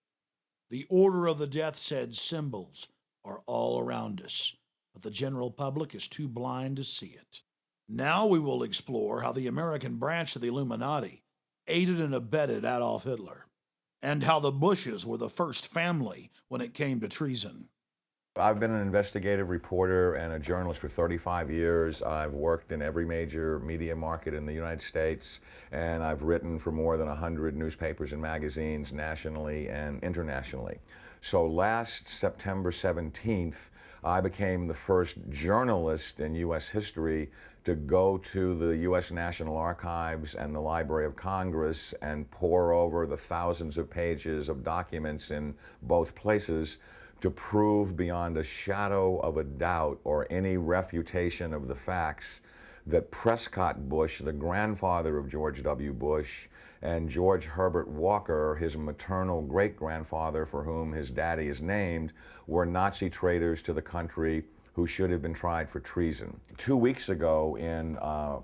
The Order of the Death's Head symbols are all around us, but the general public is too blind to see it. Now we will explore how the American branch of the Illuminati aided and abetted Adolf Hitler, and how the Bushes were the first family when it came to treason. I've been an investigative reporter and a journalist for 35 years. I've worked in every major media market in the United States, and I've written for more than 100 newspapers and magazines nationally and internationally. So last September 17th, I became the first journalist in U.S. history to go to the U.S. National Archives and the Library of Congress and pore over the thousands of pages of documents in both places to prove beyond a shadow of a doubt or any refutation of the facts that Prescott Bush, the grandfather of George W. Bush, and George Herbert Walker, his maternal great-grandfather for whom his daddy is named, were Nazi traitors to the country who should have been tried for treason. 2 weeks ago, in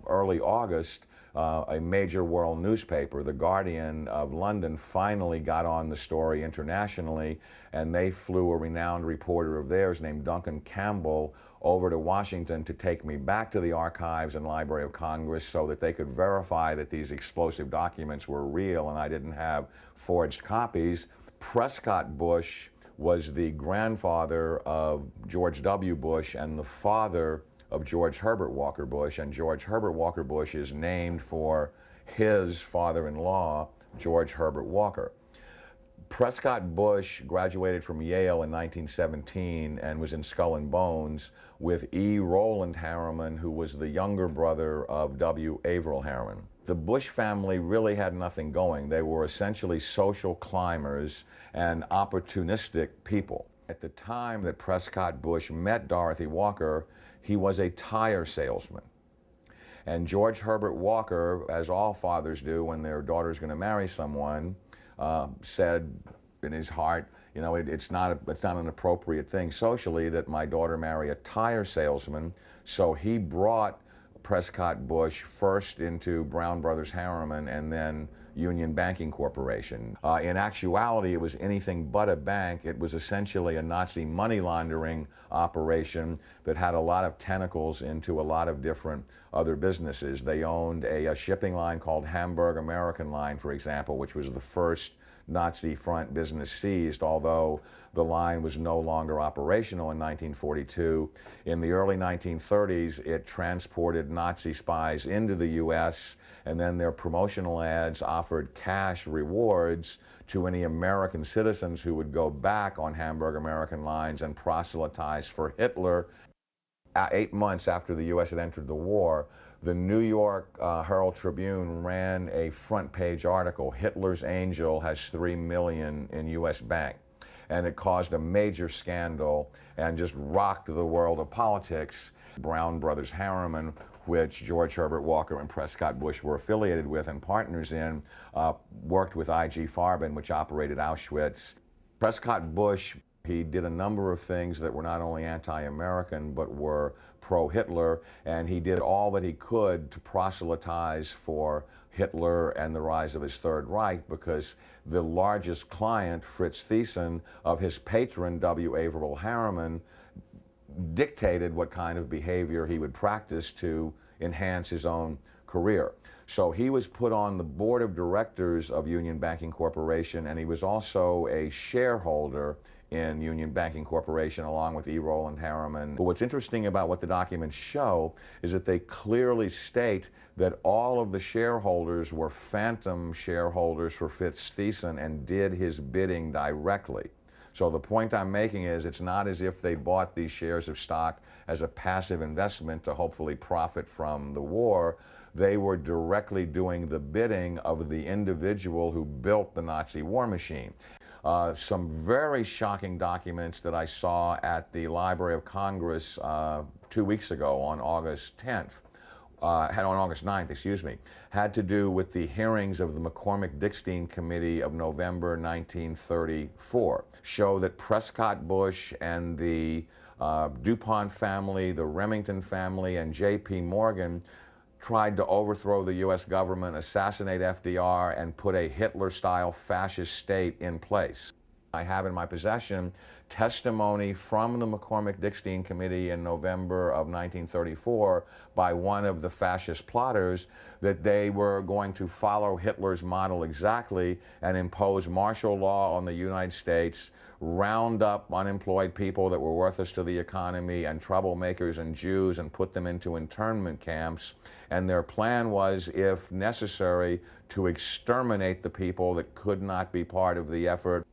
early August, a major world newspaper, The Guardian of London, finally got on the story internationally, and they flew a renowned reporter of theirs named Duncan Campbell over to Washington to take me back to the archives and Library of Congress so that they could verify that these explosive documents were real and I didn't have forged copies. Prescott Bush was the grandfather of George W. Bush and the father of George Herbert Walker Bush, and George Herbert Walker Bush is named for his father-in-law, George Herbert Walker. Prescott Bush graduated from Yale in 1917 and was in Skull and Bones with E. Rowland Harriman, who was the younger brother of W. Averill Harriman. The Bush family really had nothing going. They were essentially social climbers and opportunistic people. At the time that Prescott Bush met Dorothy Walker, he was a tire salesman. And George Herbert Walker, as all fathers do when their daughter's going to marry someone, said in his heart, you know, it's not an appropriate thing socially that my daughter marry a tire salesman. So he brought Prescott Bush first into Brown Brothers Harriman and then Union Banking Corporation. In actuality, it was anything but a bank. It was essentially a Nazi money laundering operation that had a lot of tentacles into a lot of different other businesses. They owned a shipping line called Hamburg American Line, for example, which was the first Nazi front business seized, although the line was no longer operational in 1942. In the early 1930s, it transported Nazi spies into the U.S., and then their promotional ads offered cash rewards to any American citizens who would go back on Hamburg American Lines and proselytize for Hitler. 8 months after the U.S. had entered the war, the New York Herald Tribune ran a front-page article, "Hitler's Angel has $3 million in U.S. bank." And it caused a major scandal and just rocked the world of politics. Brown Brothers Harriman, which George Herbert Walker and Prescott Bush were affiliated with and partners in, worked with I.G. Farben, which operated Auschwitz. Prescott Bush, he did a number of things that were not only anti-American, but were pro-Hitler, and he did all that he could to proselytize for Hitler and the rise of his Third Reich, because the largest client, Fritz Thyssen, of his patron, W. Averill Harriman, dictated what kind of behavior he would practice to enhance his own career. So he was put on the board of directors of Union Banking Corporation, and he was also a shareholder in Union Banking Corporation along with E. Rowland Harriman. But what's interesting about what the documents show is that they clearly state that all of the shareholders were phantom shareholders for Fritz Thyssen and did his bidding directly. So the point I'm making is it's not as if they bought these shares of stock as a passive investment to hopefully profit from the war. They were directly doing the bidding of the individual who built the Nazi war machine. Some very shocking documents that I saw at the Library of Congress 2 weeks ago on August 10th, on August 9th, excuse me, had to do with the hearings of the McCormick-Dickstein Committee of November 1934, show that Prescott Bush and the DuPont family, the Remington family, and J.P. Morgan tried to overthrow the U.S. government, assassinate FDR, and put a Hitler-style fascist state in place. I have in my possession testimony from the McCormick-Dickstein Committee in November of 1934 by one of the fascist plotters that they were going to follow Hitler's model exactly and impose martial law on the United States, round up unemployed people that were worthless to the economy and troublemakers and Jews and put them into internment camps. And their plan was, if necessary, to exterminate the people that could not be part of the effort.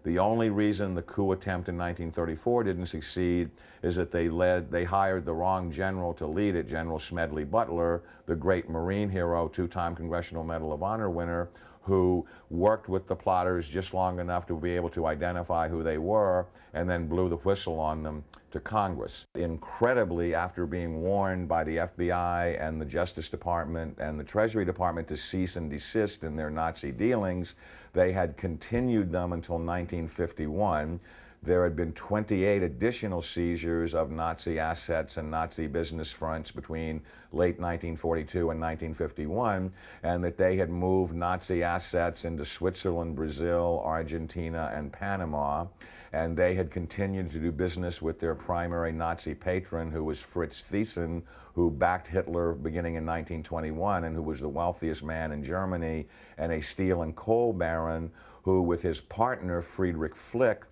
The only reason the coup attempt in 1934 didn't succeed is that they hired the wrong general to lead it, General Smedley Butler, the great Marine hero, two-time Congressional Medal of Honor winner, who worked with the plotters just long enough to be able to identify who they were and then blew the whistle on them to Congress. Incredibly, after being warned by the FBI and the Justice Department and the Treasury Department to cease and desist in their Nazi dealings, they had continued them until 1951. There had been 28 additional seizures of Nazi assets and Nazi business fronts between late 1942 and 1951, and that they had moved Nazi assets into Switzerland, Brazil, Argentina, and Panama, and they had continued to do business with their primary Nazi patron, who was Fritz Thyssen, who backed Hitler beginning in 1921 and who was the wealthiest man in Germany, and a steel and coal baron who, with his partner Friedrich Flick,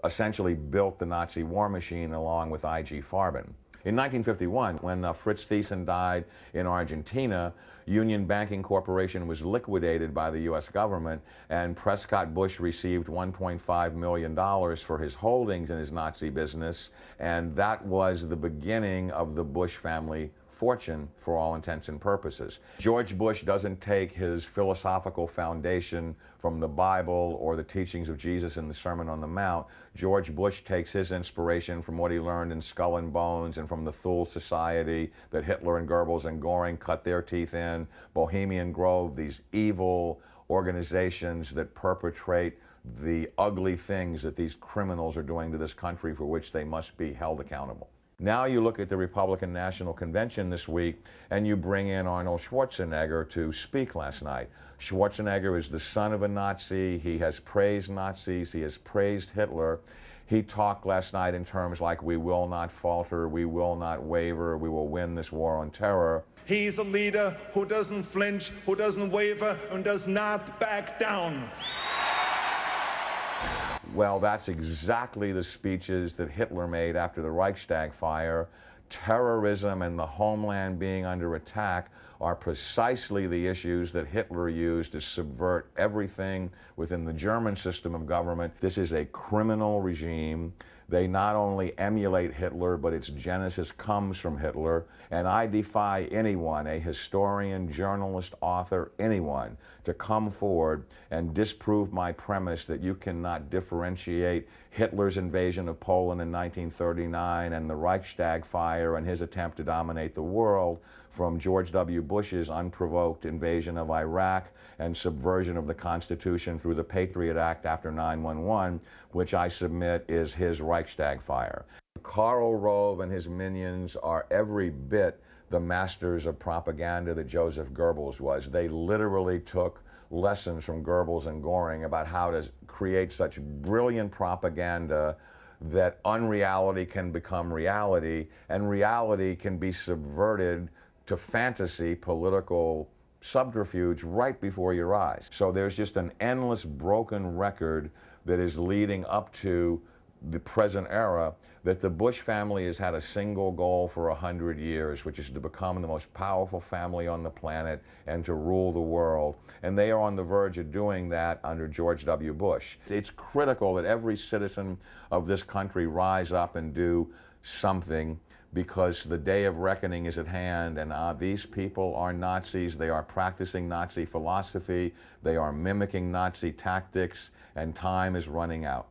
essentially built the Nazi war machine along with I.G. Farben. In 1951, when Fritz Thyssen died in Argentina, Union Banking Corporation was liquidated by the U.S. government, and Prescott Bush received $1.5 million for his holdings in his Nazi business, and that was the beginning of the Bush family fortune for all intents and purposes. George Bush doesn't take his philosophical foundation from the Bible or the teachings of Jesus in the Sermon on the Mount. George Bush takes his inspiration from what he learned in Skull and Bones and from the Thule Society that Hitler and Goebbels and Goring cut their teeth in, Bohemian Grove, these evil organizations that perpetrate the ugly things that these criminals are doing to this country for which they must be held accountable. Now you look at the Republican National Convention this week and you bring in Arnold Schwarzenegger to speak last night. Schwarzenegger is the son of a Nazi. He has praised Nazis. He has praised Hitler. He talked last night in terms like, we will not falter, we will not waver, we will win this war on terror. He's a leader who doesn't flinch, who doesn't waver, and does not back down. Well, that's exactly the speeches that Hitler made after the Reichstag fire. Terrorism and the homeland being under attack are precisely the issues that Hitler used to subvert everything within the German system of government. This is a criminal regime. They not only emulate Hitler, but its genesis comes from Hitler. And I defy anyone, a historian, journalist, author, anyone, to come forward and disprove my premise that you cannot differentiate Hitler's invasion of Poland in 1939 and the Reichstag fire and his attempt to dominate the world from George W. Bush's unprovoked invasion of Iraq and subversion of the Constitution through the Patriot Act after 9/11, which I submit is his Reichstag fire. Karl Rove and his minions are every bit the masters of propaganda that Joseph Goebbels was. They literally took lessons from Goebbels and Goring about how to create such brilliant propaganda that unreality can become reality, and reality can be subverted to fantasy political subterfuge right before your eyes. So there's just an endless broken record that is leading up to the present era, that the Bush family has had a single goal for 100 years, which is to become the most powerful family on the planet and to rule the world. And they are on the verge of doing that under George W. Bush. It's critical that every citizen of this country rise up and do something, because the day of reckoning is at hand, and these people are Nazis. They are practicing Nazi philosophy. They are mimicking Nazi tactics, and time is running out.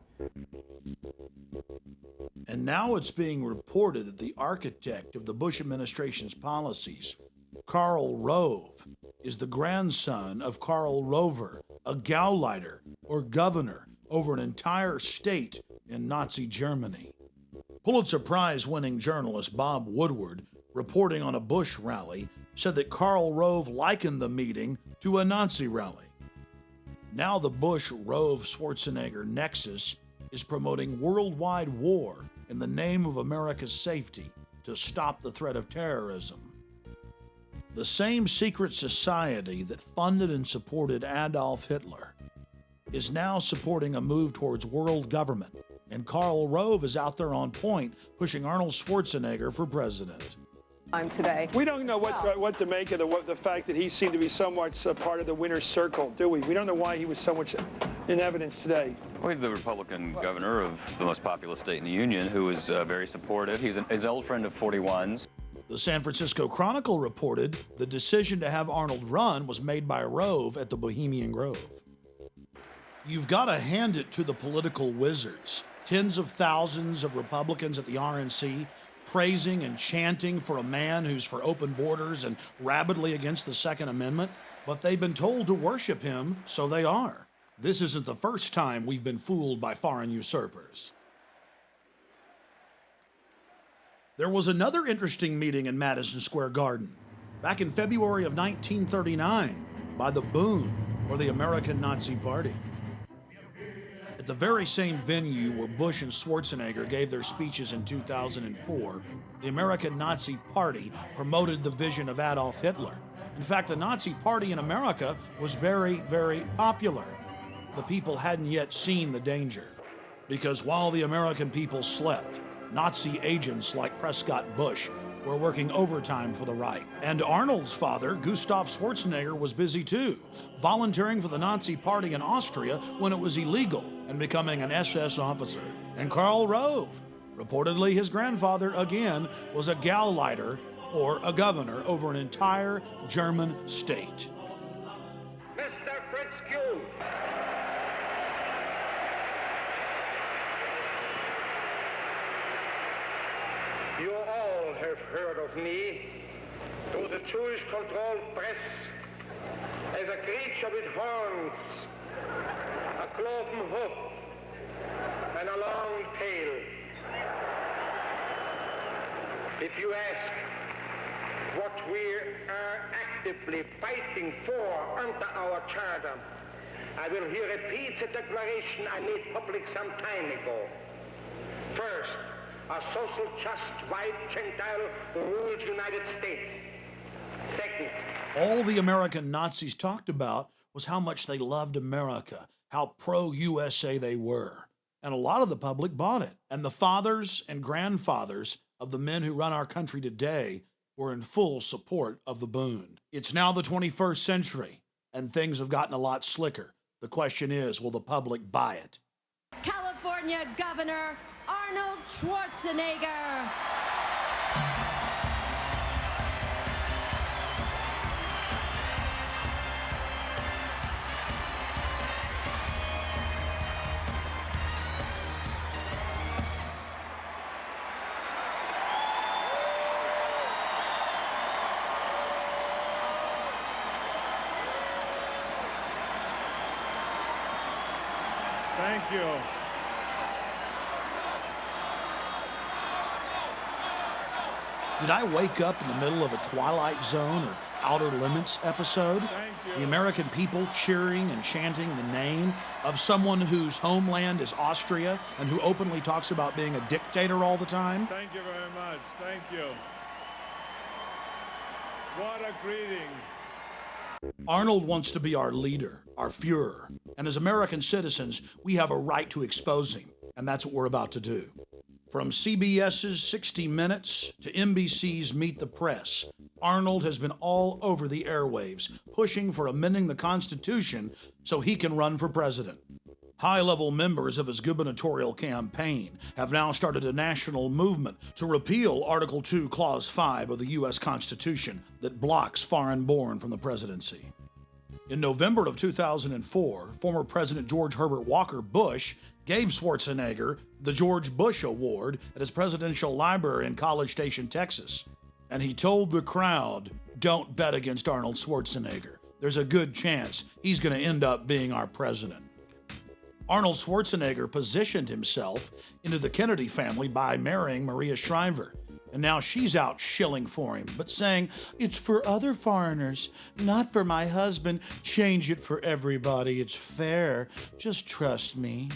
And now it's being reported that the architect of the Bush administration's policies, Karl Rove, is the grandson of Karl Rover, a Gauleiter or governor over an entire state in Nazi Germany. Pulitzer Prize-winning journalist Bob Woodward, reporting on a Bush rally, said that Karl Rove likened the meeting to a Nazi rally. Now the Bush-Rove-Schwarzenegger nexus is promoting worldwide war in the name of America's safety to stop the threat of terrorism. The same secret society that funded and supported Adolf Hitler is now supporting a move towards world government, and Karl Rove is out there on point pushing Arnold Schwarzenegger for president. Today. We don't know what to make of the fact that he seemed to be somewhat part of the winner's circle, do we? We don't know why he was so much in evidence today. Well, he's the Republican governor of the most populous state in the Union, who was very supportive. He's an old friend of 41's. The San Francisco Chronicle reported the decision to have Arnold run was made by Rove at the Bohemian Grove. You've got to hand it to the political wizards. Tens of thousands of Republicans at the RNC praising and chanting for a man who's for open borders and rabidly against the Second Amendment, but they've been told to worship him, so they are. This isn't the first time we've been fooled by foreign usurpers. There was another interesting meeting in Madison Square Garden back in February of 1939 by the Bund, or the American Nazi Party. At the very same venue where Bush and Schwarzenegger gave their speeches in 2004, the American Nazi Party promoted the vision of Adolf Hitler. In fact, the Nazi Party in America was very, very popular. The people hadn't yet seen the danger, because while the American people slept, Nazi agents like Prescott Bush were working overtime for the Reich. And Arnold's father, Gustav Schwarzenegger, was busy too, volunteering for the Nazi Party in Austria when it was illegal and becoming an SS officer. And Karl Rove, reportedly his grandfather, again, was a Gauleiter, or a governor, over an entire German state. Mr. Fritz Kuhn. You all have heard of me through the Jewish-controlled press as a creature with horns, a cloven hoof, and a long tail. If you ask what we are actively fighting for under our charter, I will here repeat the declaration I made public some time ago. First, a social, just, white, Gentile, ruled United States. Second, all the American Nazis talked about was how much they loved America, how pro-USA they were. And a lot of the public bought it. And the fathers and grandfathers of the men who run our country today were in full support of the Bund. It's now the 21st century, and things have gotten a lot slicker. The question is, will the public buy it? California Governor Arnold Schwarzenegger. Thank you. Did I wake up in the middle of a Twilight Zone or Outer Limits episode? The American people cheering and chanting the name of someone whose homeland is Austria and who openly talks about being a dictator all the time? Thank you very much. Thank you. What a greeting. Arnold wants to be our leader, our Fuhrer. And as American citizens, we have a right to expose him. And that's what we're about to do. From CBS's 60 Minutes to NBC's Meet the Press, Arnold has been all over the airwaves, pushing for amending the Constitution so he can run for president. High-level members of his gubernatorial campaign have now started a national movement to repeal Article 2, Clause 5 of the U.S. Constitution that blocks foreign-born from the presidency. In November of 2004, former President George Herbert Walker Bush gave Schwarzenegger the George Bush Award at his presidential library in College Station, Texas. And he told the crowd, "Don't bet against Arnold Schwarzenegger. There's a good chance he's going to end up being our president." Arnold Schwarzenegger positioned himself into the Kennedy family by marrying Maria Shriver. And now she's out shilling for him, but saying, "It's for other foreigners, not for my husband. Change it for everybody. It's fair. Just trust me."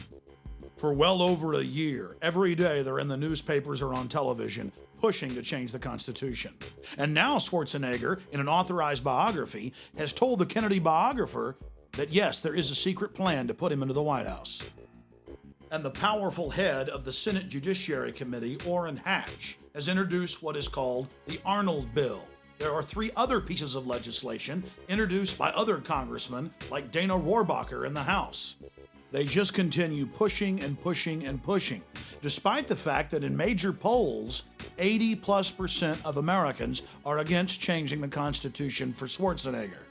For well over a year, every day they're in the newspapers or on television pushing to change the Constitution. And now Schwarzenegger, in an authorized biography, has told the Kennedy biographer that yes, there is a secret plan to put him into the White House. And the powerful head of the Senate Judiciary Committee, Orrin Hatch, has introduced what is called the Arnold Bill. There are 3 other pieces of legislation introduced by other congressmen like Dana Rohrabacher in the House. They just continue pushing and pushing and pushing, despite the fact that in major polls, 80+% of Americans are against changing the Constitution for Schwarzenegger.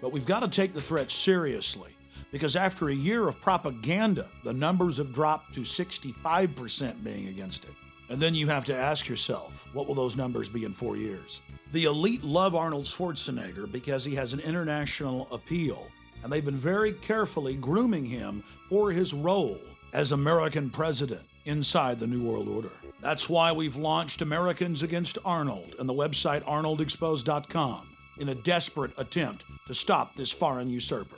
But we've got to take the threat seriously, because after a year of propaganda, the numbers have dropped to 65% being against it. And then you have to ask yourself, what will those numbers be in 4 years? The elite love Arnold Schwarzenegger because he has an international appeal, and they've been very carefully grooming him for his role as American president inside the New World Order. That's why we've launched Americans Against Arnold and the website arnoldexposed.com in a desperate attempt to stop this foreign usurper.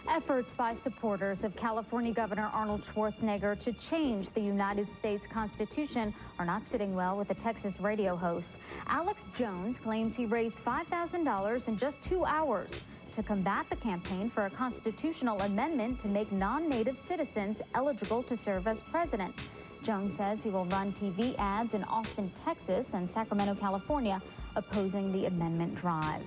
Efforts by supporters of California Governor Arnold Schwarzenegger to change the United States Constitution are not sitting well with the Texas radio host. Alex Jones claims he raised $5,000 in just 2 hours to combat the campaign for a constitutional amendment to make non-native citizens eligible to serve as president. Jones says he will run TV ads in Austin, Texas and Sacramento, California, opposing the amendment drive.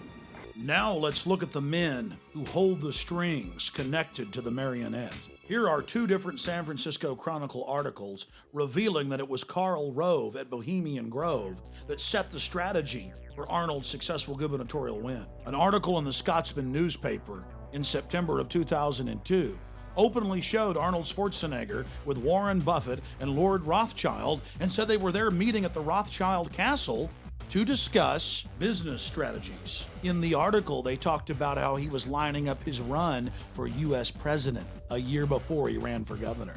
Now let's look at the men who hold the strings connected to the marionette. Here are 2 different San Francisco Chronicle articles revealing that it was Karl Rove at Bohemian Grove that set the strategy for Arnold's successful gubernatorial win. An article in the Scotsman newspaper in September of 2002 openly showed Arnold Schwarzenegger with Warren Buffett and Lord Rothschild and said they were there meeting at the Rothschild Castle to discuss business strategies. In the article, they talked about how he was lining up his run for U.S. president a year before he ran for governor.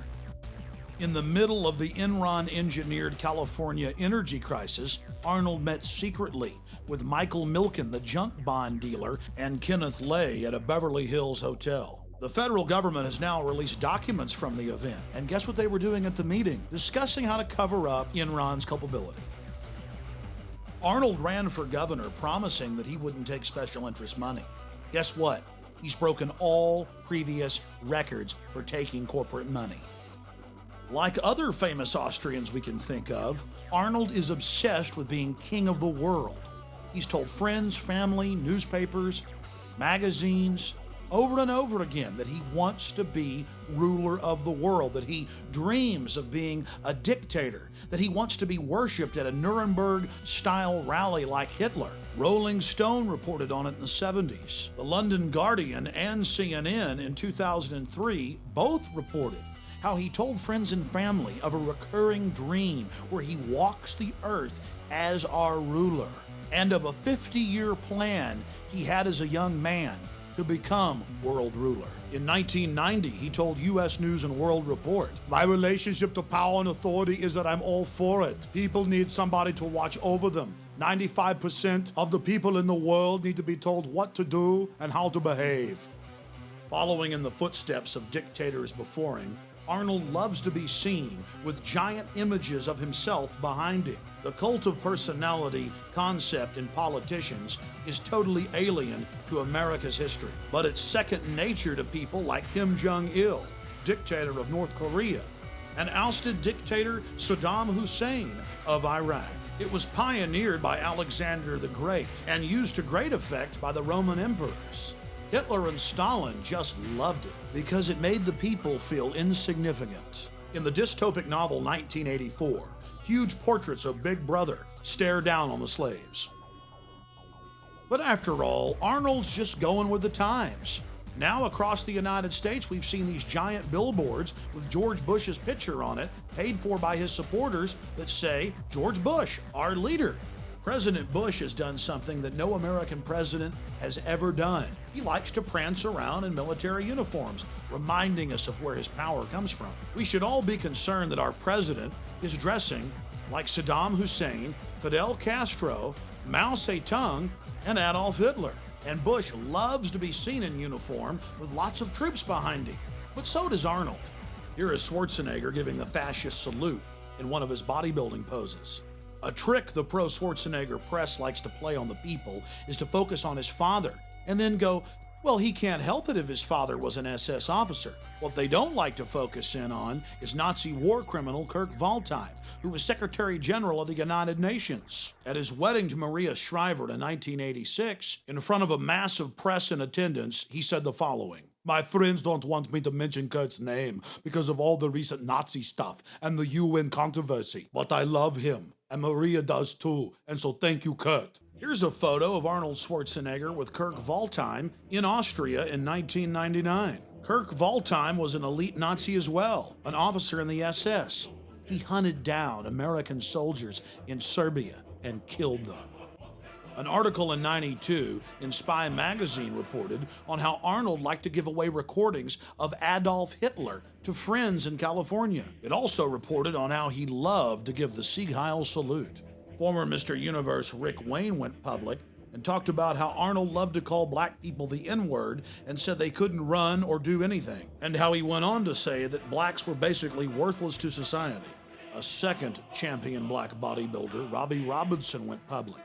In the middle of the Enron-engineered California energy crisis, Arnold met secretly with Michael Milken, the junk bond dealer, and Kenneth Lay at a Beverly Hills hotel. The federal government has now released documents from the event, and guess what they were doing at the meeting? Discussing how to cover up Enron's culpability. Arnold ran for governor promising that he wouldn't take special interest money. Guess what? He's broken all previous records for taking corporate money. Like other famous Austrians we can think of, Arnold is obsessed with being king of the world. He's told friends, family, newspapers, magazines, over and over again that he wants to be ruler of the world, that he dreams of being a dictator, that he wants to be worshipped at a Nuremberg-style rally like Hitler. Rolling Stone reported on it in the 70s. The London Guardian and CNN in 2003 both reported how he told friends and family of a recurring dream where he walks the earth as our ruler, and of a 50-year plan he had as a young man to become world ruler. In 1990, he told U.S. News and World Report, "My relationship to power and authority is that I'm all for it. People need somebody to watch over them. 95% of the people in the world need to be told what to do and how to behave." Following in the footsteps of dictators before him, Arnold loves to be seen with giant images of himself behind him. The cult of personality concept in politicians is totally alien to America's history, but it's second nature to people like Kim Jong-il, dictator of North Korea, and ousted dictator Saddam Hussein of Iraq. It was pioneered by Alexander the Great and used to great effect by the Roman emperors. Hitler and Stalin just loved it because it made the people feel insignificant. In the dystopic novel 1984, huge portraits of Big Brother stare down on the slaves. But after all, Arnold's just going with the times. Now across the United States, we've seen these giant billboards with George Bush's picture on it, paid for by his supporters, that say, "George Bush, our leader." President Bush has done something that no American president has ever done. He likes to prance around in military uniforms, reminding us of where his power comes from. We should all be concerned that our president is dressing like Saddam Hussein, Fidel Castro, Mao Zedong, and Adolf Hitler. And Bush loves to be seen in uniform with lots of troops behind him. But so does Arnold. Here is Schwarzenegger giving the fascist salute in one of his bodybuilding poses. A trick the pro-Schwarzenegger press likes to play on the people is to focus on his father and then go, Well, he can't help it if his father was an SS officer. What they don't like to focus in on is Nazi war criminal Kurt Waldheim, who was Secretary General of the United Nations. At his wedding to Maria Shriver in 1986, in front of a massive press in attendance, he said the following: "My friends don't want me to mention Kurt's name because of all the recent Nazi stuff and the UN controversy, but I love him, and Maria does too, and so thank you, Kurt." Here's a photo of Arnold Schwarzenegger with Kurt Waldheim in Austria in 1999. Kurt Waldheim was an elite Nazi as well, an officer in the SS. He hunted down American soldiers in Serbia and killed them. An article in '92 in Spy magazine reported on how Arnold liked to give away recordings of Adolf Hitler to friends in California. It also reported on how he loved to give the Sieg Heil salute. Former Mr. Universe Rick Wayne went public and talked about how Arnold loved to call black people the N-word and said they couldn't run or do anything, and how he went on to say that blacks were basically worthless to society. A second champion black bodybuilder, Robbie Robinson, went public.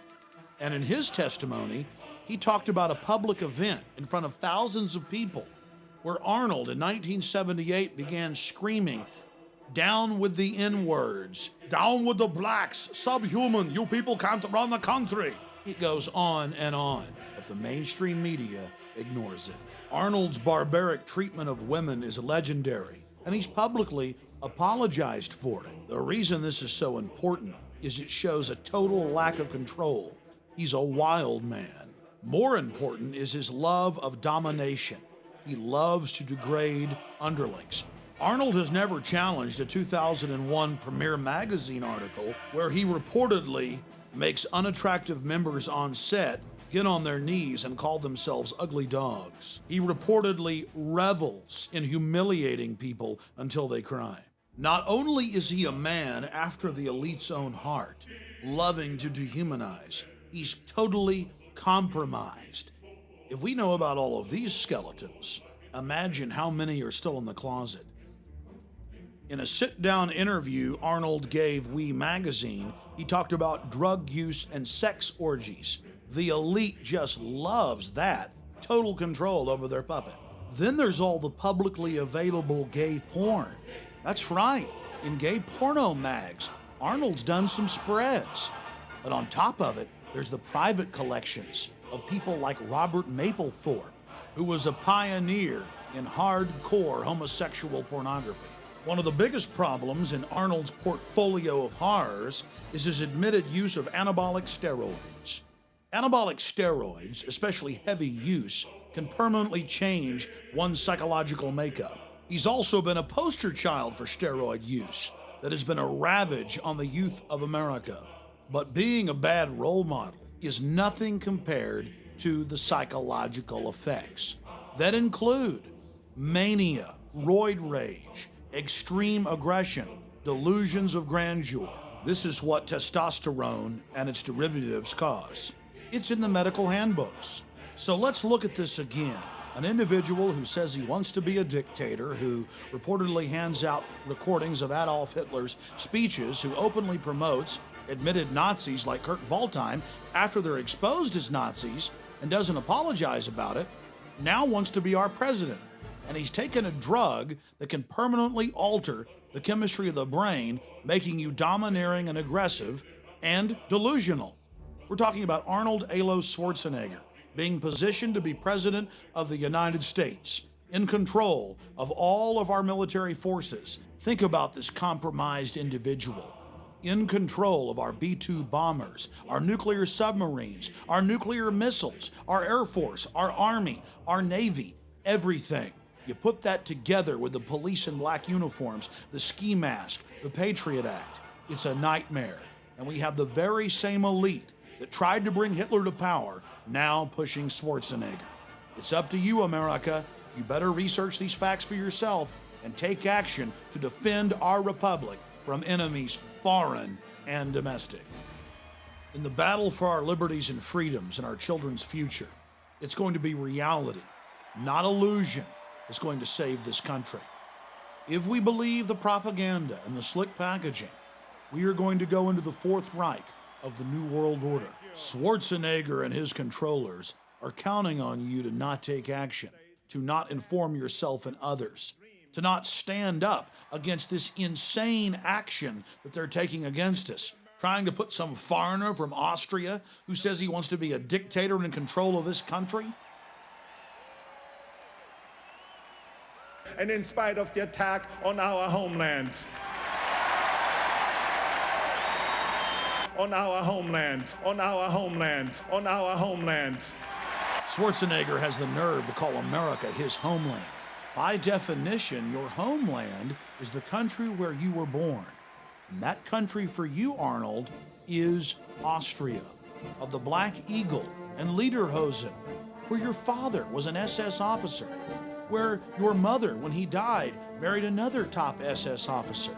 And in his testimony, he talked about a public event in front of thousands of people where Arnold in 1978 began screaming, "Down with the N-words, down with the blacks, subhuman, you people can't run the country." It goes on, but the mainstream media ignores it. Arnold's barbaric treatment of women is legendary, and he's publicly apologized for it. The reason this is so important is it shows a total lack of control. He's a wild man. More important is his love of domination. He loves to degrade underlings. Arnold has never challenged a 2001 Premier magazine article where he reportedly makes unattractive members on set get on their knees and call themselves ugly dogs. He reportedly revels in humiliating people until they cry. Not only is he a man after the elite's own heart, loving to dehumanize, he's totally compromised. If we know about all of these skeletons, imagine how many are still in the closet. In a sit-down interview Arnold gave We magazine, he talked about drug use and sex orgies. The elite just loves that, total control over their puppet. Then there's all the publicly available gay porn. That's right, in gay porno mags, Arnold's done some spreads. But on top of it, there's the private collections of people like Robert Mapplethorpe, who was a pioneer in hardcore homosexual pornography. One of the biggest problems in Arnold's portfolio of horrors is his admitted use of anabolic steroids. Anabolic steroids, especially heavy use, can permanently change one's psychological makeup. He's also been a poster child for steroid use that has been a ravage on the youth of America. But being a bad role model is nothing compared to the psychological effects that include mania, roid rage, extreme aggression, delusions of grandeur. This is what testosterone and its derivatives cause. It's in the medical handbooks. So let's look at this again. An individual who says he wants to be a dictator, who reportedly hands out recordings of Adolf Hitler's speeches, who openly promotes admitted Nazis like Kurt Waldheim after they're exposed as Nazis and doesn't apologize about it, now wants to be our president. And he's taken a drug that can permanently alter the chemistry of the brain, making you domineering and aggressive and delusional. We're talking about Arnold Alois Schwarzenegger being positioned to be president of the United States, in control of all of our military forces. Think about this compromised individual. In control of our B-2 bombers, our nuclear submarines, our nuclear missiles, our Air Force, our Army, our Navy, everything. You put that together with the police in black uniforms, the ski mask, the Patriot Act. It's a nightmare. And we have the very same elite that tried to bring Hitler to power now pushing Schwarzenegger. It's up to you, America. You better research these facts for yourself and take action to defend our republic from enemies foreign and domestic. In the battle for our liberties and freedoms and our children's future, it's going to be reality, not illusion, is going to save this country. If we believe the propaganda and the slick packaging, we are going to go into the Fourth Reich of the New World Order. Schwarzenegger and his controllers are counting on you to not take action, to not inform yourself and others, to not stand up against this insane action that they're taking against us, trying to put some foreigner from Austria who says he wants to be a dictator and in control of this country. And in spite of the attack on our homeland, on our homeland, on our homeland, on our homeland. Schwarzenegger has the nerve to call America his homeland. By definition, your homeland is the country where you were born. And that country for you, Arnold, is Austria, of the Black Eagle and Lederhosen, where your father was an SS officer, where your mother, when he died, married another top SS officer.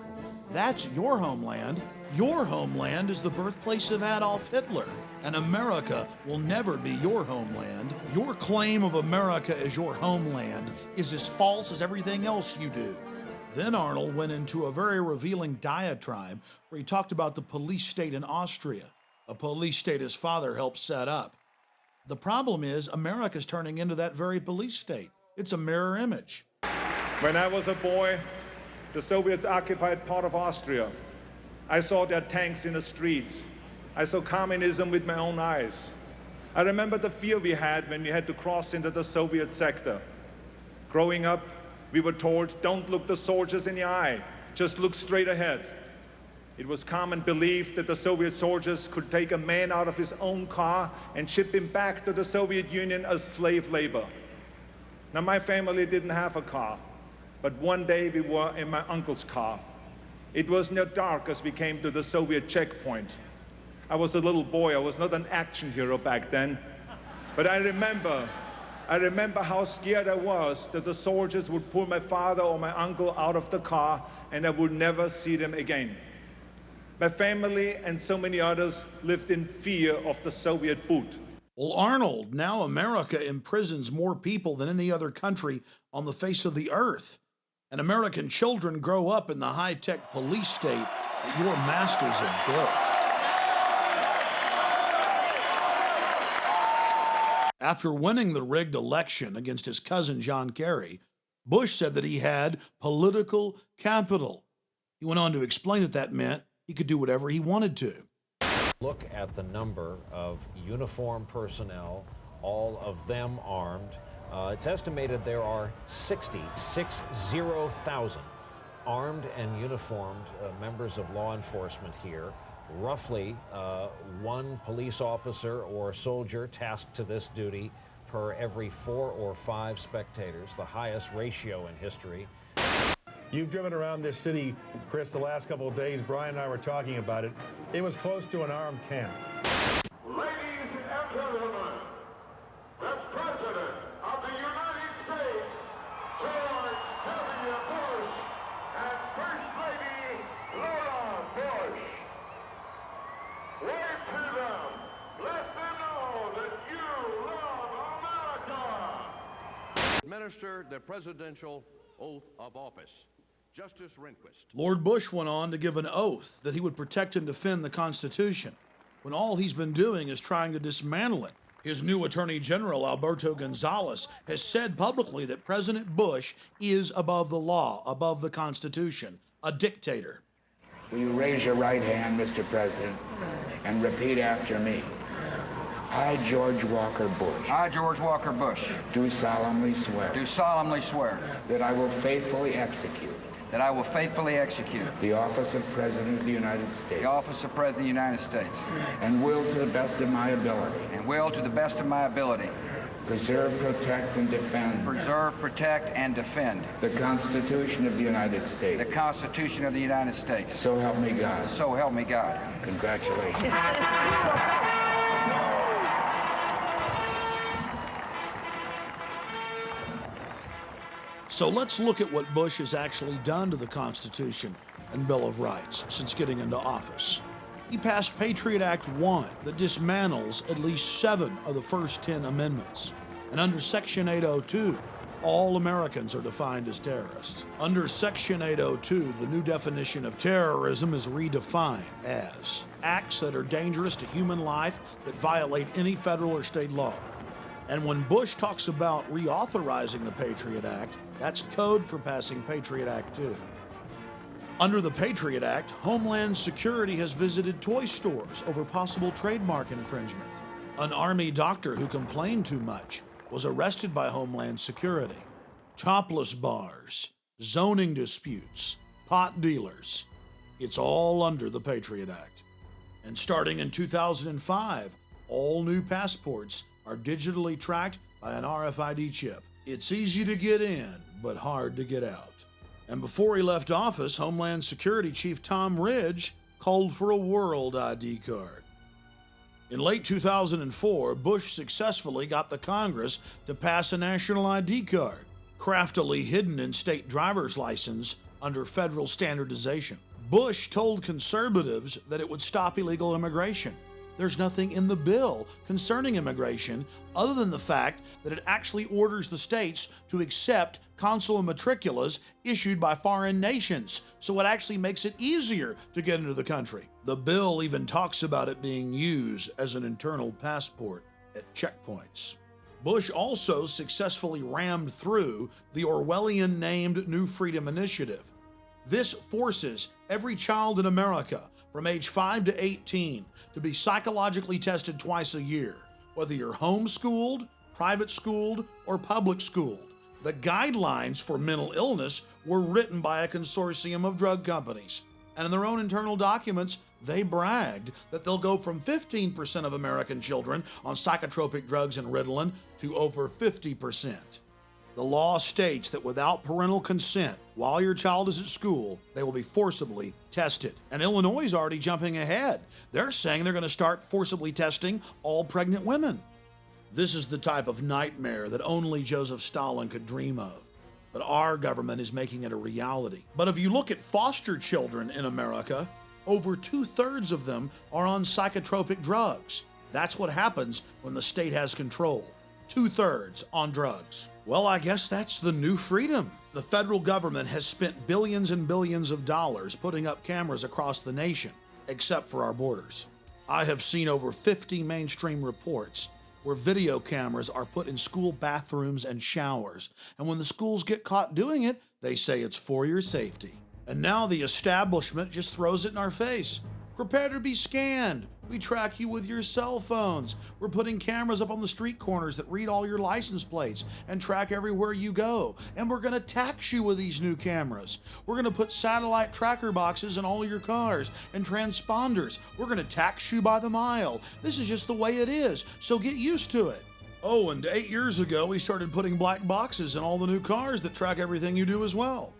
That's your homeland. Your homeland is the birthplace of Adolf Hitler, and America will never be your homeland. Your claim of America as your homeland is as false as everything else you do. Then Arnold went into a very revealing diatribe where he talked about the police state in Austria, a police state his father helped set up. The problem is America's turning into that very police state. It's a mirror image. When I was a boy, the Soviets occupied part of Austria. I saw their tanks in the streets. I saw communism with my own eyes. I remember the fear we had when we had to cross into the Soviet sector. Growing up, we were told, don't look the soldiers in the eye, just look straight ahead. It was common belief that the Soviet soldiers could take a man out of his own car and ship him back to the Soviet Union as slave labor. Now, my family didn't have a car, but one day we were in my uncle's car. It was near dark as we came to the Soviet checkpoint. I was a little boy. I was not an action hero back then. But I remember how scared I was that the soldiers would pull my father or my uncle out of the car and I would never see them again. My family and so many others lived in fear of the Soviet boot. Well, Arnold, now America imprisons more people than any other country on the face of the earth. And American children grow up in the high-tech police state that your masters have built. After winning the rigged election against his cousin John Kerry, Bush said that he had political capital. He went on to explain that that meant he could do whatever he wanted to. Look at the number of uniformed personnel, all of them armed. It's estimated there are 60,000 armed and uniformed members of law enforcement here. Roughly one police officer or soldier tasked to this duty per every 4 or 5 spectators, the highest ratio in history. You've driven around this city, Chris, the last couple of days. Brian and I were talking about it. It was close to an armed camp. Ladies and gentlemen, the President of the United States, George W. Bush, and First Lady Laura Bush. Wave to them. Let them know that you love America. Administer the presidential oath of office. Justice Rehnquist. Lord Bush went on to give an oath that he would protect and defend the Constitution, when all he's been doing is trying to dismantle it. His new Attorney General, Alberto Gonzales, has said publicly that President Bush is above the law, above the Constitution, a dictator. Will you raise your right hand, Mr. President, and repeat after me? I, George Walker Bush. I, George Walker Bush. Do solemnly swear. Do solemnly swear. That I will faithfully execute. That I will faithfully execute. The office of President of the United States. The office of President of the United States. And will to the best of my ability. And will to the best of my ability. Preserve, protect, and defend. Preserve, protect, and defend. The Constitution of the United States. The Constitution of the United States. So help me God. So help me God. Congratulations. So let's look at what Bush has actually done to the Constitution and Bill of Rights since getting into office. He passed Patriot Act 1 that dismantles at least 7 of the first 10 amendments. And under Section 802, all Americans are defined as terrorists. Under Section 802, the new definition of terrorism is redefined as acts that are dangerous to human life that violate any federal or state law. And when Bush talks about reauthorizing the Patriot Act, that's code for passing Patriot Act 2. Under the Patriot Act, Homeland Security has visited toy stores over possible trademark infringement. An Army doctor who complained too much was arrested by Homeland Security. Topless bars, zoning disputes, pot dealers. It's all under the Patriot Act. And starting in 2005, all new passports are digitally tracked by an RFID chip. It's easy to get in, but hard to get out. And before he left office, Homeland Security Chief Tom Ridge called for a world ID card. In late 2004, Bush successfully got the Congress to pass a national ID card, craftily hidden in state driver's license under federal standardization. Bush told conservatives that it would stop illegal immigration. There's nothing in the bill concerning immigration other than the fact that it actually orders the states to accept consular matriculas issued by foreign nations, so it actually makes it easier to get into the country. The bill even talks about it being used as an internal passport at checkpoints. Bush also successfully rammed through the Orwellian-named New Freedom Initiative. This forces every child in America from age 5 to 18 to be psychologically tested twice a year, whether you're homeschooled, private schooled, or public schooled. The guidelines for mental illness were written by a consortium of drug companies, and in their own internal documents, they bragged that they'll go from 15% of American children on psychotropic drugs and Ritalin to over 50%. The law states that without parental consent, while your child is at school, they will be forcibly tested. And Illinois is already jumping ahead. They're saying they're going to start forcibly testing all pregnant women. This is the type of nightmare that only Joseph Stalin could dream of. But our government is making it a reality. But if you look at foster children in America, over 2/3 of them are on psychotropic drugs. That's what happens when the state has control. 2/3 on drugs. Well, I guess that's the new freedom. The federal government has spent billions and billions of dollars putting up cameras across the nation, except for our borders. I have seen over 50 mainstream reports where video cameras are put in school bathrooms and showers, and when the schools get caught doing it, they say it's for your safety. And now the establishment just throws it in our face. Prepare to be scanned. We track you with your cell phones. We're putting cameras up on the street corners that read all your license plates and track everywhere you go. And we're going to tax you with these new cameras. We're going to put satellite tracker boxes in all your cars and transponders. We're going to tax you by the mile. This is just the way it is, so get used to it. Oh, and 8 years ago, we started putting black boxes in all the new cars that track everything you do as well.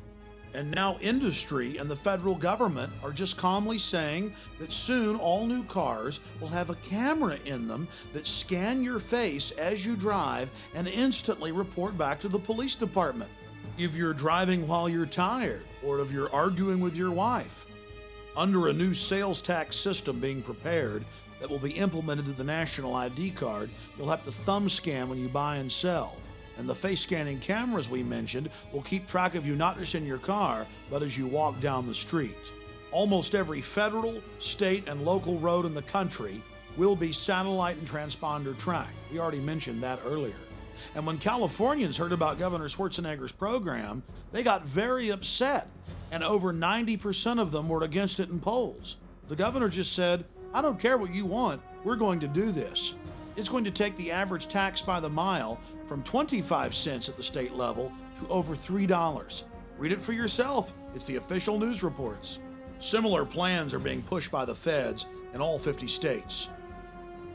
And now industry and the federal government are just calmly saying that soon all new cars will have a camera in them that scan your face as you drive and instantly report back to the police department if you're driving while you're tired or if you're arguing with your wife. Under a new sales tax system being prepared that will be implemented through the national ID card, you'll have to thumb scan when you buy and sell. And the face scanning cameras we mentioned will keep track of you not just in your car, but as you walk down the street. Almost every federal, state, and local road in the country will be satellite and transponder tracked. We already mentioned that earlier. And when Californians heard about Governor Schwarzenegger's program, they got very upset, and over 90% of them were against it in polls. The governor just said, "I don't care what you want, we're going to do this." It's going to take the average tax by the mile from 25 cents at the state level to over $3. Read it for yourself. It's the official news reports. Similar plans are being pushed by the feds in all 50 states.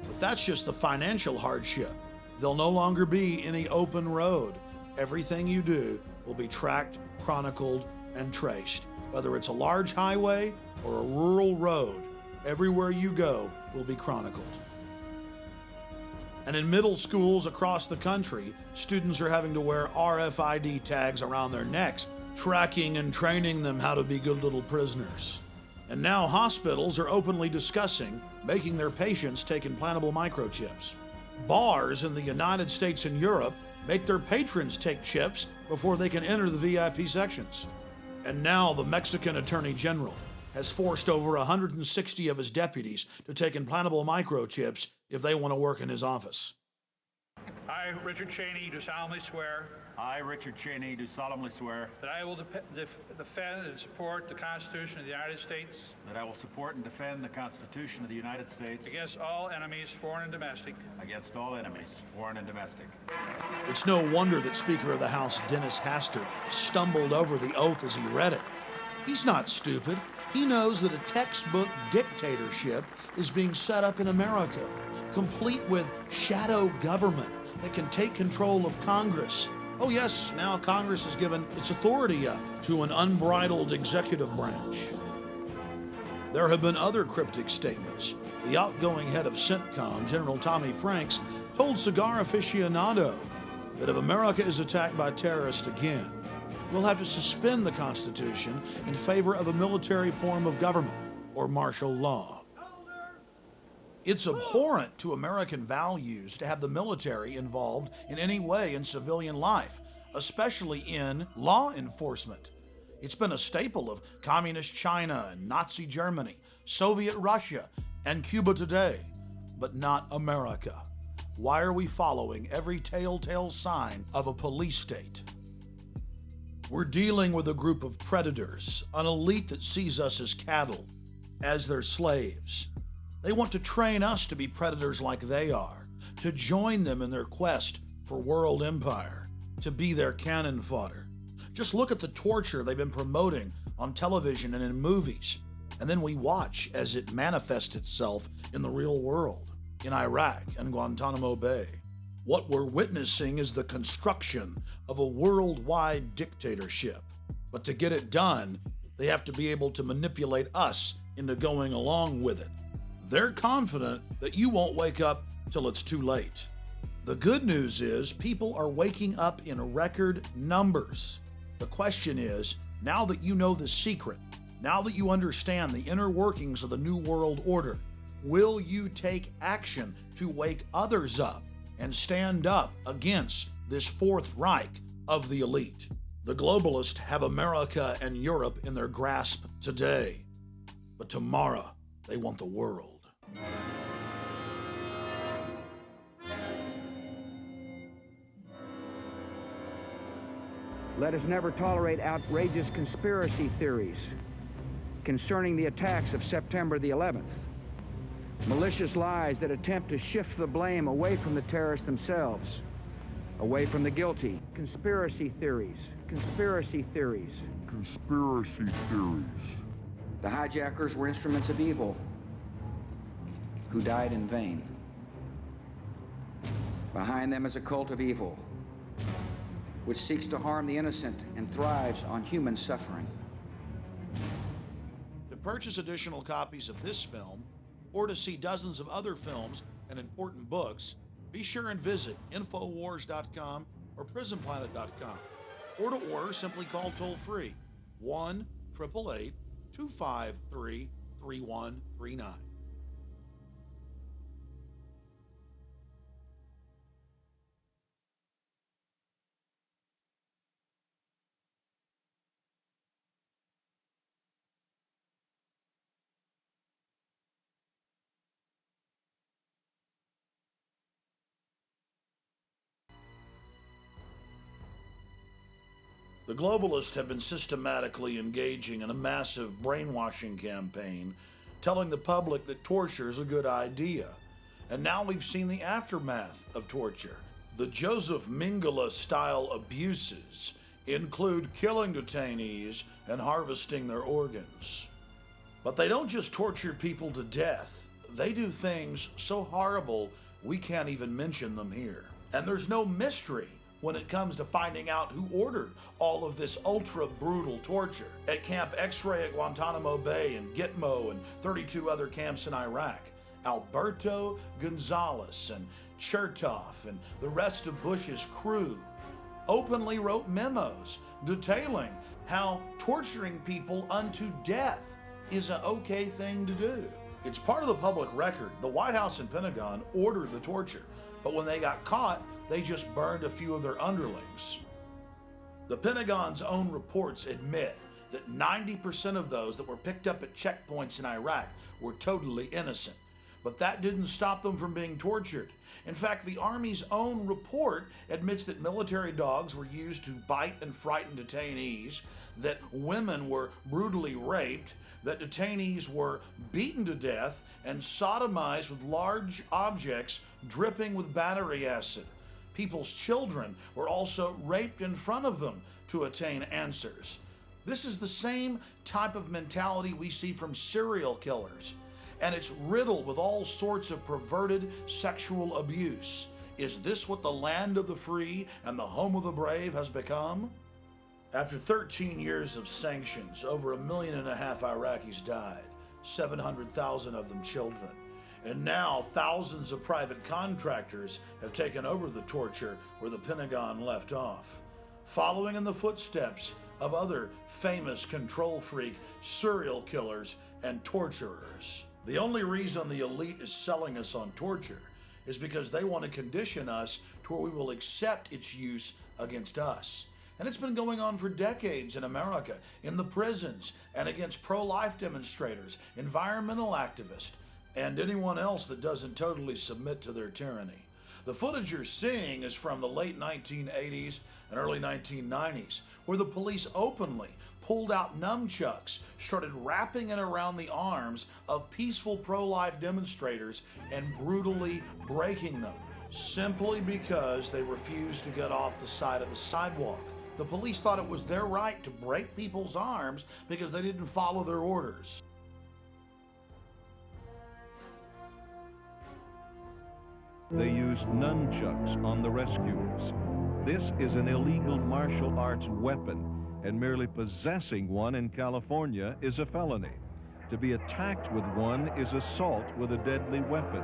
But that's just the financial hardship. There'll no longer be any open road. Everything you do will be tracked, chronicled, and traced. Whether it's a large highway or a rural road, everywhere you go will be chronicled. And in middle schools across the country, students are having to wear RFID tags around their necks, tracking and training them how to be good little prisoners. And now hospitals are openly discussing making their patients take implantable microchips. Bars in the United States and Europe make their patrons take chips before they can enter the VIP sections. And now the Mexican Attorney General has forced over 160 of his deputies to take implantable microchips if they want to work in his office. I, Richard Cheney, do solemnly swear. I, Richard Cheney, do solemnly swear that I will defend and support the Constitution of the United States. That I will support and defend the Constitution of the United States against all enemies, foreign and domestic. Against all enemies, foreign and domestic. It's no wonder that Speaker of the House Dennis Hastert stumbled over the oath as he read it. He's not stupid. He knows that a textbook dictatorship is being set up in America, complete with shadow government that can take control of Congress. Oh yes, now Congress has given its authority up to an unbridled executive branch. There have been other cryptic statements. The outgoing head of CENTCOM, General Tommy Franks, told Cigar Aficionado that if America is attacked by terrorists again, we'll have to suspend the Constitution in favor of a military form of government or martial law. It's abhorrent to American values to have the military involved in any way in civilian life, especially in law enforcement. It's been a staple of Communist China and Nazi Germany, Soviet Russia, and Cuba today, but not America. Why are we following every telltale sign of a police state? We're dealing with a group of predators, an elite that sees us as cattle, as their slaves. They want to train us to be predators like they are, to join them in their quest for world empire, to be their cannon fodder. Just look at the torture they've been promoting on television and in movies, and then we watch as it manifests itself in the real world, in Iraq and Guantanamo Bay. What we're witnessing is the construction of a worldwide dictatorship. But to get it done, they have to be able to manipulate us into going along with it. They're confident that you won't wake up till it's too late. The good news is people are waking up in record numbers. The question is, now that you know the secret, now that you understand the inner workings of the New World Order, will you take action to wake others up and stand up against this Fourth Reich of the elite? The globalists have America and Europe in their grasp today, but tomorrow they want the world. Let us never tolerate outrageous conspiracy theories concerning the attacks of September the 11th. Malicious lies that attempt to shift the blame away from the terrorists themselves, away from the guilty. Conspiracy theories, conspiracy theories, conspiracy theories. The hijackers were instruments of evil who died in vain. Behind them is a cult of evil which seeks to harm the innocent and thrives on human suffering. To purchase additional copies of this film, or to see dozens of other films and important books, be sure and visit Infowars.com or PrisonPlanet.com. Or to order, simply call toll-free 1-888-253-3139. The globalists have been systematically engaging in a massive brainwashing campaign, telling the public that torture is a good idea. And now we've seen the aftermath of torture. The Joseph Mengele-style abuses include killing detainees and harvesting their organs. But they don't just torture people to death. They do things so horrible we can't even mention them here. And there's no mystery when it comes to finding out who ordered all of this ultra-brutal torture at Camp X-Ray at Guantanamo Bay and Gitmo and 32 other camps in Iraq. Alberto Gonzales and Chertoff and the rest of Bush's crew openly wrote memos detailing how torturing people unto death is an okay thing to do. It's part of the public record. The White House and Pentagon ordered the torture, but when they got caught, they just burned a few of their underlings. The Pentagon's own reports admit that 90% of those that were picked up at checkpoints in Iraq were totally innocent. But that didn't stop them from being tortured. In fact, the Army's own report admits that military dogs were used to bite and frighten detainees, that women were brutally raped, that detainees were beaten to death and sodomized with large objects dripping with battery acid. People's children were also raped in front of them to attain answers. This is the same type of mentality we see from serial killers, and it's riddled with all sorts of perverted sexual abuse. Is this what the land of the free and the home of the brave has become? After 13 years of sanctions, over 1.5 million Iraqis died, 700,000 of them children. And now thousands of private contractors have taken over the torture where the Pentagon left off, following in the footsteps of other famous control freak serial killers and torturers. The only reason the elite is selling us on torture is because they want to condition us to where we will accept its use against us. And it's been going on for decades in America, in the prisons, and against pro-life demonstrators, environmental activists, and anyone else that doesn't totally submit to their tyranny. The footage you're seeing is from the late 1980s and early 1990s, where the police openly pulled out nunchucks, started wrapping it around the arms of peaceful pro-life demonstrators and brutally breaking them, simply because they refused to get off the side of the sidewalk. The police thought it was their right to break people's arms because they didn't follow their orders. They used nunchucks on the rescuers. This is an illegal martial arts weapon, and merely possessing one in California is a felony. To be attacked with one is assault with a deadly weapon.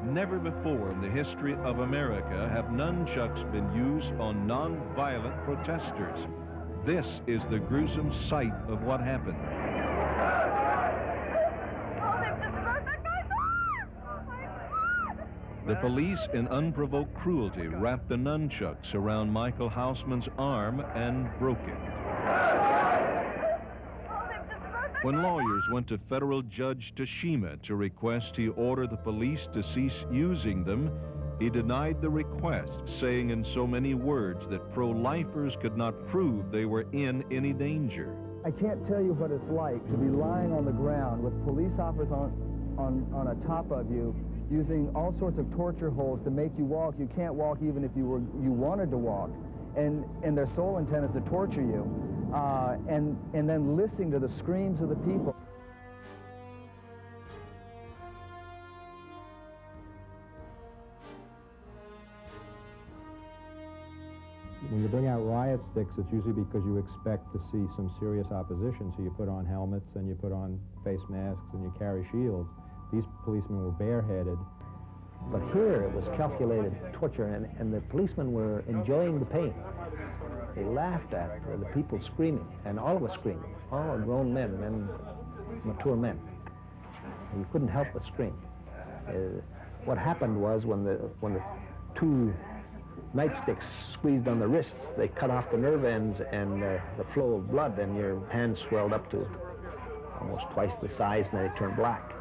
Never before in the history of America have nunchucks been used on non-violent protesters. This is the gruesome sight of what happened. The police, in unprovoked cruelty, wrapped the nunchucks around Michael Hausman's arm and broke it. When lawyers went to federal Judge Tashima to request he order the police to cease using them, he denied the request, saying in so many words that pro-lifers could not prove they were in any danger. I can't tell you what it's like to be lying on the ground with police officers on a top of you, using all sorts of torture holds to make you walk. You can't walk even if you wanted to walk. And their sole intent is to torture you. And then listening to the screams of the people. When you bring out riot sticks, it's usually because you expect to see some serious opposition, so you put on helmets and you put on face masks and you carry shields. These policemen were bareheaded. But here it was calculated torture, and the policemen were enjoying the pain. They laughed at the people screaming, and all of us screaming, all grown men, mature men. And you couldn't help but scream. What happened was when the two nightsticks squeezed on the wrists, they cut off the nerve ends and the flow of blood, and your hands swelled up to almost twice the size, and they turned black.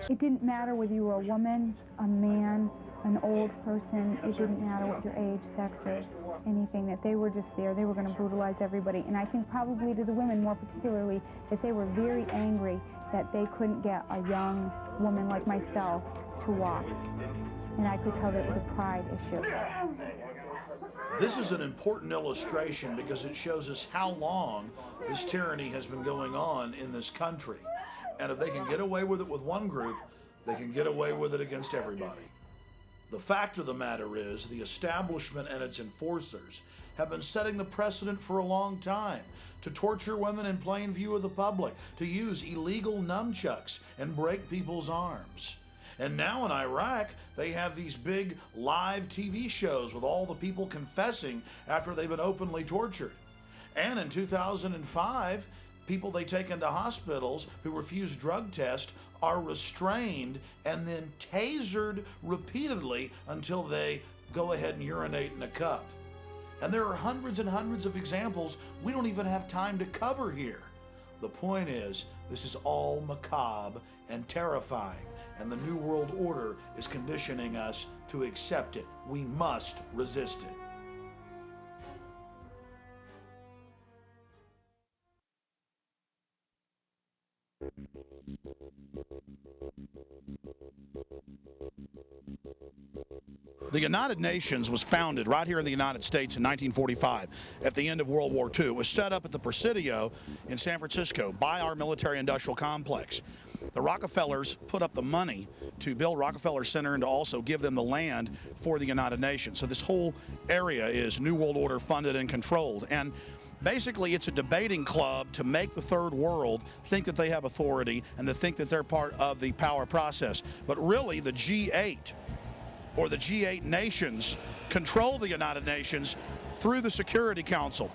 It didn't matter whether you were a woman, a man, an old person. It didn't matter what your age, sex, or anything, that they were just there. They were going to brutalize everybody. And I think probably to the women more particularly, that they were very angry that they couldn't get a young woman like myself to walk. And I could tell that it was a pride issue. This is an important illustration because it shows us how long this tyranny has been going on in this country. And if they can get away with it with one group, they can get away with it against everybody. The fact of the matter is, the establishment and its enforcers have been setting the precedent for a long time to torture women in plain view of the public, to use illegal nunchucks and break people's arms. And now in Iraq, they have these big live TV shows with all the people confessing after they've been openly tortured. And in 2005, people they take into hospitals who refuse drug tests are restrained and then tasered repeatedly until they go ahead and urinate in a cup. And there are hundreds and hundreds of examples we don't even have time to cover here. The point is, this is all macabre and terrifying, and the New World Order is conditioning us to accept it. We must resist it. The United Nations was founded right here in the United States in 1945 at the end of World War II. It was set up at the Presidio in San Francisco by our military-industrial complex. The Rockefellers put up the money to build Rockefeller Center and to also give them the land for the United Nations. So this whole area is New World Order funded and controlled. And basically, it's a debating club to make the third world think that they have authority and to think that they're part of the power process. But really, the G8 or the G8 nations control the United Nations through the Security Council.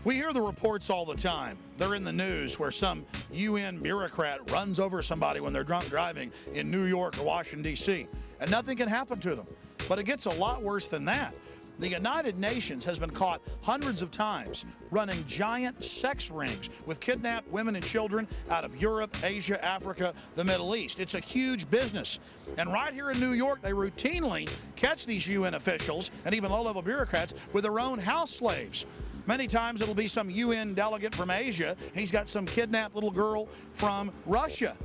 We hear the reports all the time. They're in the news where some UN bureaucrat runs over somebody when they're drunk driving in New York or Washington, D.C., and nothing can happen to them. But it gets a lot worse than that. The United Nations has been caught hundreds of times running giant sex rings with kidnapped women and children out of Europe, Asia, Africa, the Middle East. It's a huge business. And right here in New York, they routinely catch these UN officials and even low-level bureaucrats with their own house slaves. Many times it'll be some UN delegate from Asia, and he's got some kidnapped little girl from Russia.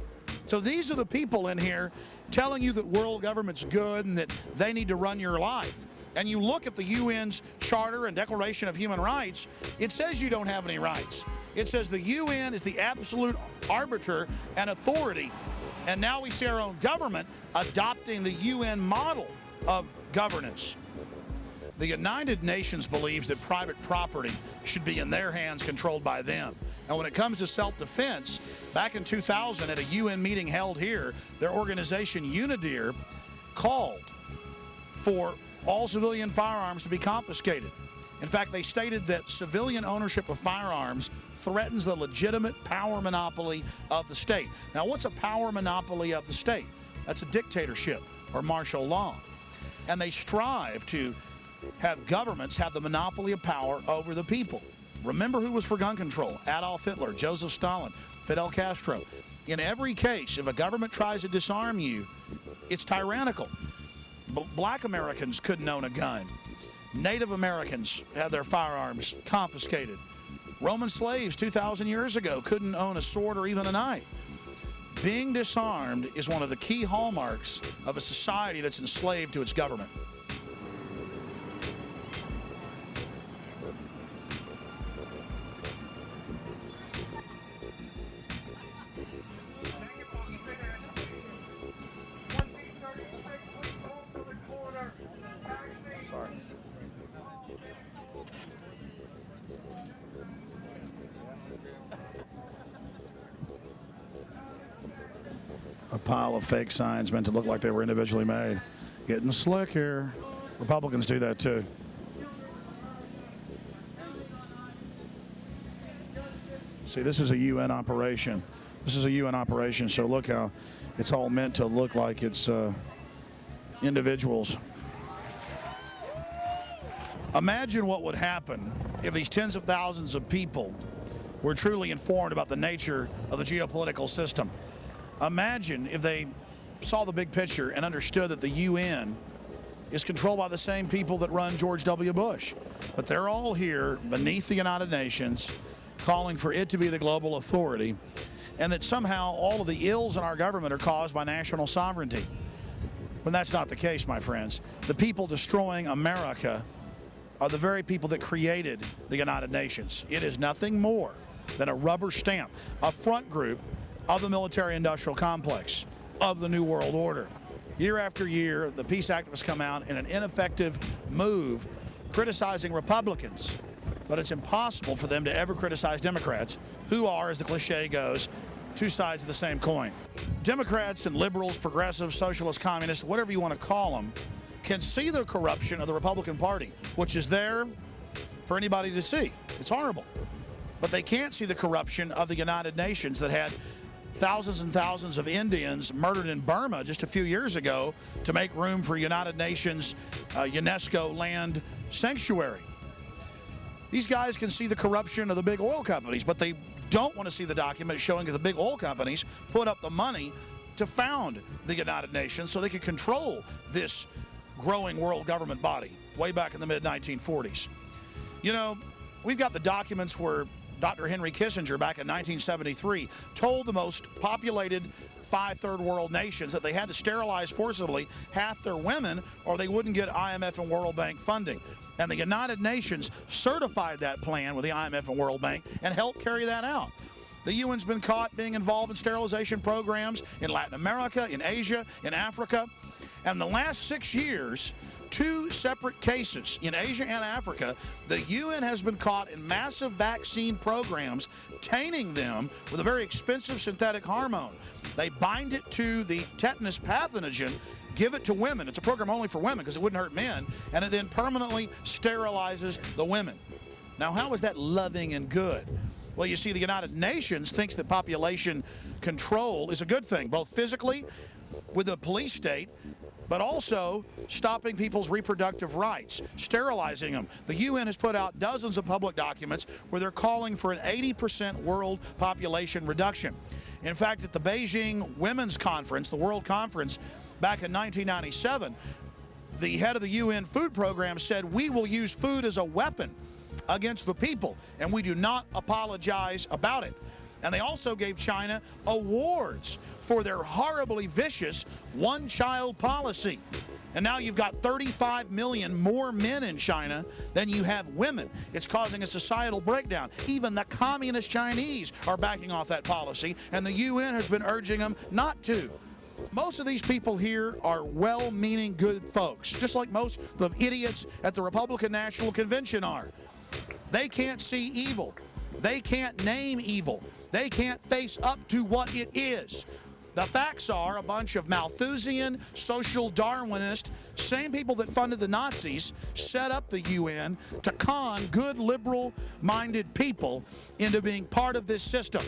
So these are the people in here telling you that world government's good and that they need to run your life. And you look at the UN's Charter and Declaration of Human Rights, it says you don't have any rights. It says the UN is the absolute arbiter and authority. And now we see our own government adopting the UN model of governance. The United Nations believes that private property should be in their hands, controlled by them. And when it comes to self-defense, back in 2000 at a UN meeting held here, their organization UNIDIR called for all civilian firearms to be confiscated. In fact, they stated that civilian ownership of firearms threatens the legitimate power monopoly of the state. Now, what's a power monopoly of the state? That's a dictatorship or martial law. And they strive to have governments have the monopoly of power over the people. Remember who was for gun control? Adolf Hitler, Joseph Stalin, Fidel Castro. In every case, if a government tries to disarm you, it's tyrannical. Black Americans couldn't own a gun. Native Americans had their firearms confiscated. Roman slaves 2,000 years ago couldn't own a sword or even a knife. Being disarmed is one of the key hallmarks of a society that's enslaved to its government. A pile of fake signs meant to look like they were individually made. Getting slick here. Republicans do that too. See, this is a UN operation. This is a UN operation, so look how it's all meant to look like it's individuals. Imagine what would happen if these tens of thousands of people were truly informed about the nature of the geopolitical system. Imagine if they saw the big picture and understood that the UN is controlled by the same people that run George W. Bush. But they're all here beneath the United Nations, calling for it to be the global authority, and that somehow all of the ills in our government are caused by national sovereignty. When that's not the case, my friends. The people destroying America are the very people that created the United Nations. It is nothing more than a rubber stamp, a front group of the military-industrial complex of the New World Order. Year after year, the peace activists come out in an ineffective move criticizing Republicans, but it's impossible for them to ever criticize Democrats, who are, as the cliche goes, two sides of the same coin. Democrats and liberals, progressives, socialists, communists, whatever you want to call them, can see the corruption of the Republican Party, which is there for anybody to see. It's horrible. But they can't see the corruption of the United Nations that had thousands and thousands of Indians murdered in Burma just a few years ago to make room for United Nations UNESCO land sanctuary. These guys can see the corruption of the big oil companies, but they don't want to see the document showing that the big oil companies put up the money to found the United Nations so they could control this growing world government body way back in the mid-1940s. You know, we've got the documents where Dr. Henry Kissinger back in 1973 told the most populated 5 third world nations that they had to sterilize forcibly half their women or they wouldn't get IMF and World Bank funding. And the United Nations certified that plan with the IMF and World Bank and helped carry that out. The UN's been caught being involved in sterilization programs in Latin America, in Asia, in Africa. And in the last 6 years, 2 separate cases in Asia and Africa, the UN has been caught in massive vaccine programs, tainting them with a very expensive synthetic hormone. They bind it to the tetanus pathogen, give it to women. It's a program only for women because it wouldn't hurt men, and it then permanently sterilizes the women. Now, how is that loving and good? Well, you see, the United Nations thinks that population control is a good thing, both physically with a police state, but also stopping people's reproductive rights, sterilizing them. The UN has put out dozens of public documents where they're calling for an 80% world population reduction. In fact, at the Beijing Women's Conference, the World Conference, back in 1997, the head of the UN Food Program said, "We will use food as a weapon against the people, and we do not apologize about it." And they also gave China awards for their horribly vicious one-child policy. And now you've got 35 million more men in China than you have women. It's causing a societal breakdown. Even the communist Chinese are backing off that policy, and the UN has been urging them not to. Most of these people here are well-meaning good folks, just like most of the idiots at the Republican National Convention are. They can't see evil. They can't name evil. They can't face up to what it is. The facts are a bunch of Malthusian, social Darwinist, same people that funded the Nazis, set up the UN to con good liberal-minded people into being part of this system.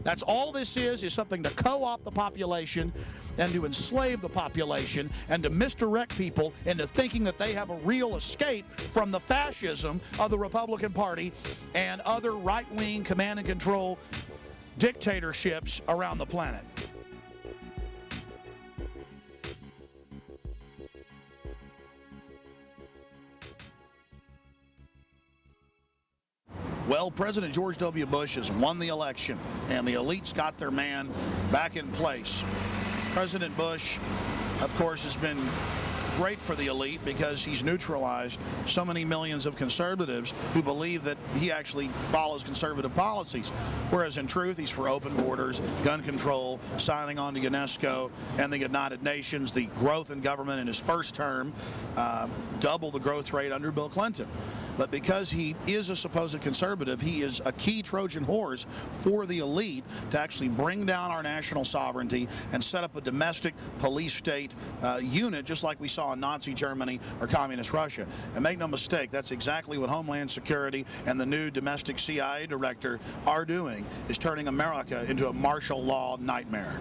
That's all this is something to co-opt the population and to enslave the population and to misdirect people into thinking that they have a real escape from the fascism of the Republican Party and other right-wing command and control dictatorships around the planet. Well, President George W. Bush has won the election, and the elites got their man back in place. President Bush, of course, has been great for the elite because he's neutralized so many millions of conservatives who believe that he actually follows conservative policies, whereas in truth he's for open borders, gun control, signing on to UNESCO and the United Nations, the growth in government in his first term, double the growth rate under Bill Clinton. But because he is a supposed conservative, he is a key Trojan horse for the elite to actually bring down our national sovereignty and set up a domestic police state unit, just like we saw in Nazi Germany or communist Russia. And make no mistake, that's exactly what Homeland Security and the new domestic CIA director are doing, is turning America into a martial law nightmare.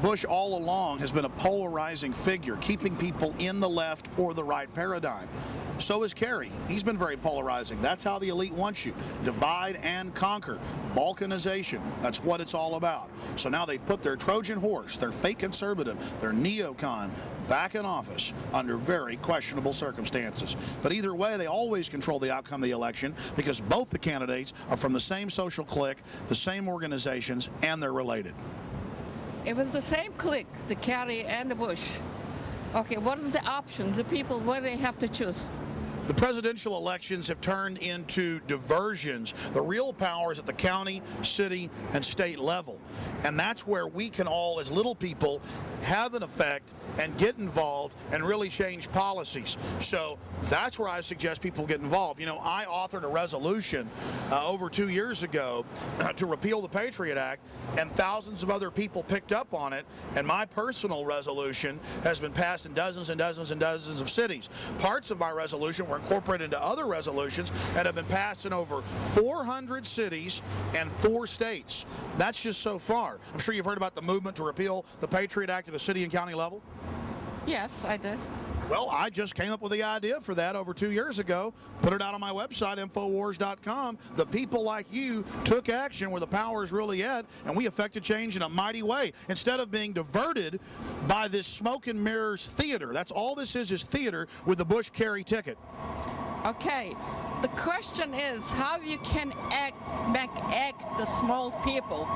Bush all along has been a polarizing figure, keeping people in the left or the right paradigm. So is Kerry. He's been very polarizing. That's how the elite wants you. Divide and conquer. Balkanization. That's what it's all about. So now they've put their Trojan horse, their fake conservative, their neocon, back in office under very questionable circumstances. But either way, they always control the outcome of the election because both the candidates are from the same social clique, the same organizations, and they're related. It was the same clique, the Kerry and the Bush. Okay, what is the option? The people, what do they have to choose? The presidential elections have turned into diversions. The real power is at the county, city, and state level. And that's where we can all, as little people, have an effect and get involved and really change policies. So that's where I suggest people get involved. You know, I authored a resolution over 2 years ago to repeal the Patriot Act, and thousands of other people picked up on it, and my personal resolution has been passed in dozens and dozens and dozens of cities. Parts of my resolution were incorporated into other resolutions and have been passed in over 400 cities and 4 states. That's just so far. I'm sure you've heard about the movement to repeal the Patriot Act at a city and county level. Yes, I did. Well, I just came up with the idea for that over 2 years ago, put it out on my website, Infowars.com. The people like you took action where the power is really at, and we affected change in a mighty way. Instead of being diverted by this smoke and mirrors theater. That's all this is theater with the Bush-Kerry ticket. Okay, the question is how you can act the small people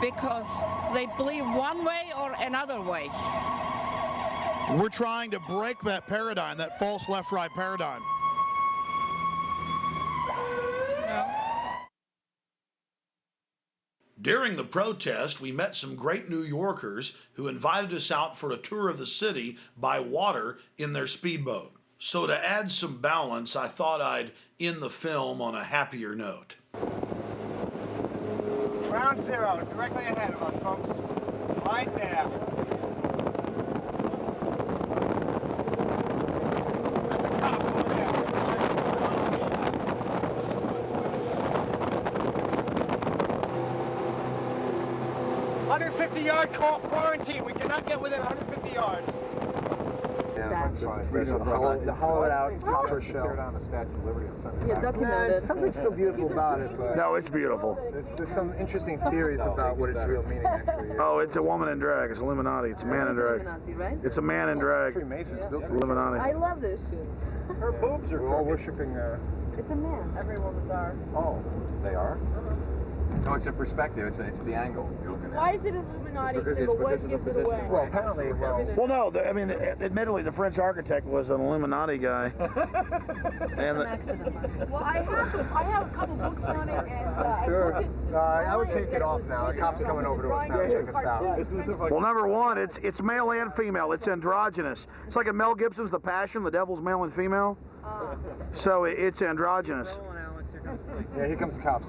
because they believe one way or another way. We're trying to break that paradigm, that false left-right paradigm. During the protest, we met some great New Yorkers who invited us out for a tour of the city by water in their speedboat. So to add some balance, I thought I'd end the film on a happier note. Ground zero, directly ahead of us, folks. Right there. 150-yard quarantine. We cannot get within 150 yards. The hollowed out copper shell. Tear down the Statue of Liberty and send it back. There's something still beautiful about it. But No, it's beautiful. There's some interesting theories about what its real meaning actually is. Oh, it's a woman in drag. It's Illuminati. It's a man in drag. Right? It's a man in drag. Freemasons built Illuminati. I love those shoes. Her boobs are all worshiping. It's a man. Every woman's are. Oh, they are? So it's a perspective. It's the angle you're looking at. Why is it Illuminati symbol? What gives it away? Well, apparently, Well, no, admittedly, the French architect was an Illuminati guy. An accident. Well, I have a couple books on it, and sure. I would take it off now. The cop's coming over to us now. Check us out. Well, number one, it's male and female. It's androgynous. It's like in Mel Gibson's The Passion, the devil's male and female. So it's androgynous. Yeah, here comes the cops.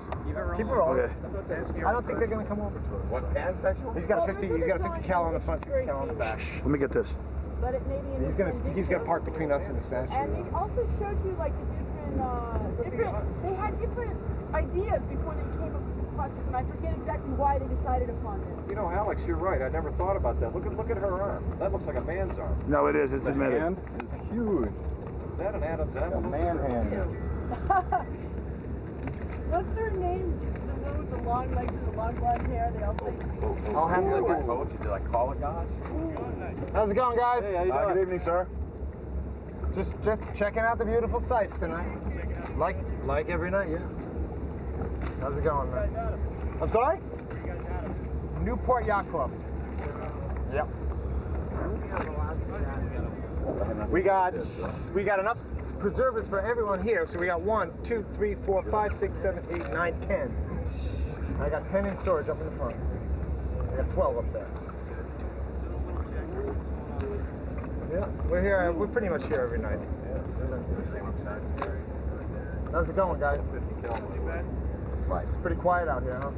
Keep it rolling. Okay. I don't think they're going to come over to us. What, pansexual? He's got a 50 cal on the front, 60 cal on the back. Let me get this. But it may be He's gonna park between us and the statue. And they also showed you like the different. They had different ideas before they came up with the process, and I forget exactly why they decided upon this. You know, Alex, you're right. I never thought about that. Look at her arm. That looks like a man's arm. No, it is. It's admitted. The hand is huge. Is that an Adam's apple? A man hand. What's their name? The one with the long legs and the long blonde hair. They all say. I'll handle it, guys. Did I call it gods? How's it going, guys? Hey, how you doing? Good evening, sir. Just checking out the beautiful sights tonight. Like every night, yeah. How's it going, man? I'm sorry? Newport Yacht Club. Yep. We got enough preservers for everyone here, so we got 1, 2, 3, 4, 5, 6, 7, 8, 9, 10. I got 10 in storage up in the front. I got 12 up there. Yeah, we're here. We're pretty much here every night. How's it going, guys? Right. It's pretty quiet out here, huh?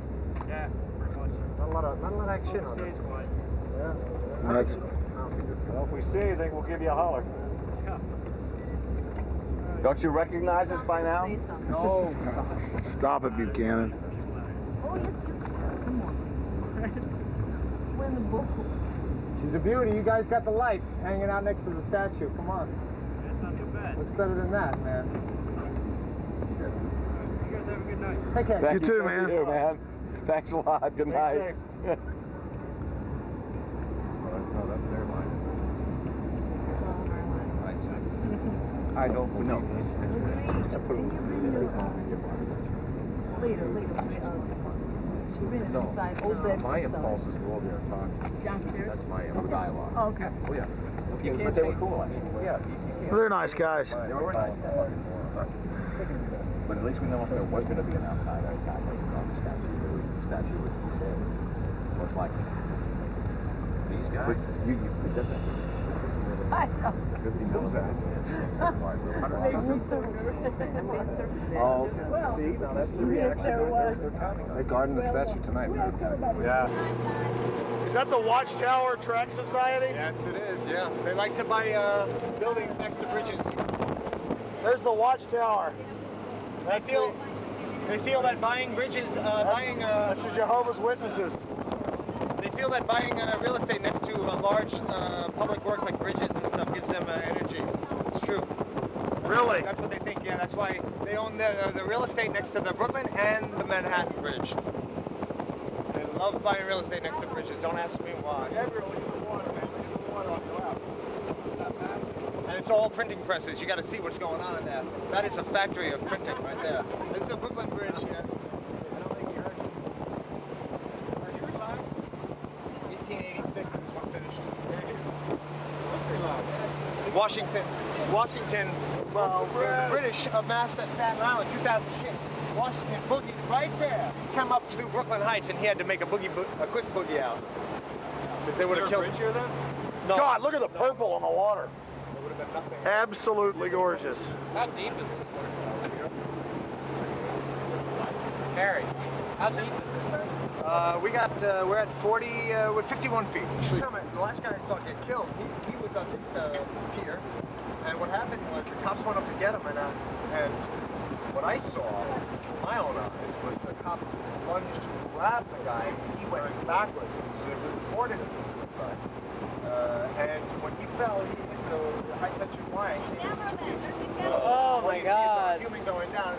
Yeah, pretty much. Not a lot of action on it. Yeah. Well, if we see anything, we'll give you a holler. Don't you recognize us by now? No. Stop it, Buchanan. Oh yes, you can. Come on. We're in the boat. She's a beauty. You guys got the life hanging out next to the statue. Come on. That's not too bad. What's better than that, man? You guys have a good night. Take care. You too, man. You, man. Thanks a lot. Good night. Safe. No, that's their line. It's all of our lives. I see. I don't believe this. Later. She's been inside old beds. My impulse is go over there and talk. Downstairs? That's my dialogue. Oh, okay. Oh, yeah. But they were cool. I mean, yeah. Well, they're nice guys. They were nice. But at least we know if there was going to be an Al-Qaeda attack on the statue which you said was like these guys. You did that. I know. 50 mils out. Makes me so nervous. I'm being surfaced there. Oh, see, now that's the reaction. They're counting on it. They're guarding the statue tonight. Yeah. Is that the Watchtower Track Society? Yes, it is, yeah. They like to buy buildings next to bridges. There's the Watchtower. They feel that buying bridges, That's the Jehovah's Witnesses. They feel that buying real estate next to large public works like bridges and stuff gives them energy. It's true. Really? That's what they think, yeah. That's why they own the real estate next to the Brooklyn and the Manhattan Bridge. They love buying real estate next to bridges. Don't ask me why. And it's all printing presses. You got to see what's going on in there. That is a factory of printing right there. This is a Brooklyn Bridge here. I don't think you heard. Are you live? 1886, this one finished. Washington. Well, the British amassed at Staten Island, 2,000 ships. Washington boogied right there. He came up through Brooklyn Heights, and he had to make a quick boogie out. Because they would have killed him. Here then? No. God, look at the purple on the water. There would have been nothing. Absolutely gorgeous. How deep is this? Harry, how deep is this? We're at 51 feet. The last guy I saw get killed, he was on this pier, and what happened was the cops went up to get him, and what I saw with my own eyes was the cop lunged to grab the guy, and he went backwards, and so it was reported as a suicide. And when he fell, he hit the high tension wire. Oh my God! A human going down.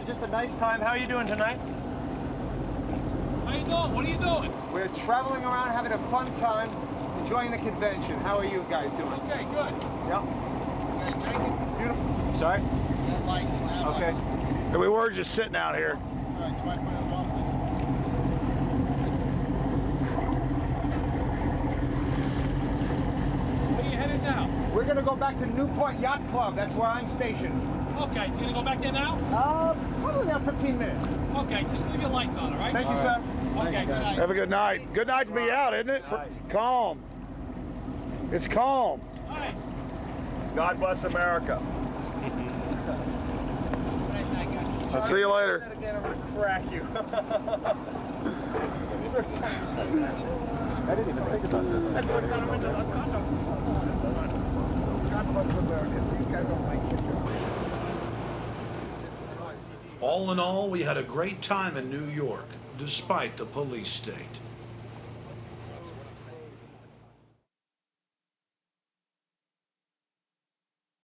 Just a nice time. How are you doing tonight? How you doing? What are you doing? We're traveling around having a fun time, enjoying the convention. How are you guys doing? Okay, good. Yep. You guys drinking? Beautiful. Sorry? Okay. And we were just sitting out here. All right, do I put it on, please? Where are you headed now? We're going to go back to Newport Yacht Club. That's where I'm stationed. Okay, you gonna go back there now? Probably about 15 minutes. Okay, just leave your lights on, all right? Thank you, sir. Okay, good night. Have a good night. Good night to be out, isn't it? Calm. It's calm. Nice. God bless America. I'll see you later. Again, I'm going to crack you. I didn't even think about this. That's what got him into God bless America. These guys don't like you. All in all, we had a great time in New York, despite the police state.